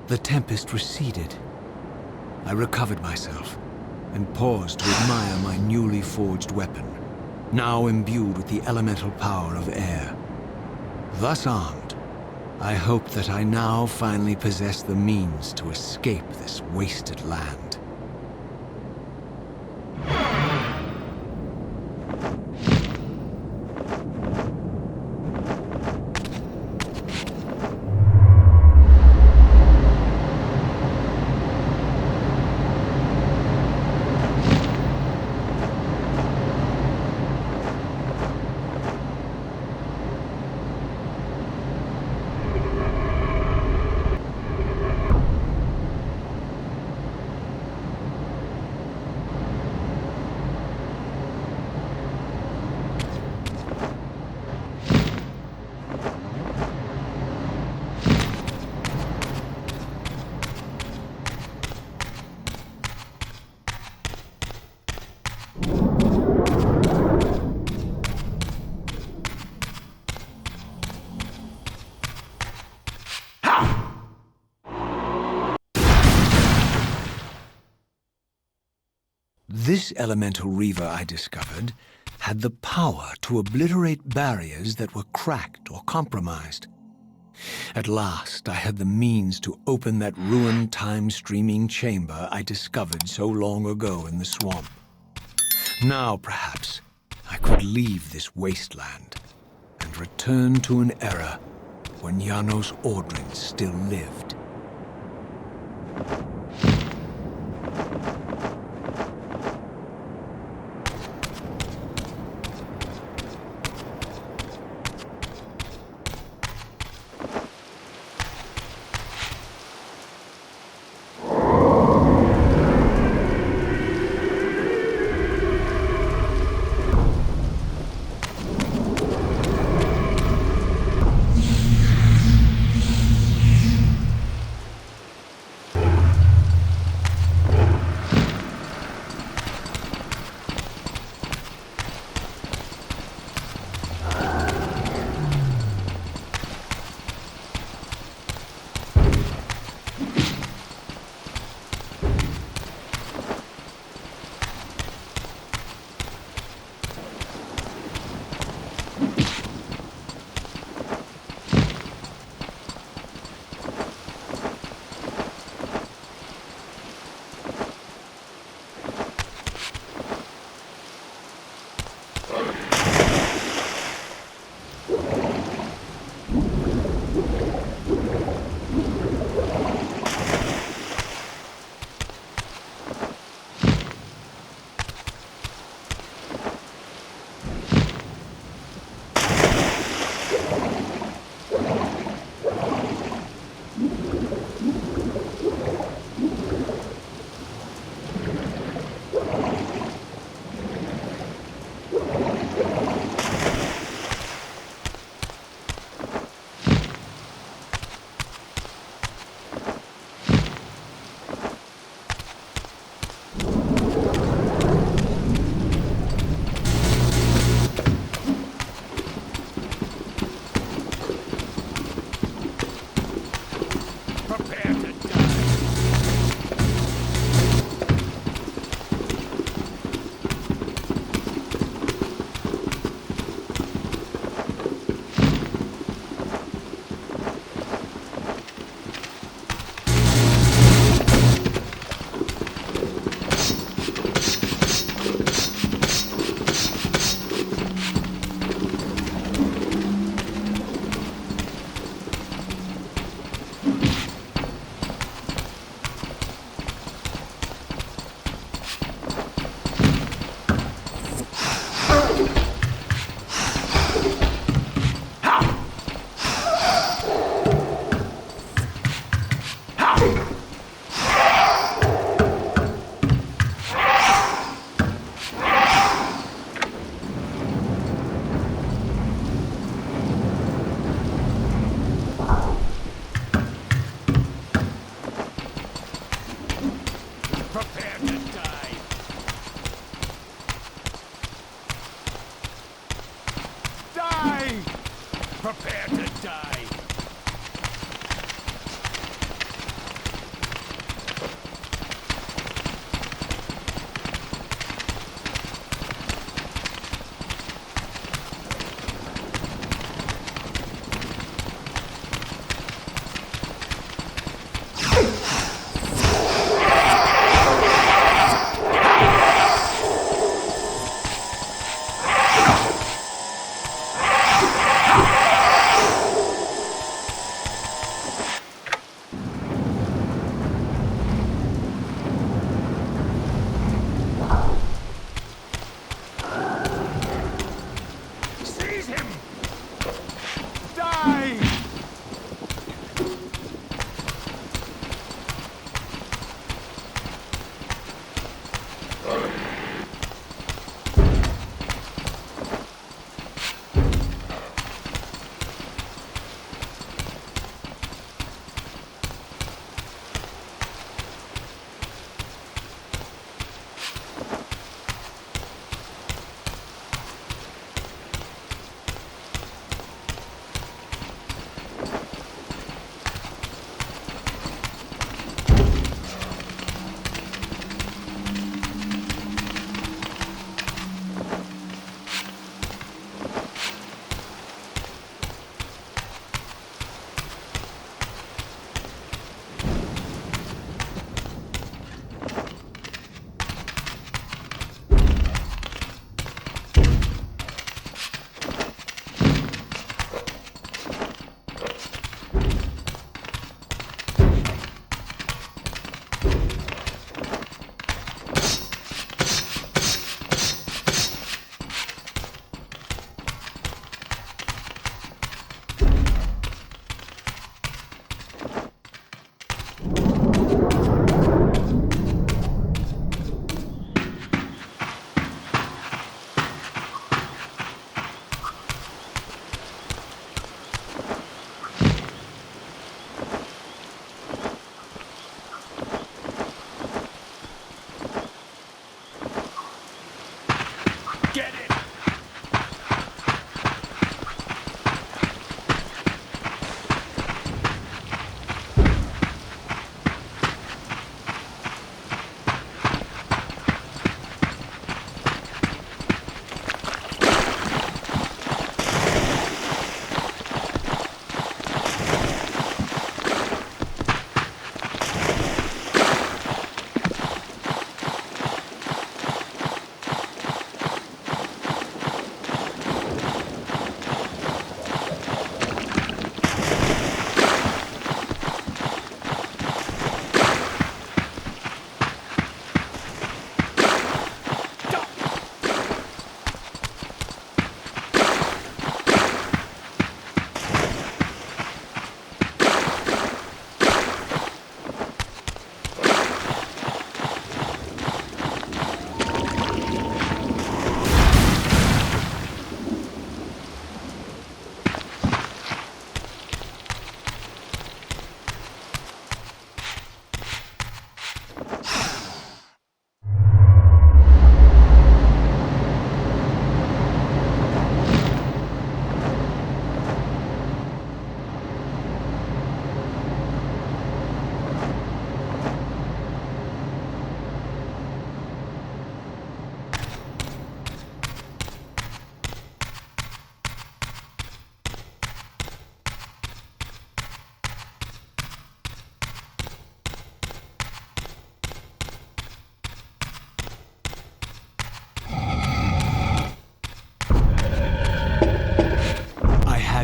the tempest receded. I recovered myself and paused to admire my newly forged weapon, now imbued with the elemental power of air. Thus armed, I hoped that I now finally possessed the means to escape this wasted land. This elemental Reaver, I discovered, had the power to obliterate barriers that were cracked or compromised. At last, I had the means to open that ruined time-streaming chamber I discovered so long ago in the swamp. Now, perhaps, I could leave this wasteland and return to an era when Janos Ordrin still lived. Prepare to die!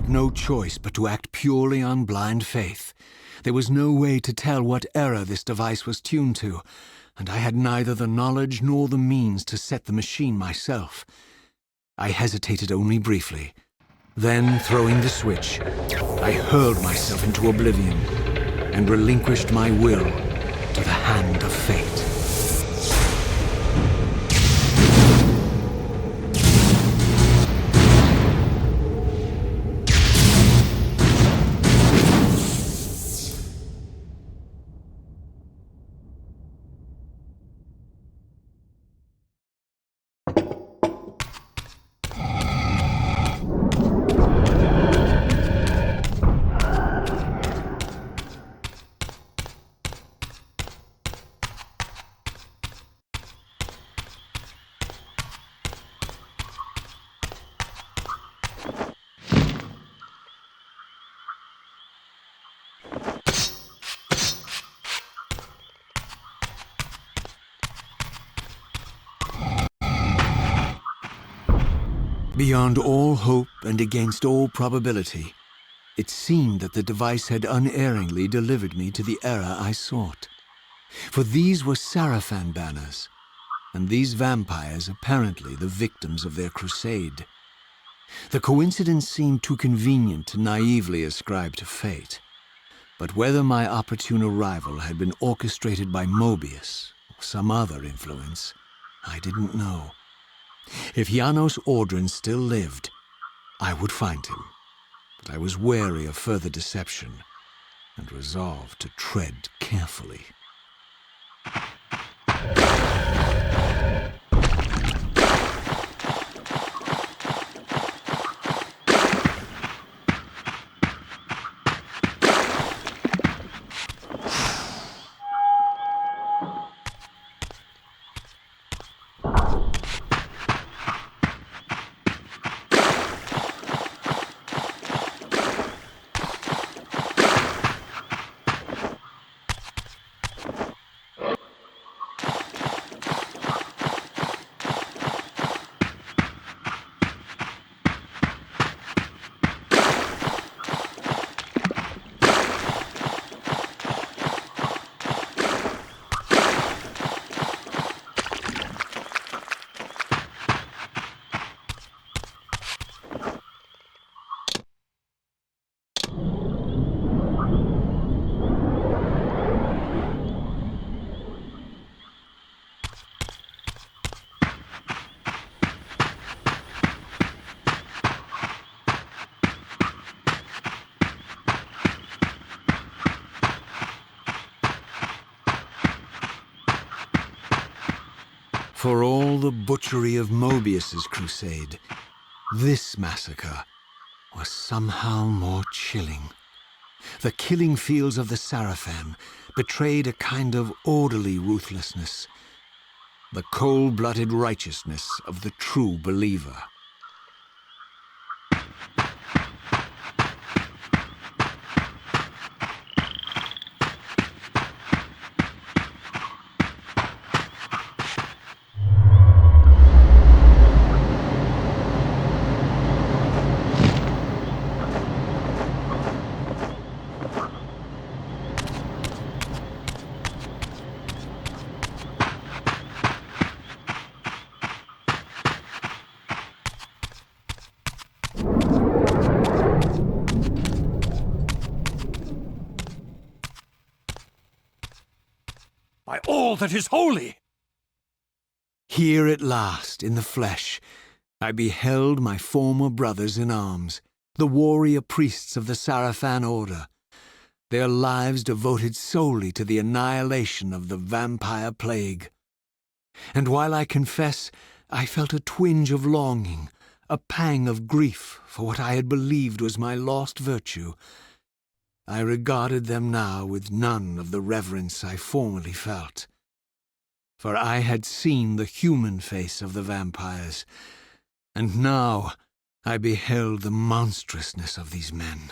No choice but to act purely on blind faith. There was no way to tell what error this device was tuned to, and I had neither the knowledge nor the means to set the machine myself. I hesitated only briefly. Then, throwing the switch, I hurled myself into oblivion and relinquished my will to the hand of fate. Beyond all hope and against all probability, it seemed that the device had unerringly delivered me to the era I sought. For these were Sarafan banners, and these vampires apparently the victims of their crusade. The coincidence seemed too convenient to naively ascribe to fate. But whether my opportune arrival had been orchestrated by Mobius or some other influence, I didn't know. If Janos Audrin still lived, I would find him. But I was wary of further deception and resolved to tread carefully. For all the butchery of Mobius's crusade, this massacre was somehow more chilling. The killing fields of the Sarafan betrayed a kind of orderly ruthlessness, the cold-blooded righteousness of the true believer. By all that is holy! Here at last, in the flesh, I beheld my former brothers in arms, the warrior priests of the Sarafan Order, their lives devoted solely to the annihilation of the vampire plague. And while I confess I felt a twinge of longing, a pang of grief for what I had believed was my lost virtue, I regarded them now with none of the reverence I formerly felt. For I had seen the human face of the vampires, and now I beheld the monstrousness of these men.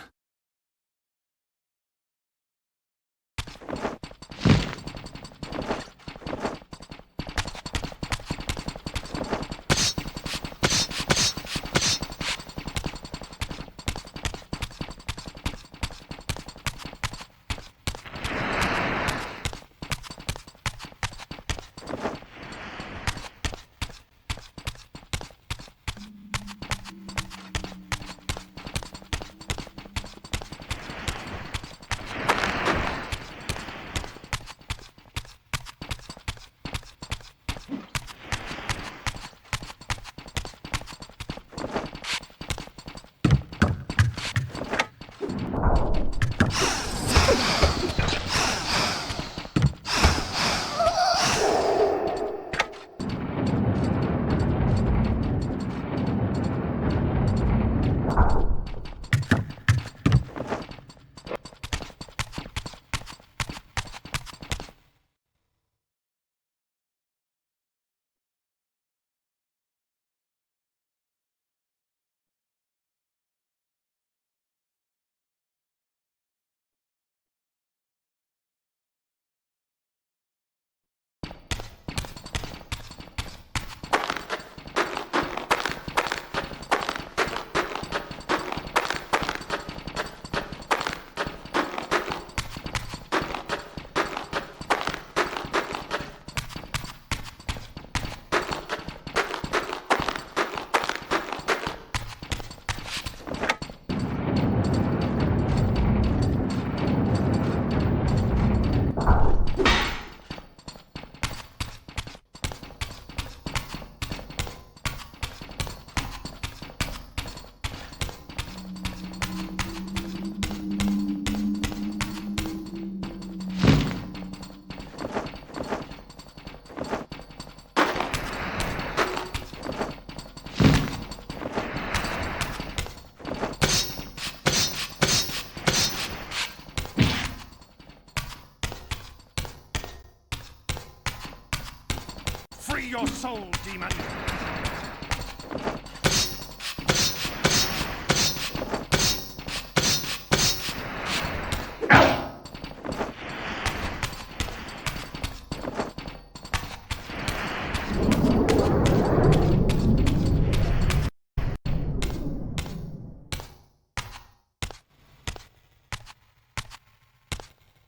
Free your soul, demon!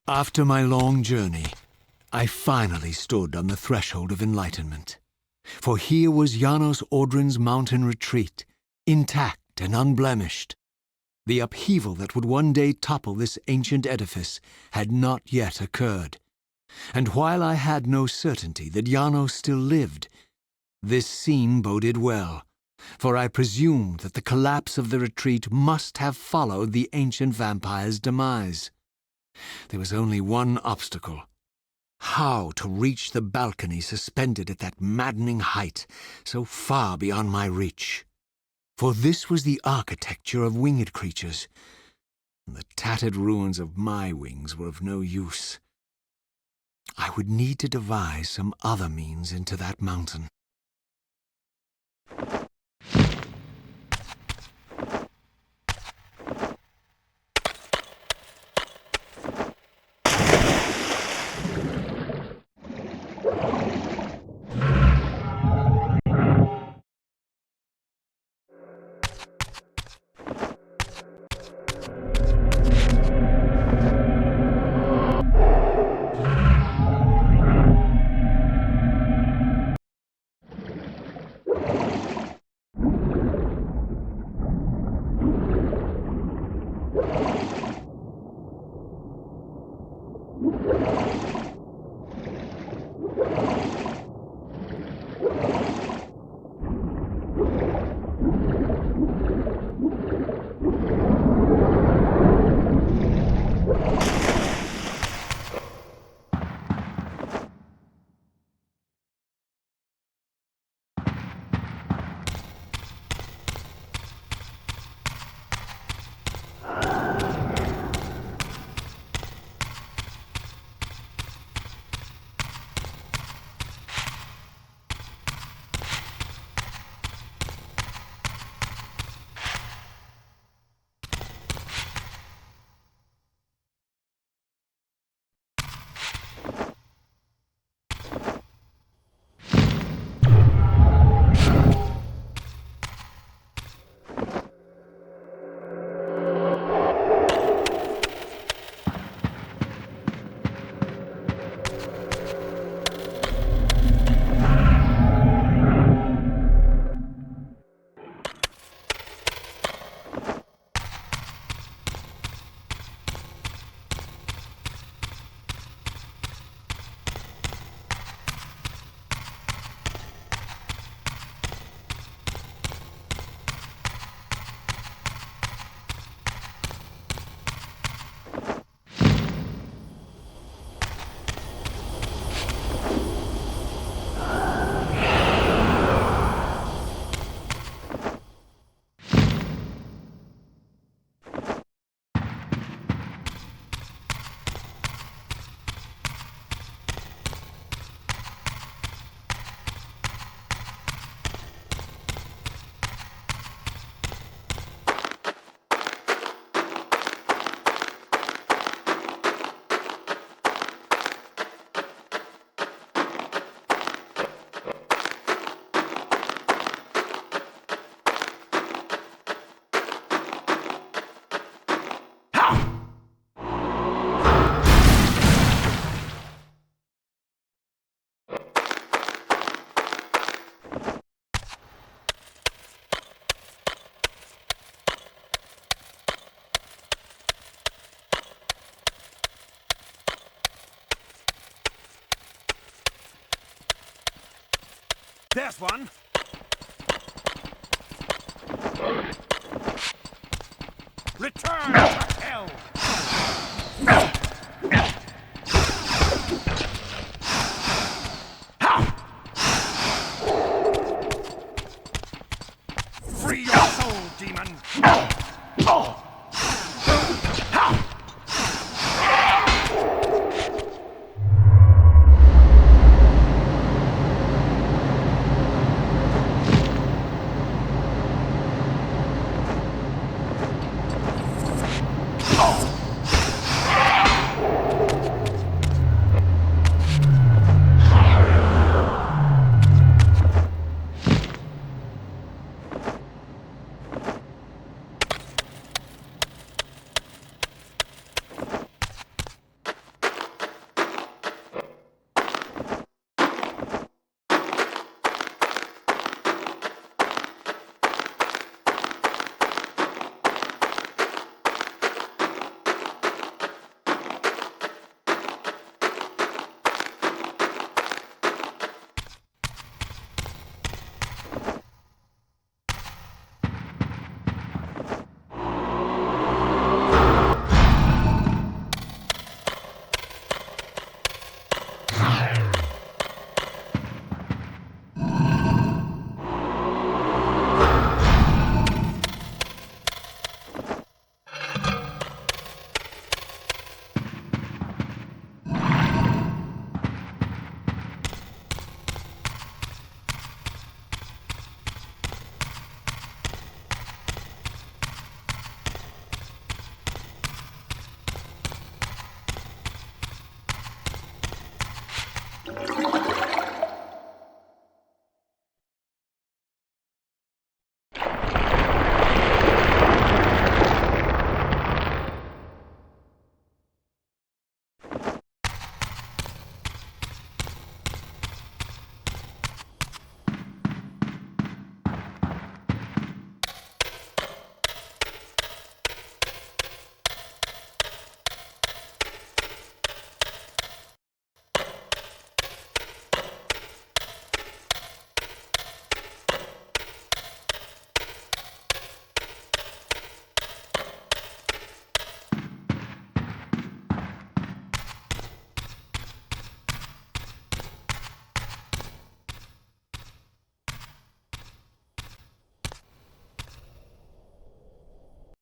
After my long journey, I finally stood on the threshold of enlightenment. For here was Janos Audrin's mountain retreat, intact and unblemished. The upheaval that would one day topple this ancient edifice had not yet occurred. And while I had no certainty that Janos still lived, this scene boded well, for I presumed that the collapse of the retreat must have followed the ancient vampire's demise. There was only one obstacle. How to reach the balcony suspended at that maddening height, so far beyond my reach. For this was the architecture of winged creatures, and the tattered ruins of my wings were of no use. I would need to devise some other means into that mountain. There's one! Return to hell! Free your soul, demon!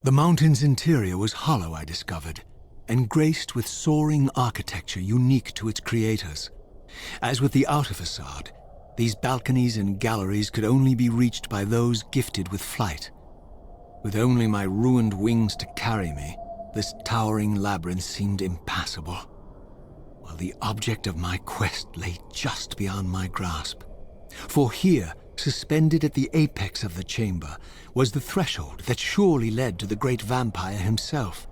The mountain's interior was hollow, I discovered, and graced with soaring architecture unique to its creators. As with the outer facade, these balconies and galleries could only be reached by those gifted with flight. With only my ruined wings to carry me, this towering labyrinth seemed impassable, while the object of my quest lay just beyond my grasp. For here, suspended at the apex of the chamber, was the threshold that surely led to the great vampire himself.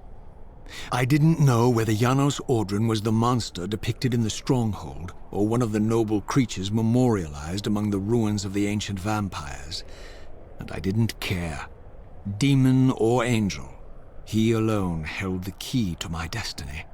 I didn't know whether Janos Ordran was the monster depicted in the stronghold, or one of the noble creatures memorialized among the ruins of the ancient vampires. And I didn't care. Demon or angel, he alone held the key to my destiny.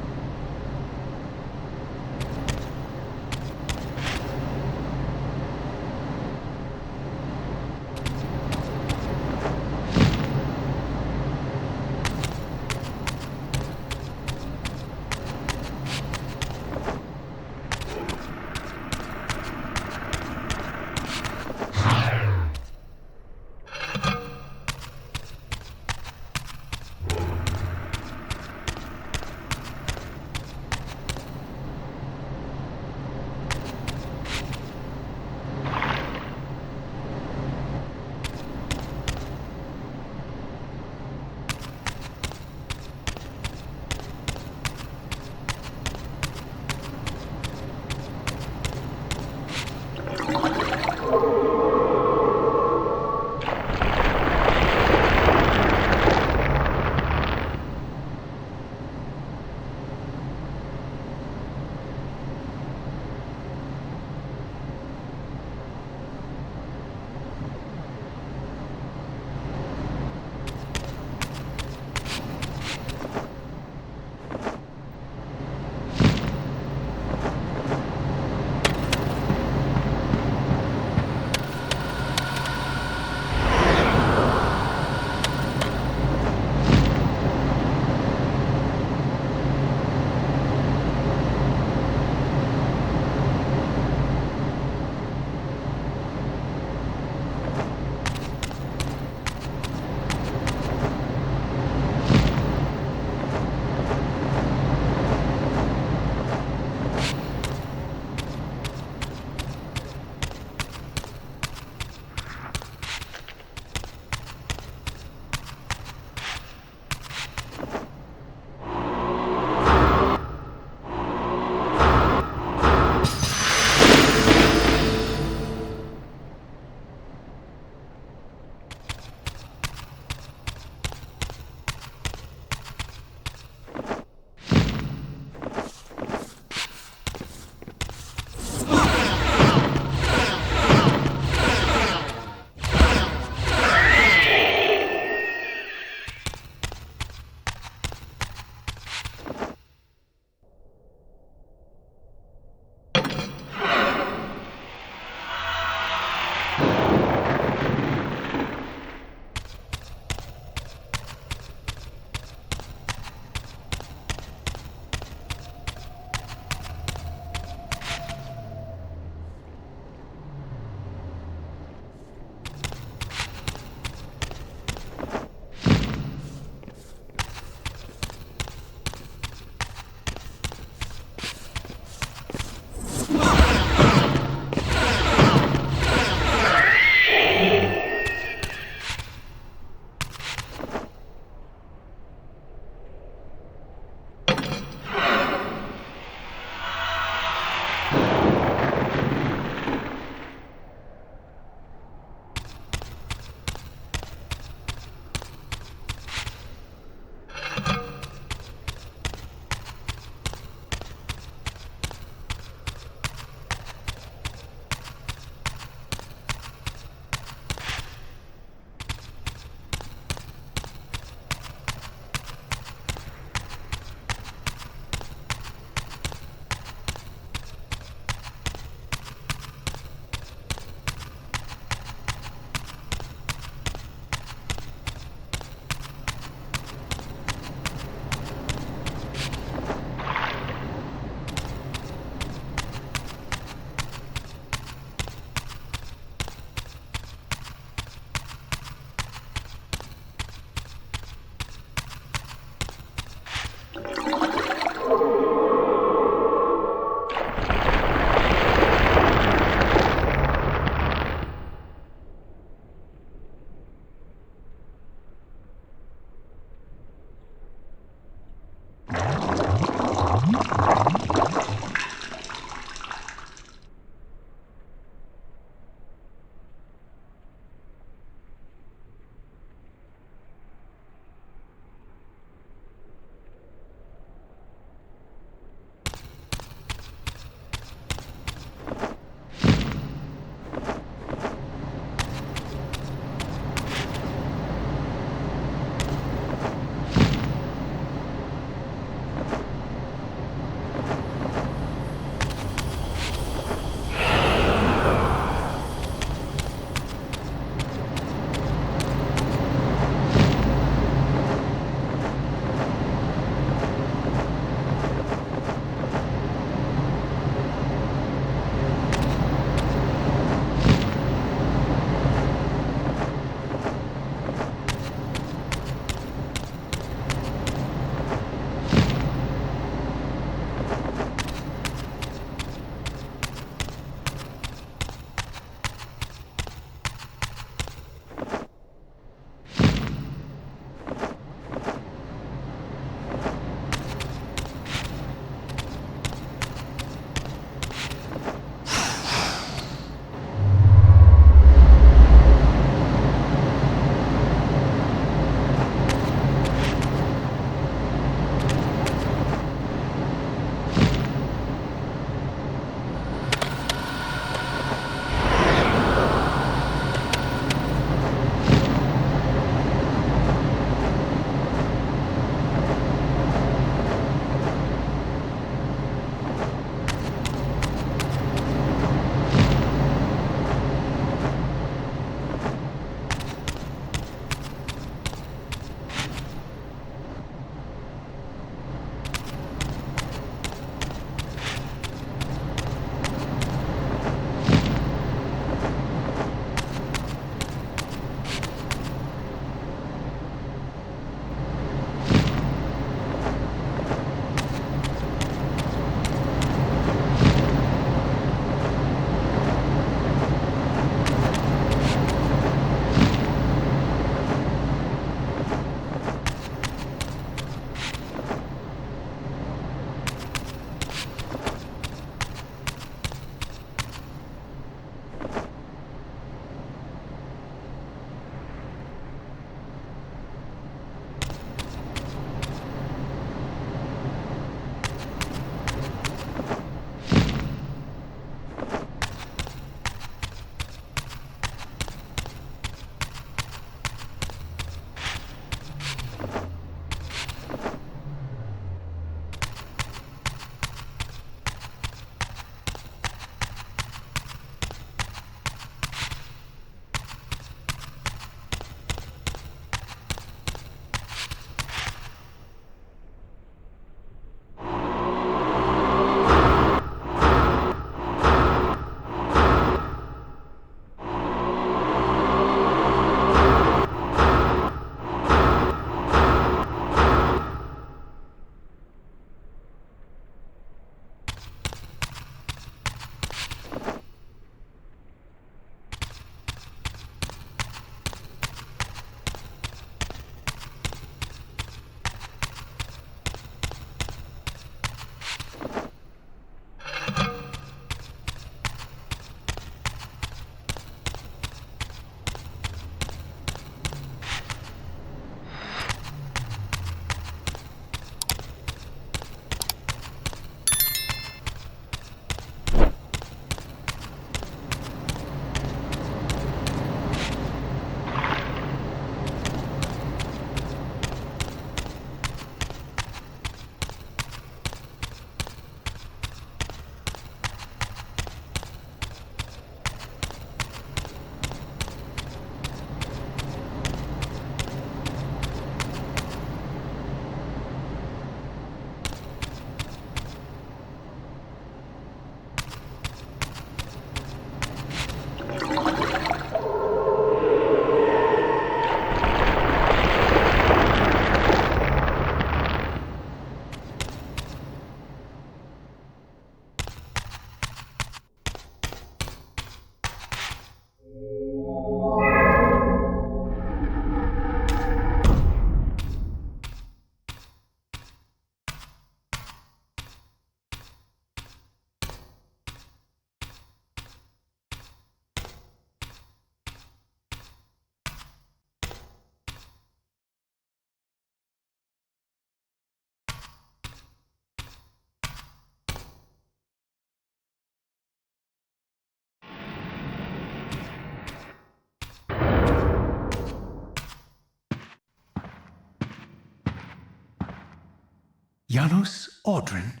Janos Audrin?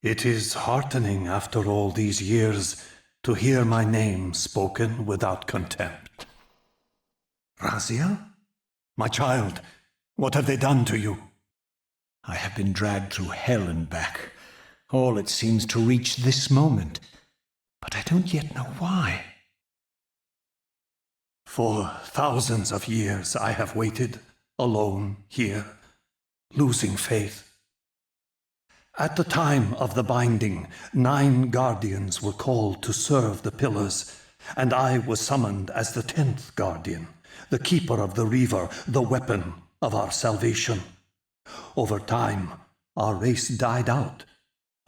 It is heartening after all these years to hear my name spoken without contempt. Raziel? My child, what have they done to you? I have been dragged through hell and back. All it seems to reach this moment. But I don't yet know why. For thousands of years I have waited, alone here, losing faith. At the time of the binding, 9 guardians were called to serve the pillars, and I was summoned as the 10th guardian, the keeper of the Reaver, the weapon of our salvation. Over time, our race died out,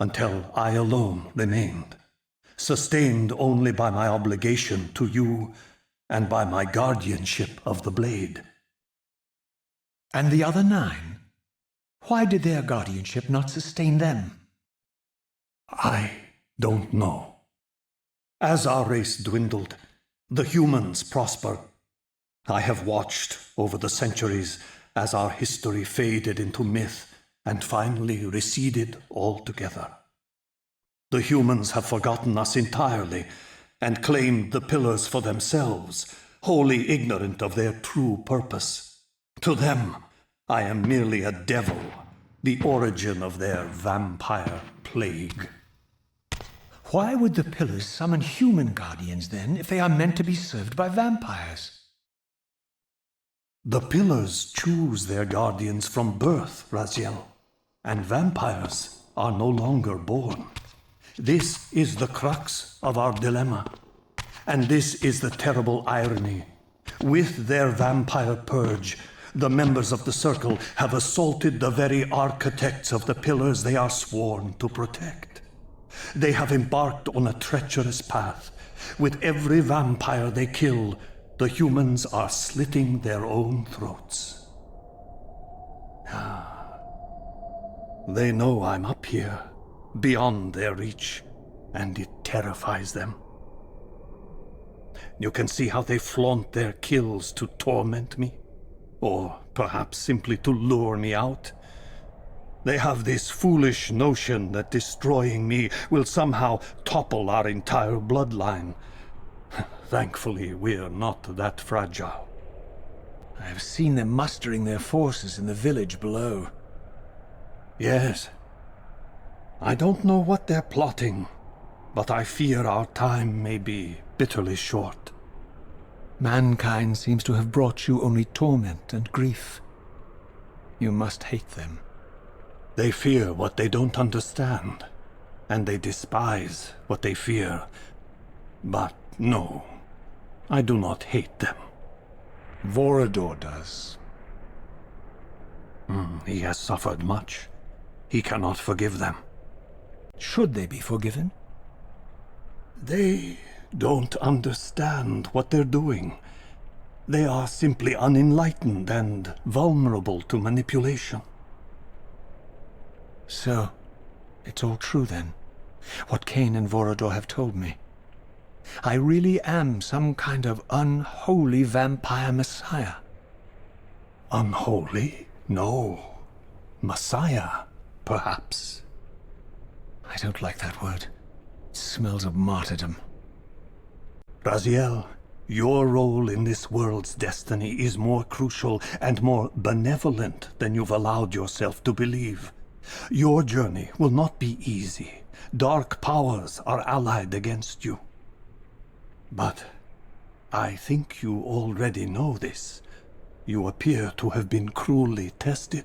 until I alone remained, sustained only by my obligation to you and by my guardianship of the blade. And the other 9? Why did their guardianship not sustain them? I don't know. As our race dwindled, the humans prospered. I have watched over the centuries as our history faded into myth and finally receded altogether. The humans have forgotten us entirely and claimed the pillars for themselves, wholly ignorant of their true purpose. To them, I am merely a devil, the origin of their vampire plague. Why would the pillars summon human guardians, then, if they are meant to be served by vampires? The pillars choose their guardians from birth, Raziel, and vampires are no longer born. This is the crux of our dilemma, and this is the terrible irony. With their vampire purge, the members of the Circle have assaulted the very architects of the pillars they are sworn to protect. They have embarked on a treacherous path. With every vampire they kill, the humans are slitting their own throats. They know I'm up here, beyond their reach, and it terrifies them. You can see how they flaunt their kills to torment me, or perhaps simply to lure me out. They have this foolish notion that destroying me will somehow topple our entire bloodline. Thankfully, we're not that fragile. I have seen them mustering their forces in the village below. Yes. I don't know what they're plotting, but I fear our time may be bitterly short. Mankind seems to have brought you only torment and grief. You must hate them. They fear what they don't understand, and they despise what they fear. But no, I do not hate them. Vorador does. He has suffered much. He cannot forgive them. Should they be forgiven? They don't understand what they're doing. They are simply unenlightened and vulnerable to manipulation. So, it's all true then, what Kain and Vorador have told me. I really am some kind of unholy vampire messiah. Unholy? No. Messiah, perhaps. I don't like that word. It smells of martyrdom. Raziel, your role in this world's destiny is more crucial and more benevolent than you've allowed yourself to believe. Your journey will not be easy. Dark powers are allied against you. But I think you already know this. You appear to have been cruelly tested.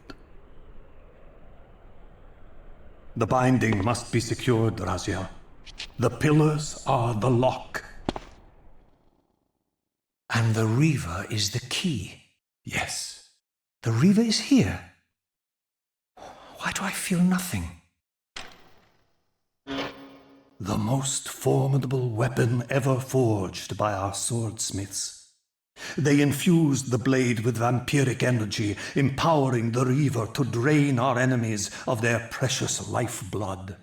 The binding must be secured, Raziel. The pillars are the lock. And the Reaver is the key. Yes. The Reaver is here. Why do I feel nothing? The most formidable weapon ever forged by our swordsmiths. They infused the blade with vampiric energy, empowering the Reaver to drain our enemies of their precious lifeblood.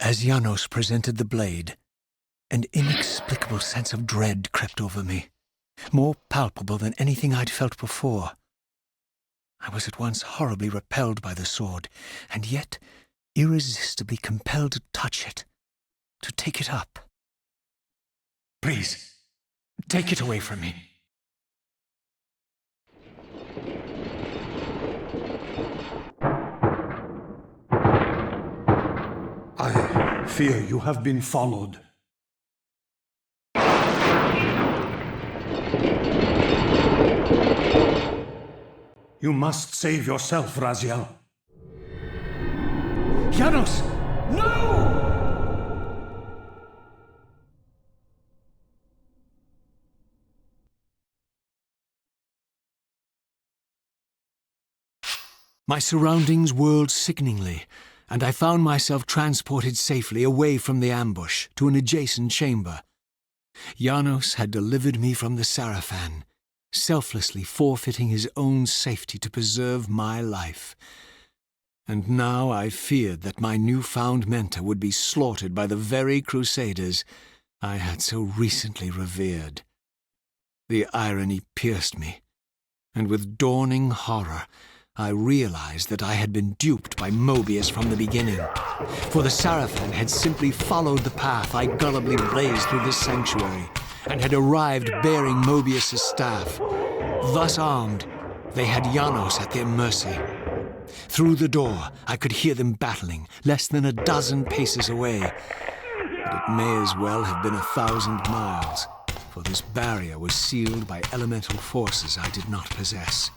As Janos presented the blade, an inexplicable sense of dread crept over me, more palpable than anything I'd felt before. I was at once horribly repelled by the sword, and yet irresistibly compelled to touch it, to take it up. Please, take it away from me. I fear you have been followed. You must save yourself, Raziel. Janos! No! My surroundings whirled sickeningly, and I found myself transported safely away from the ambush to an adjacent chamber. Janos had delivered me from the Sarafan, selflessly forfeiting his own safety to preserve my life. And now I feared that my newfound mentor would be slaughtered by the very crusaders I had so recently revered. The irony pierced me, and with dawning horror, I realized that I had been duped by Mobius from the beginning. For the Sarafan had simply followed the path I gullibly blazed through this sanctuary, and had arrived bearing Mobius's staff. Thus armed, they had Janos at their mercy. Through the door, I could hear them battling, less than a dozen paces away. But it may as well have been 1,000 miles, for this barrier was sealed by elemental forces I did not possess.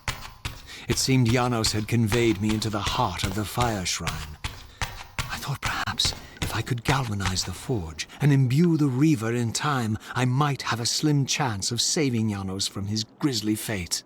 It seemed Janos had conveyed me into the heart of the fire shrine. I thought perhaps if I could galvanize the forge and imbue the Reaver in time, I might have a slim chance of saving Janos from his grisly fate.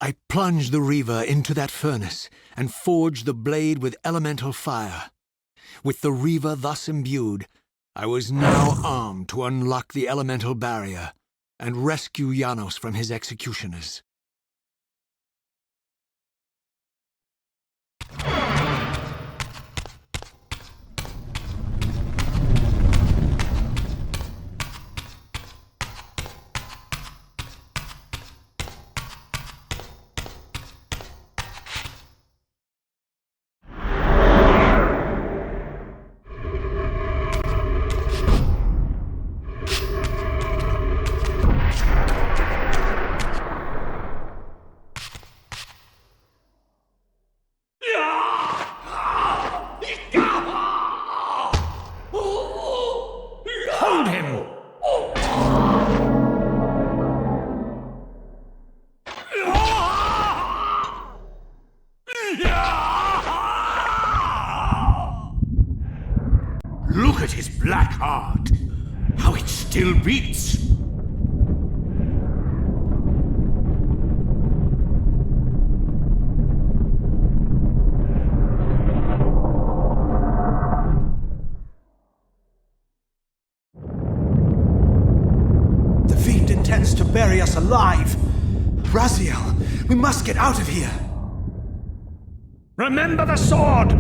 I plunged the Reaver into that furnace and forged the blade with elemental fire. With the Reaver thus imbued, I was now armed to unlock the elemental barrier and rescue Janos from his executioners. Hold him! Look at his black heart! How it still beats! The fiend intends to bury us alive! Raziel, we must get out of here! Remember the sword!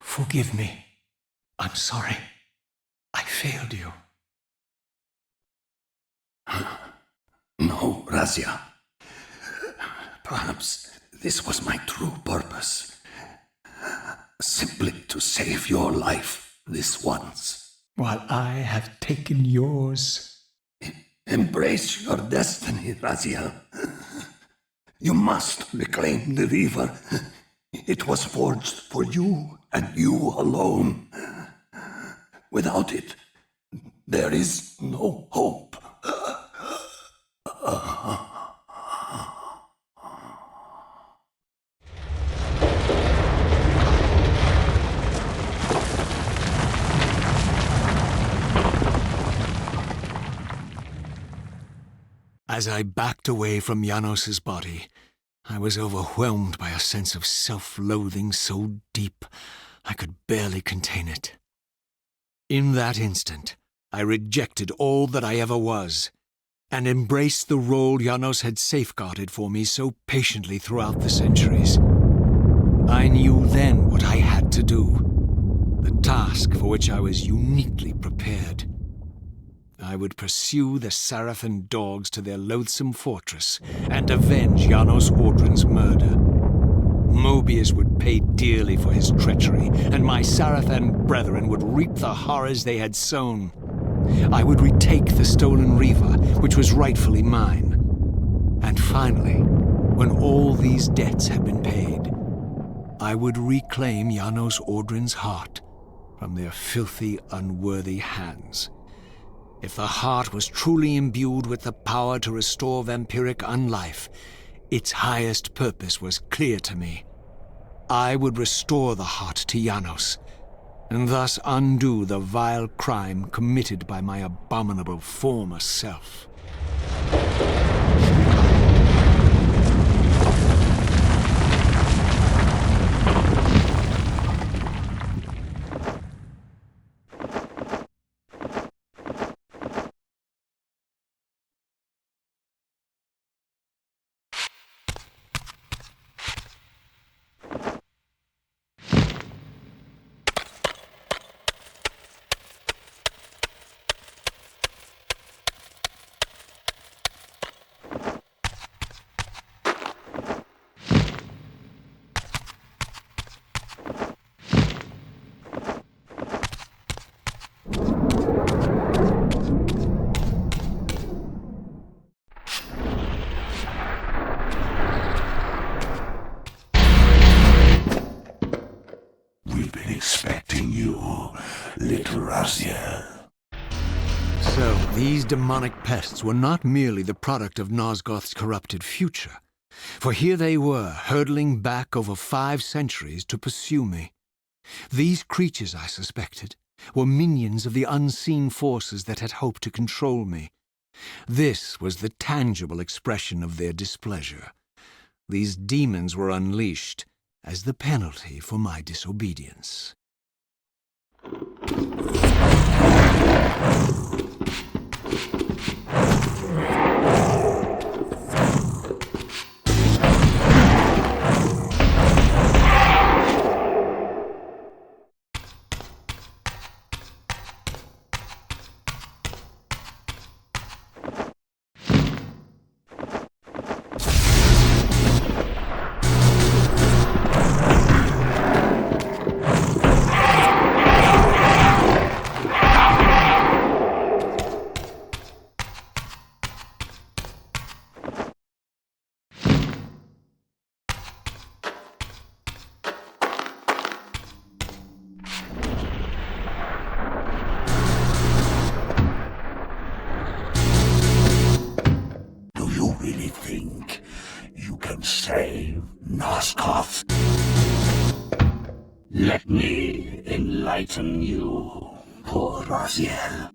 Forgive me. I'm sorry. I failed you. No, Raziel. Perhaps this was my true purpose. simply to save your life this once. While I have taken yours. Embrace your destiny, Raziel. You must reclaim the Reaver. It was forged for you and you alone. Without it, there is no hope. As I backed away from Janos's body, I was overwhelmed by a sense of self-loathing so deep I could barely contain it. In that instant, I rejected all that I ever was, and embraced the role Janos had safeguarded for me so patiently throughout the centuries. I knew then what I had to do, the task for which I was uniquely prepared. I would pursue the Sarafan dogs to their loathsome fortress and avenge Janos Audrin's murder. Mobius would pay dearly for his treachery, and my Sarafan brethren would reap the horrors they had sown. I would retake the stolen Reaver, which was rightfully mine. And finally, when all these debts had been paid, I would reclaim Janos Audrin's heart from their filthy, unworthy hands. If the heart was truly imbued with the power to restore vampiric unlife, its highest purpose was clear to me. I would restore the heart to Janos, and thus undo the vile crime committed by my abominable former self. So, these demonic pests were not merely the product of Nosgoth's corrupted future, for here they were, hurtling back over 5 centuries to pursue me. These creatures, I suspected, were minions of the unseen forces that had hoped to control me. This was the tangible expression of their displeasure. These demons were unleashed as the penalty for my disobedience. Save Nosgoth. Let me enlighten you, poor Raziel.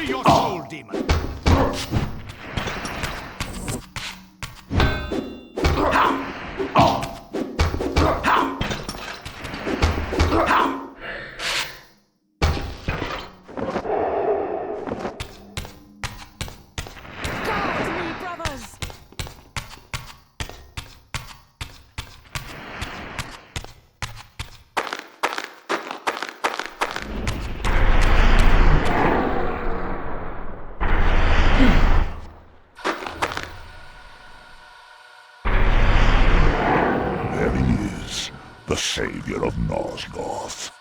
Free your soul, demon! The savior of Nosgoth.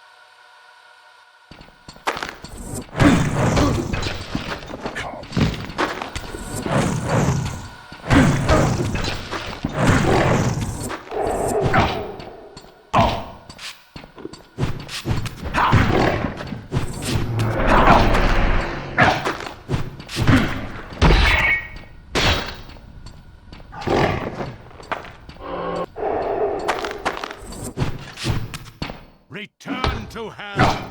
Return to hell!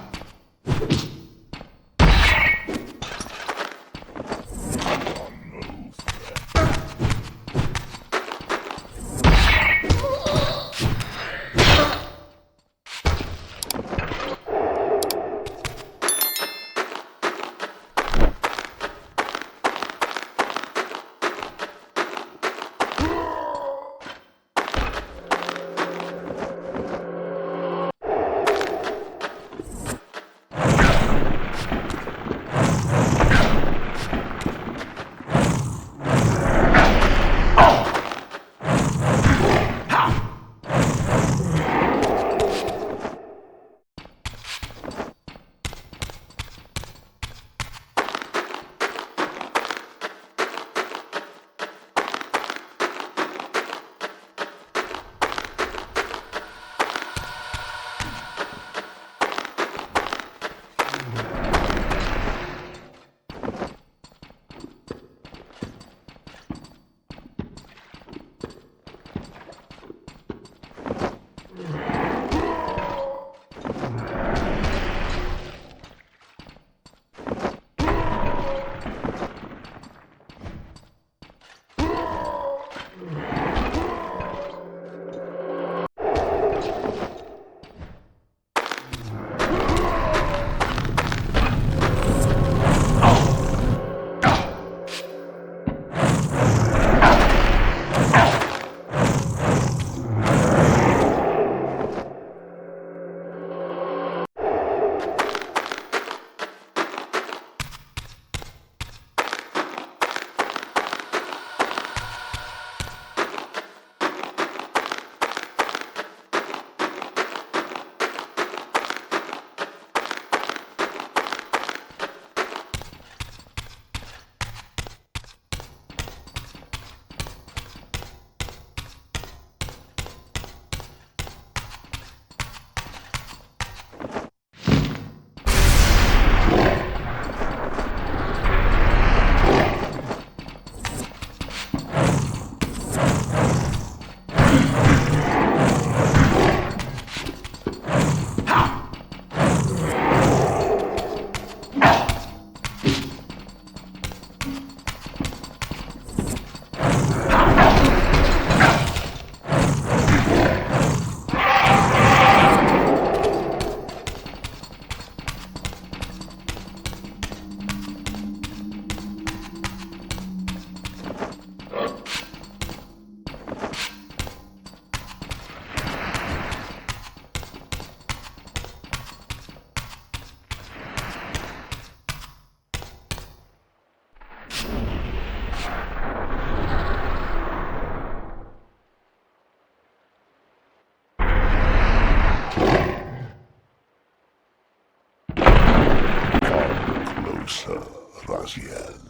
Raziel.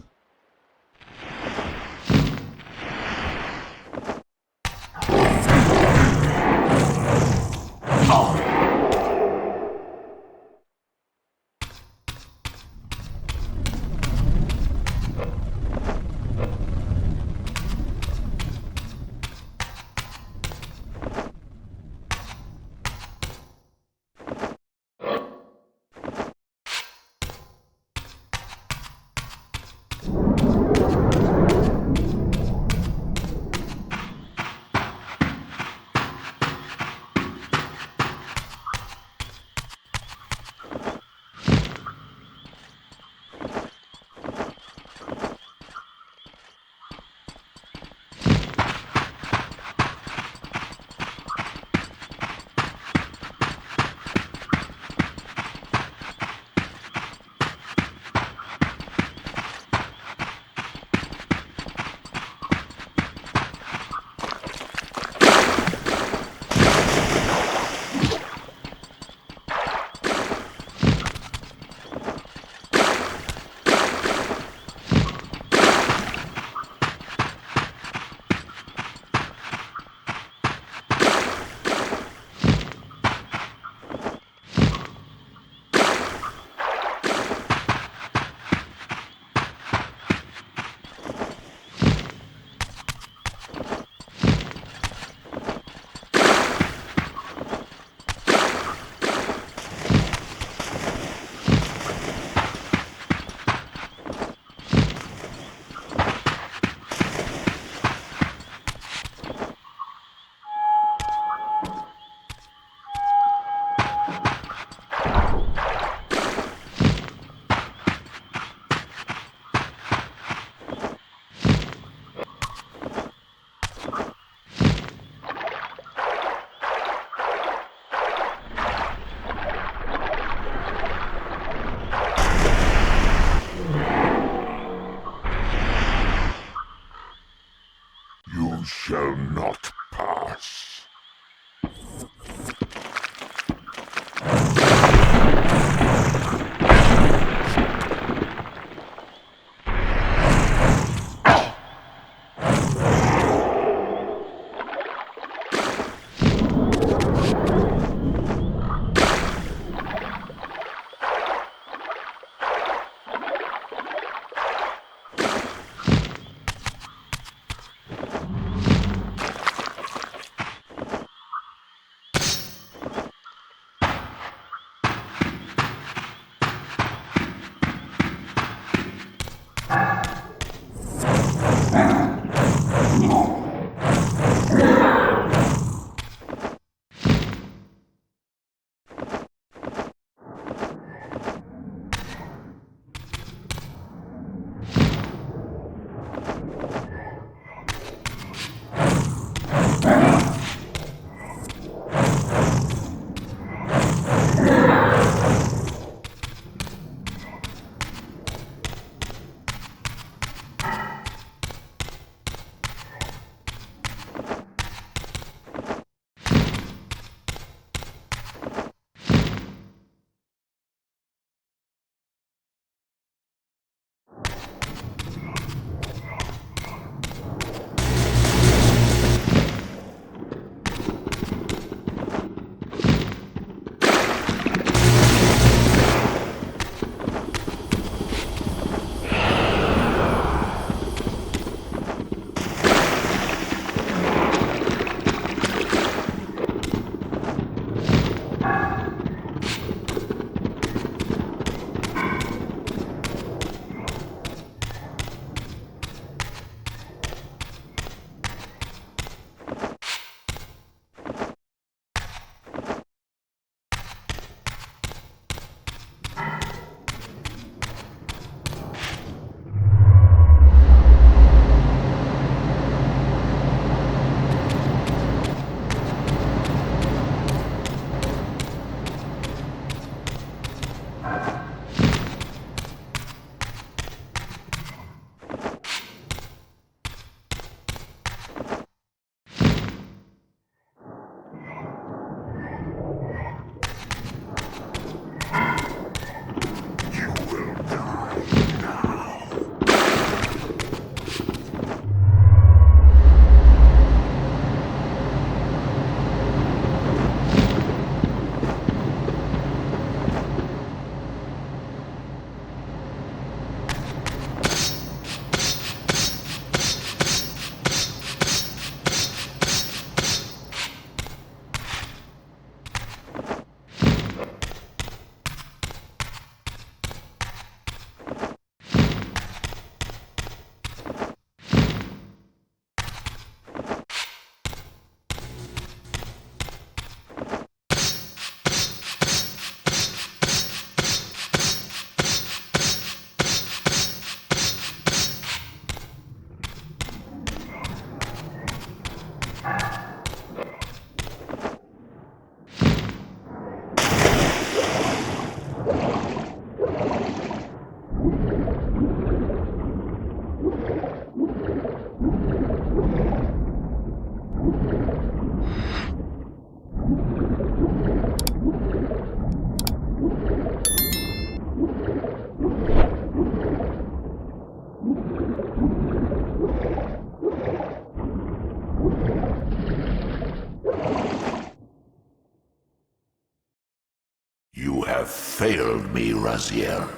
You have failed me, Raziel.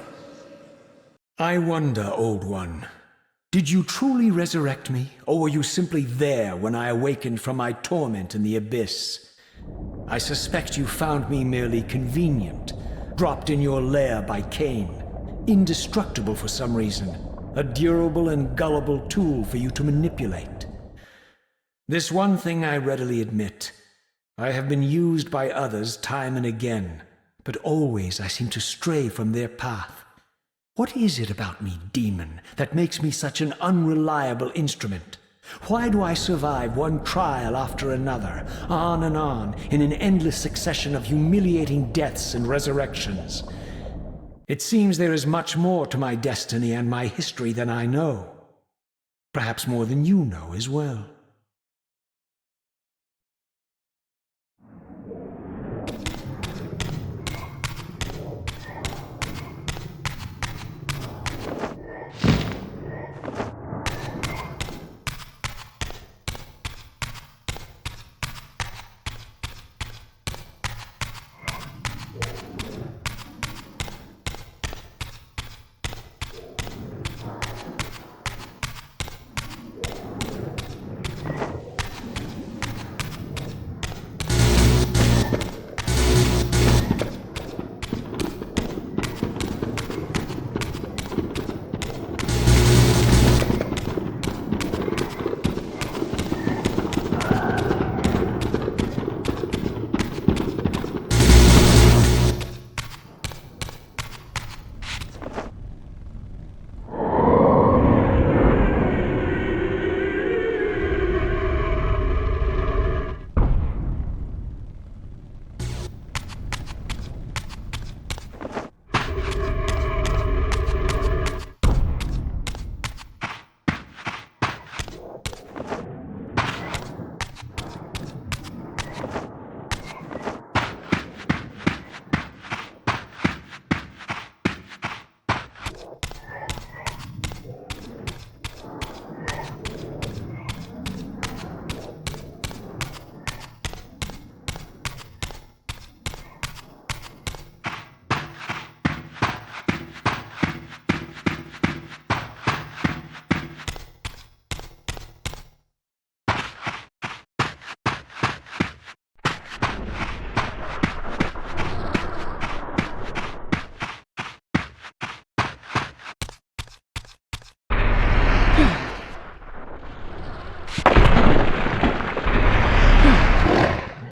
I wonder, Old One. Did you truly resurrect me, or were you simply there when I awakened from my torment in the abyss? I suspect you found me merely convenient, dropped in your lair by Kain, indestructible for some reason, a durable and gullible tool for you to manipulate. This one thing I readily admit. I have been used by others time and again, but always I seem to stray from their path. What is it about me, demon, that makes me such an unreliable instrument? Why do I survive one trial after another, on and on, in an endless succession of humiliating deaths and resurrections? It seems there is much more to my destiny and my history than I know. Perhaps more than you know as well.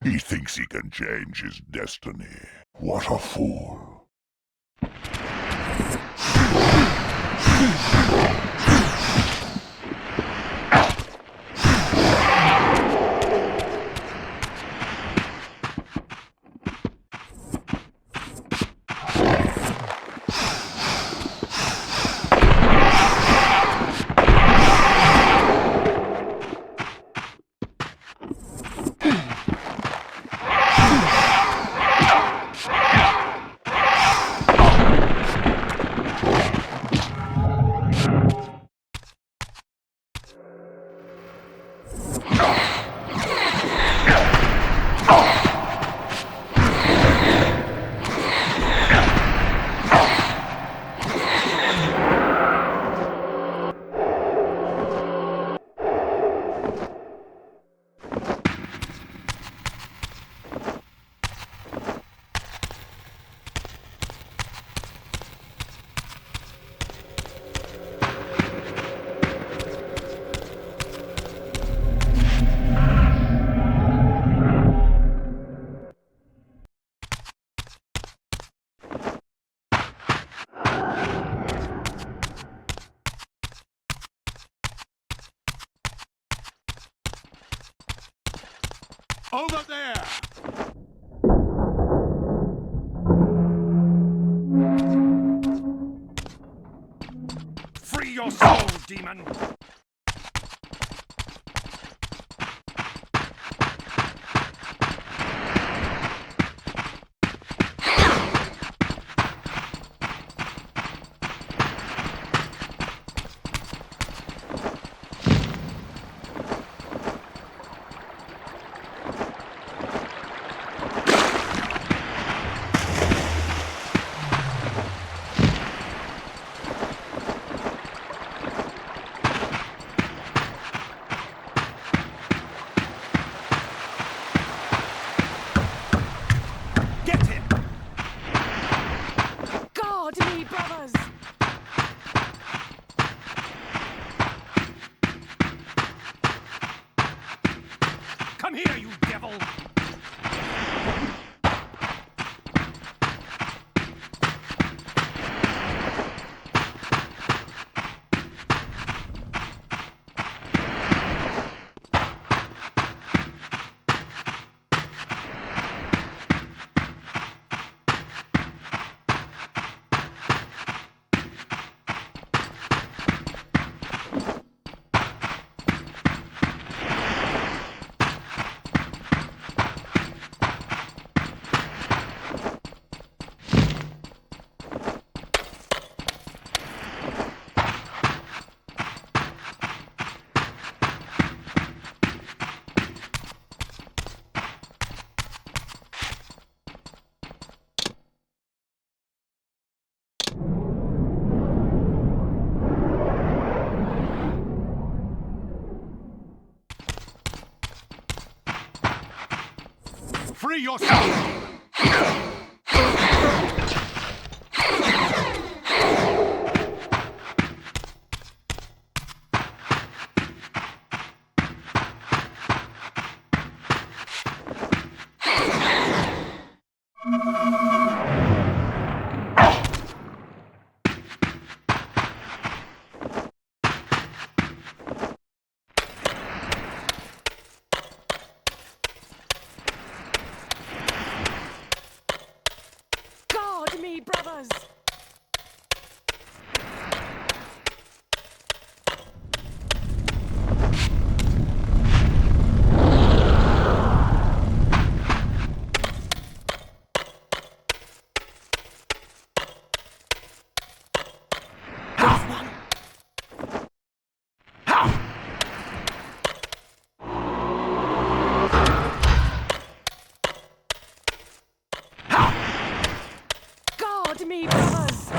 He thinks he can change his destiny. What a fool. Over there! Free your soul, demon! Free yourself! Guard me, brothers! Guard me, brothers!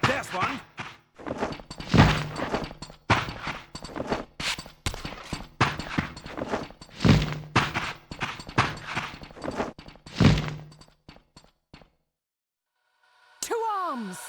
There's one! To arms!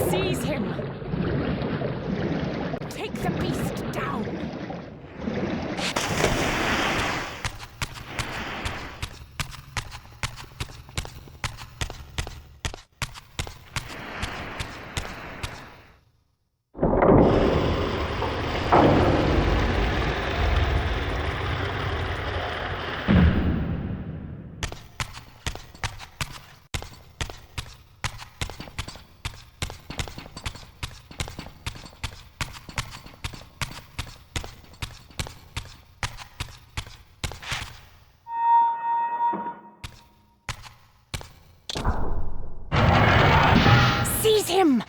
Seize him! Take the beast down! Seize him!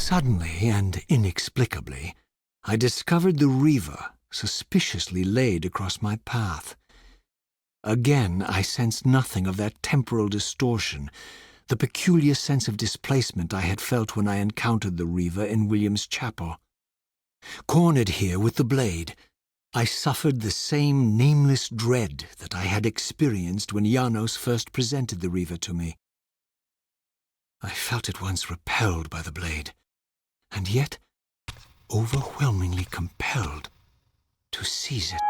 Suddenly and inexplicably, I discovered the Reaver suspiciously laid across my path. Again, I sensed nothing of that temporal distortion, the peculiar sense of displacement I had felt when I encountered the Reaver in William's chapel. Cornered here with the blade, I suffered the same nameless dread that I had experienced when Janos first presented the Reaver to me. I felt at once repelled by the blade, and yet overwhelmingly compelled to seize it.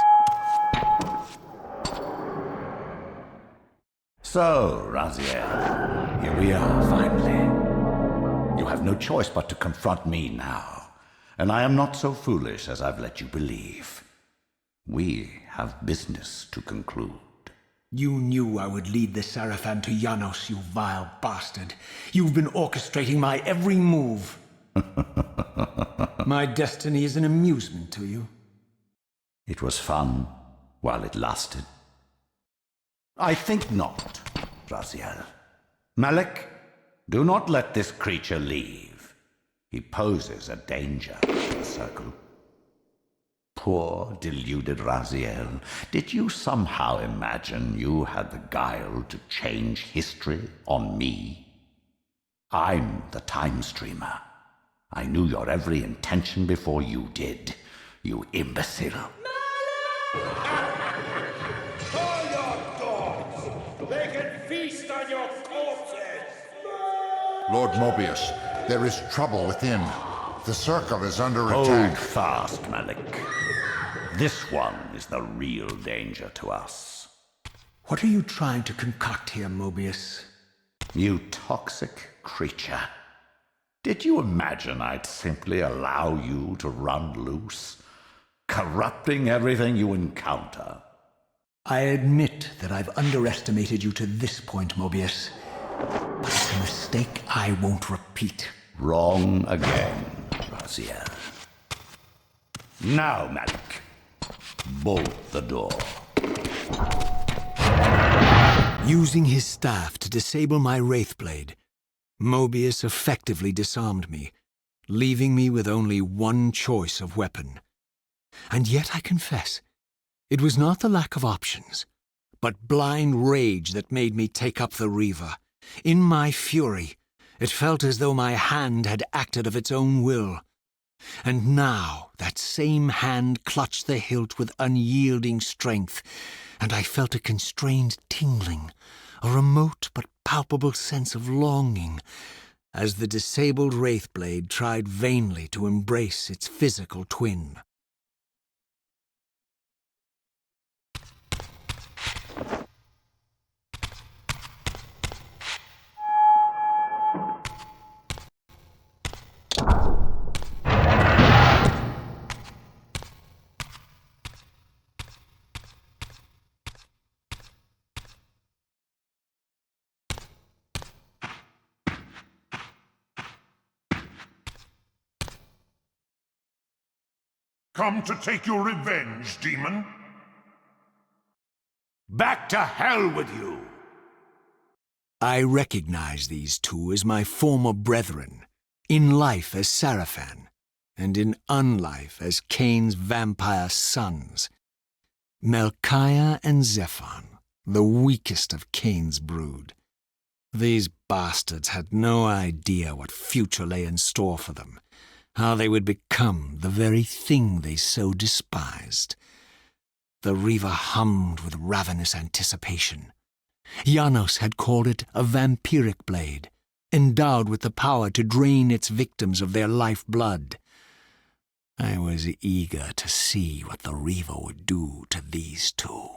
So, Raziel, here we are, finally. You have no choice but to confront me now, and I am not so foolish as I've let you believe. We have business to conclude. You knew I would lead the Sarafan to Janos, you vile bastard. You've been orchestrating my every move. My destiny is an amusement to you. It was fun while it lasted. I think not, Raziel. Malik, do not let this creature leave. He poses a danger to the Circle. Poor, deluded Raziel, did you somehow imagine you had the guile to change history on me? I'm the time streamer. I knew your every intention before you did, you imbecile. Call your dogs! They can feast on your corpses! Lord Mobius, there is trouble within. The Circle is under attack. Hold fast, Malik. This one is the real danger to us. What are you trying to concoct here, Mobius? You toxic creature. Did you imagine I'd simply allow you to run loose, corrupting everything you encounter? I admit that I've underestimated you to this point, Mobius. But it's a mistake I won't repeat. Wrong again, Raziel. Now, Malik, bolt the door. Using his staff to disable my wraith blade, Mobius effectively disarmed me, leaving me with only one choice of weapon. And yet I confess, it was not the lack of options, but blind rage that made me take up the Reaver. In my fury, it felt as though my hand had acted of its own will. And now that same hand clutched the hilt with unyielding strength, and I felt a constrained tingling, a remote but palpable sense of longing, as the disabled wraithblade tried vainly to embrace its physical twin. Come to take your revenge, demon? Back to hell with you! I recognize these two as my former brethren, in life as Sarafan, and in unlife as Kain's vampire sons. Melchiah and Zephon, the weakest of Kain's brood. These bastards had no idea what future lay in store for them, how they would become the very thing they so despised. The Reaver hummed with ravenous anticipation. Janos had called it a vampiric blade, endowed with the power to drain its victims of their life-blood. I was eager to see what the Reaver would do to these two.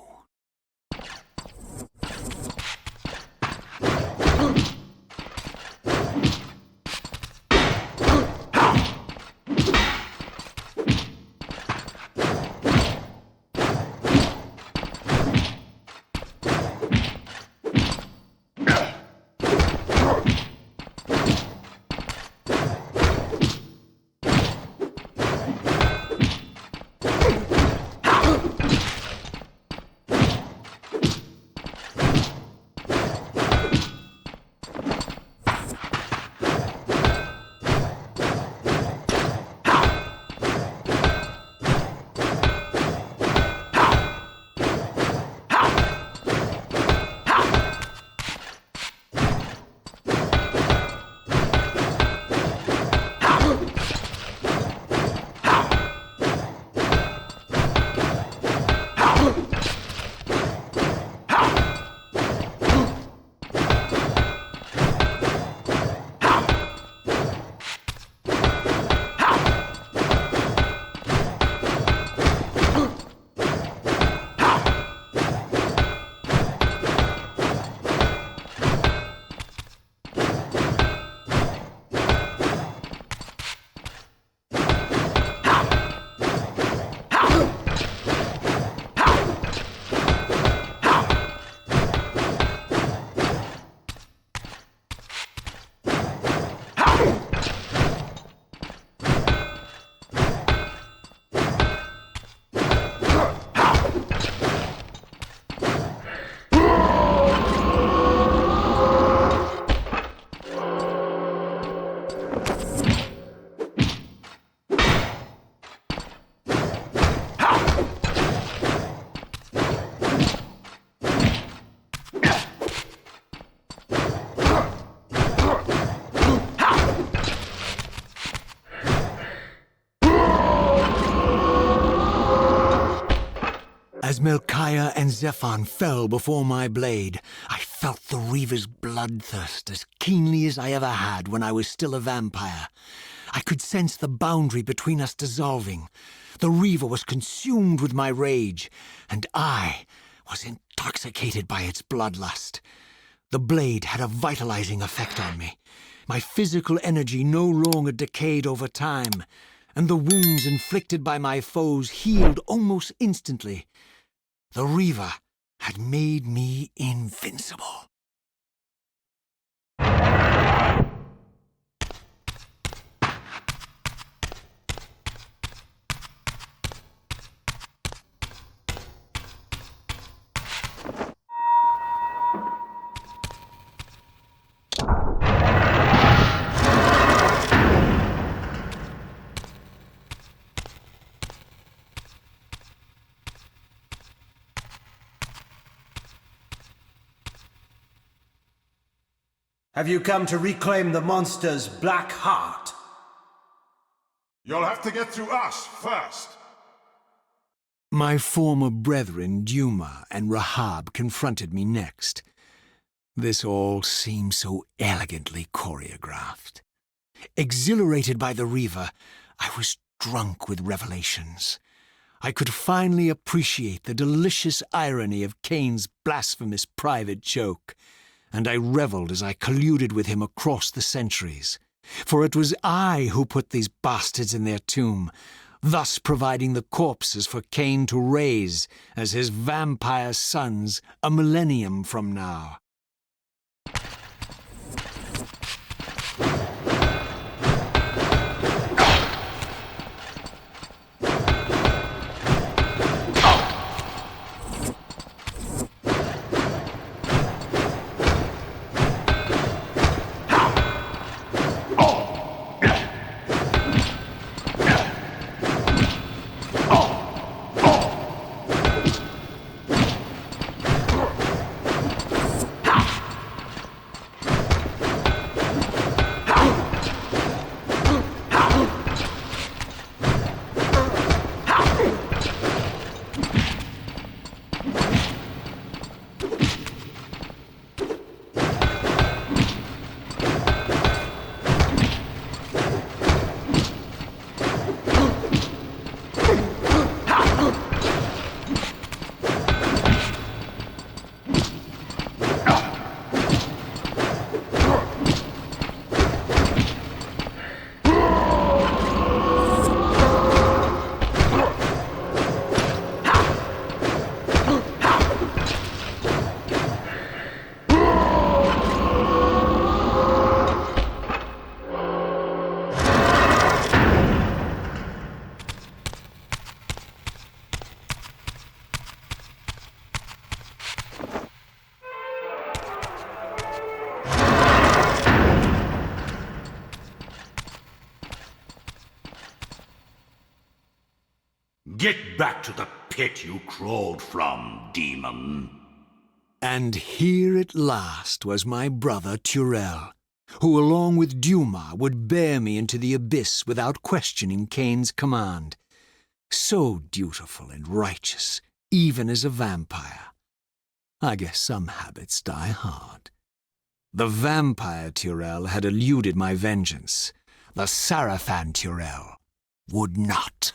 As Melchiah and Zephon fell before my blade, I felt the Reaver's bloodthirst as keenly as I ever had when I was still a vampire. I could sense the boundary between us dissolving. The Reaver was consumed with my rage, and I was intoxicated by its bloodlust. The blade had a vitalizing effect on me. My physical energy no longer decayed over time, and the wounds inflicted by my foes healed almost instantly. The Reaver had made me invincible. Have you come to reclaim the monster's black heart? You'll have to get through us first. My former brethren, Dumah and Rahab, confronted me next. This all seemed so elegantly choreographed. Exhilarated by the Reaver, I was drunk with revelations. I could finally appreciate the delicious irony of Kain's blasphemous private joke, and I reveled as I colluded with him across the centuries. For it was I who put these bastards in their tomb, thus providing the corpses for Kain to raise as his vampire sons a millennium from now. Get back to the pit you crawled from, demon. And here at last was my brother Turel, who along with Dumah would bear me into the abyss without questioning Kain's command. So dutiful and righteous, even as a vampire. I guess some habits die hard. The vampire Turel had eluded my vengeance. The Sarafan Turel would not.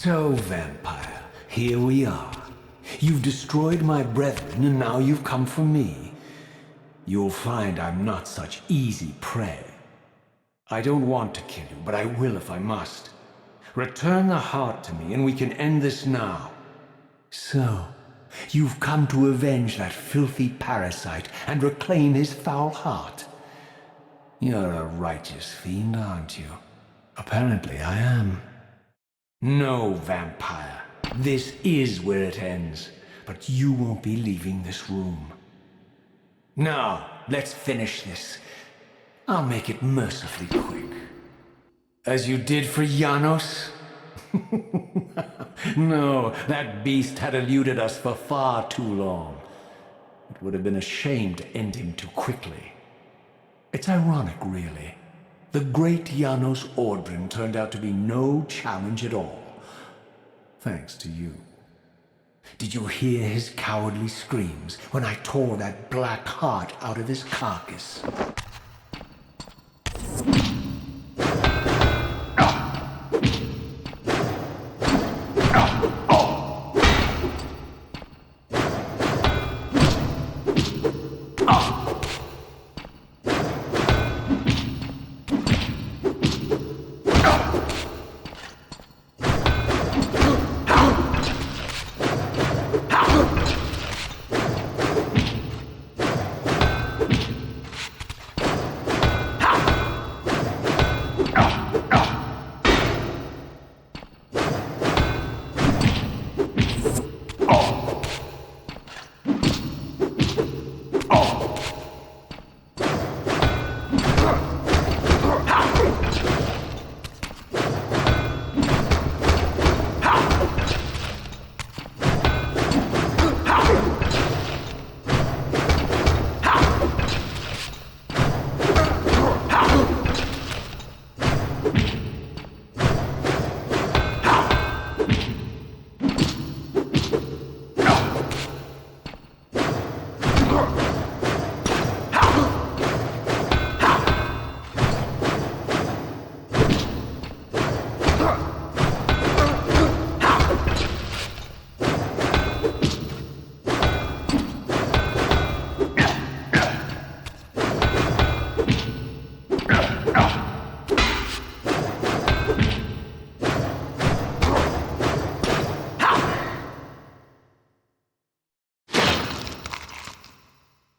So, vampire, here we are. You've destroyed my brethren, and now you've come for me. You'll find I'm not such easy prey. I don't want to kill you, but I will if I must. Return the heart to me, and we can end this now. So, you've come to avenge that filthy parasite and reclaim his foul heart. You're a righteous fiend, aren't you? Apparently I am. No, vampire. This is where it ends, but you won't be leaving this room. Now, let's finish this. I'll make it mercifully quick. As you did for Janos? No, that beast had eluded us for far too long. It would have been a shame to end him too quickly. It's ironic, really. The great Janos Ordrin turned out to be no challenge at all. Thanks to you. Did you hear his cowardly screams when I tore that black heart out of his carcass?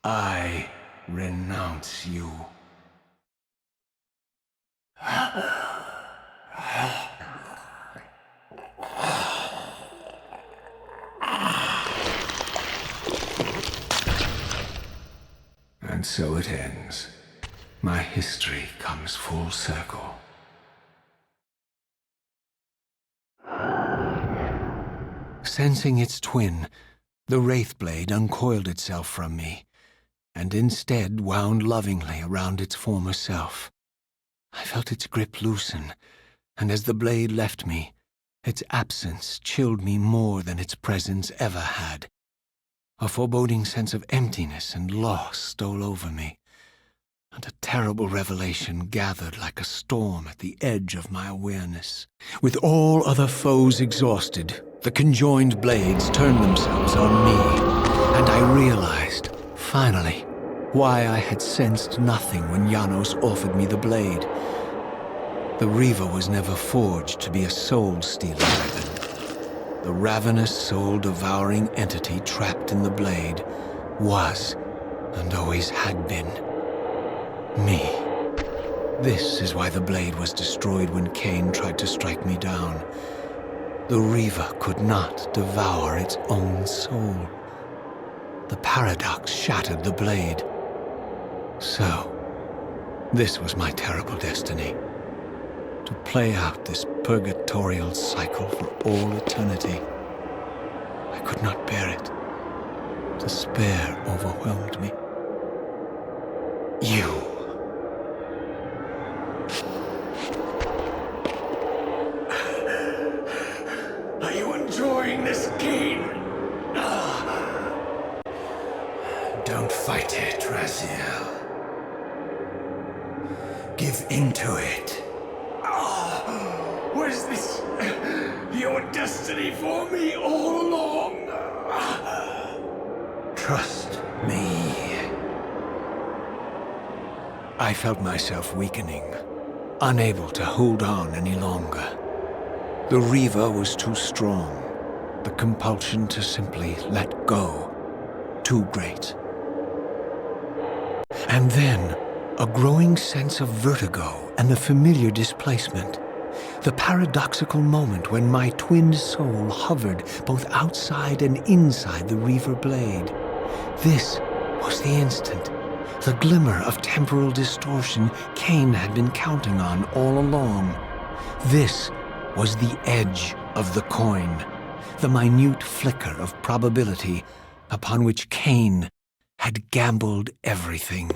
I renounce you. And so it ends. My history comes full circle. Sensing its twin, the wraith blade uncoiled itself from me, and instead wound lovingly around its former self. I felt its grip loosen, and as the blade left me, its absence chilled me more than its presence ever had. A foreboding sense of emptiness and loss stole over me, and a terrible revelation gathered like a storm at the edge of my awareness. With all other foes exhausted, the conjoined blades turned themselves on me, and I realized, finally, why I had sensed nothing when Janos offered me the blade. The Reaver was never forged to be a soul-stealing weapon. The ravenous, soul-devouring entity trapped in the blade was, and always had been, me. This is why the blade was destroyed when Kain tried to strike me down. The Reaver could not devour its own soul. The paradox shattered the blade. So, this was my terrible destiny. To play out this purgatorial cycle for all eternity. I could not bear it. Despair overwhelmed me. You. Are you enjoying this game? Don't fight it, Raziel. Give into it. Was this your your destiny for me all along. Trust me. I felt myself weakening, unable to hold on any longer. The Reaver was too strong. The compulsion to simply let go, too great. And then, a growing sense of vertigo and the familiar displacement. The paradoxical moment when my twin soul hovered both outside and inside the Reaver blade. This was the instant, the glimmer of temporal distortion Kain had been counting on all along. This was the edge of the coin, the minute flicker of probability upon which Kain had gambled everything.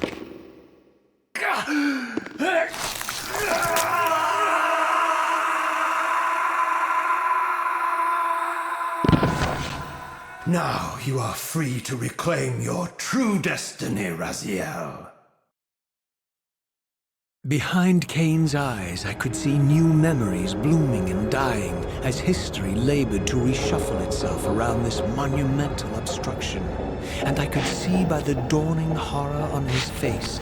Now you are free to reclaim your true destiny, Raziel. Behind Kain's eyes, I could see new memories blooming and dying as history labored to reshuffle itself around this monumental obstruction. And I could see by the dawning horror on his face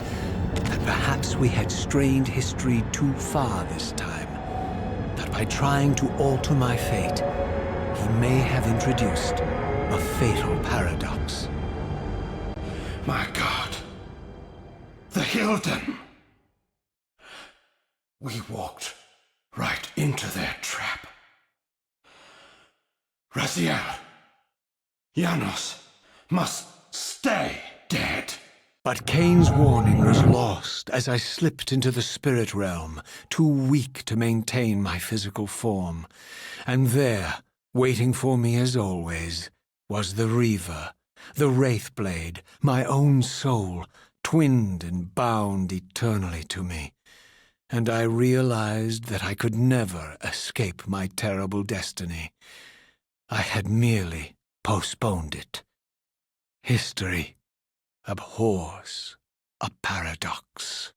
that perhaps we had strained history too far this time. That by trying to alter my fate, he may have introduced a fatal paradox. My God. The Hilden. We walked right into their trap. Raziel, Janos must stay dead. But Kain's warning was lost as I slipped into the spirit realm, too weak to maintain my physical form. And there, waiting for me as always, was the Reaver, the wraith blade, my own soul, twinned and bound eternally to me. And I realized that I could never escape my terrible destiny. I had merely postponed it. History abhors a paradox.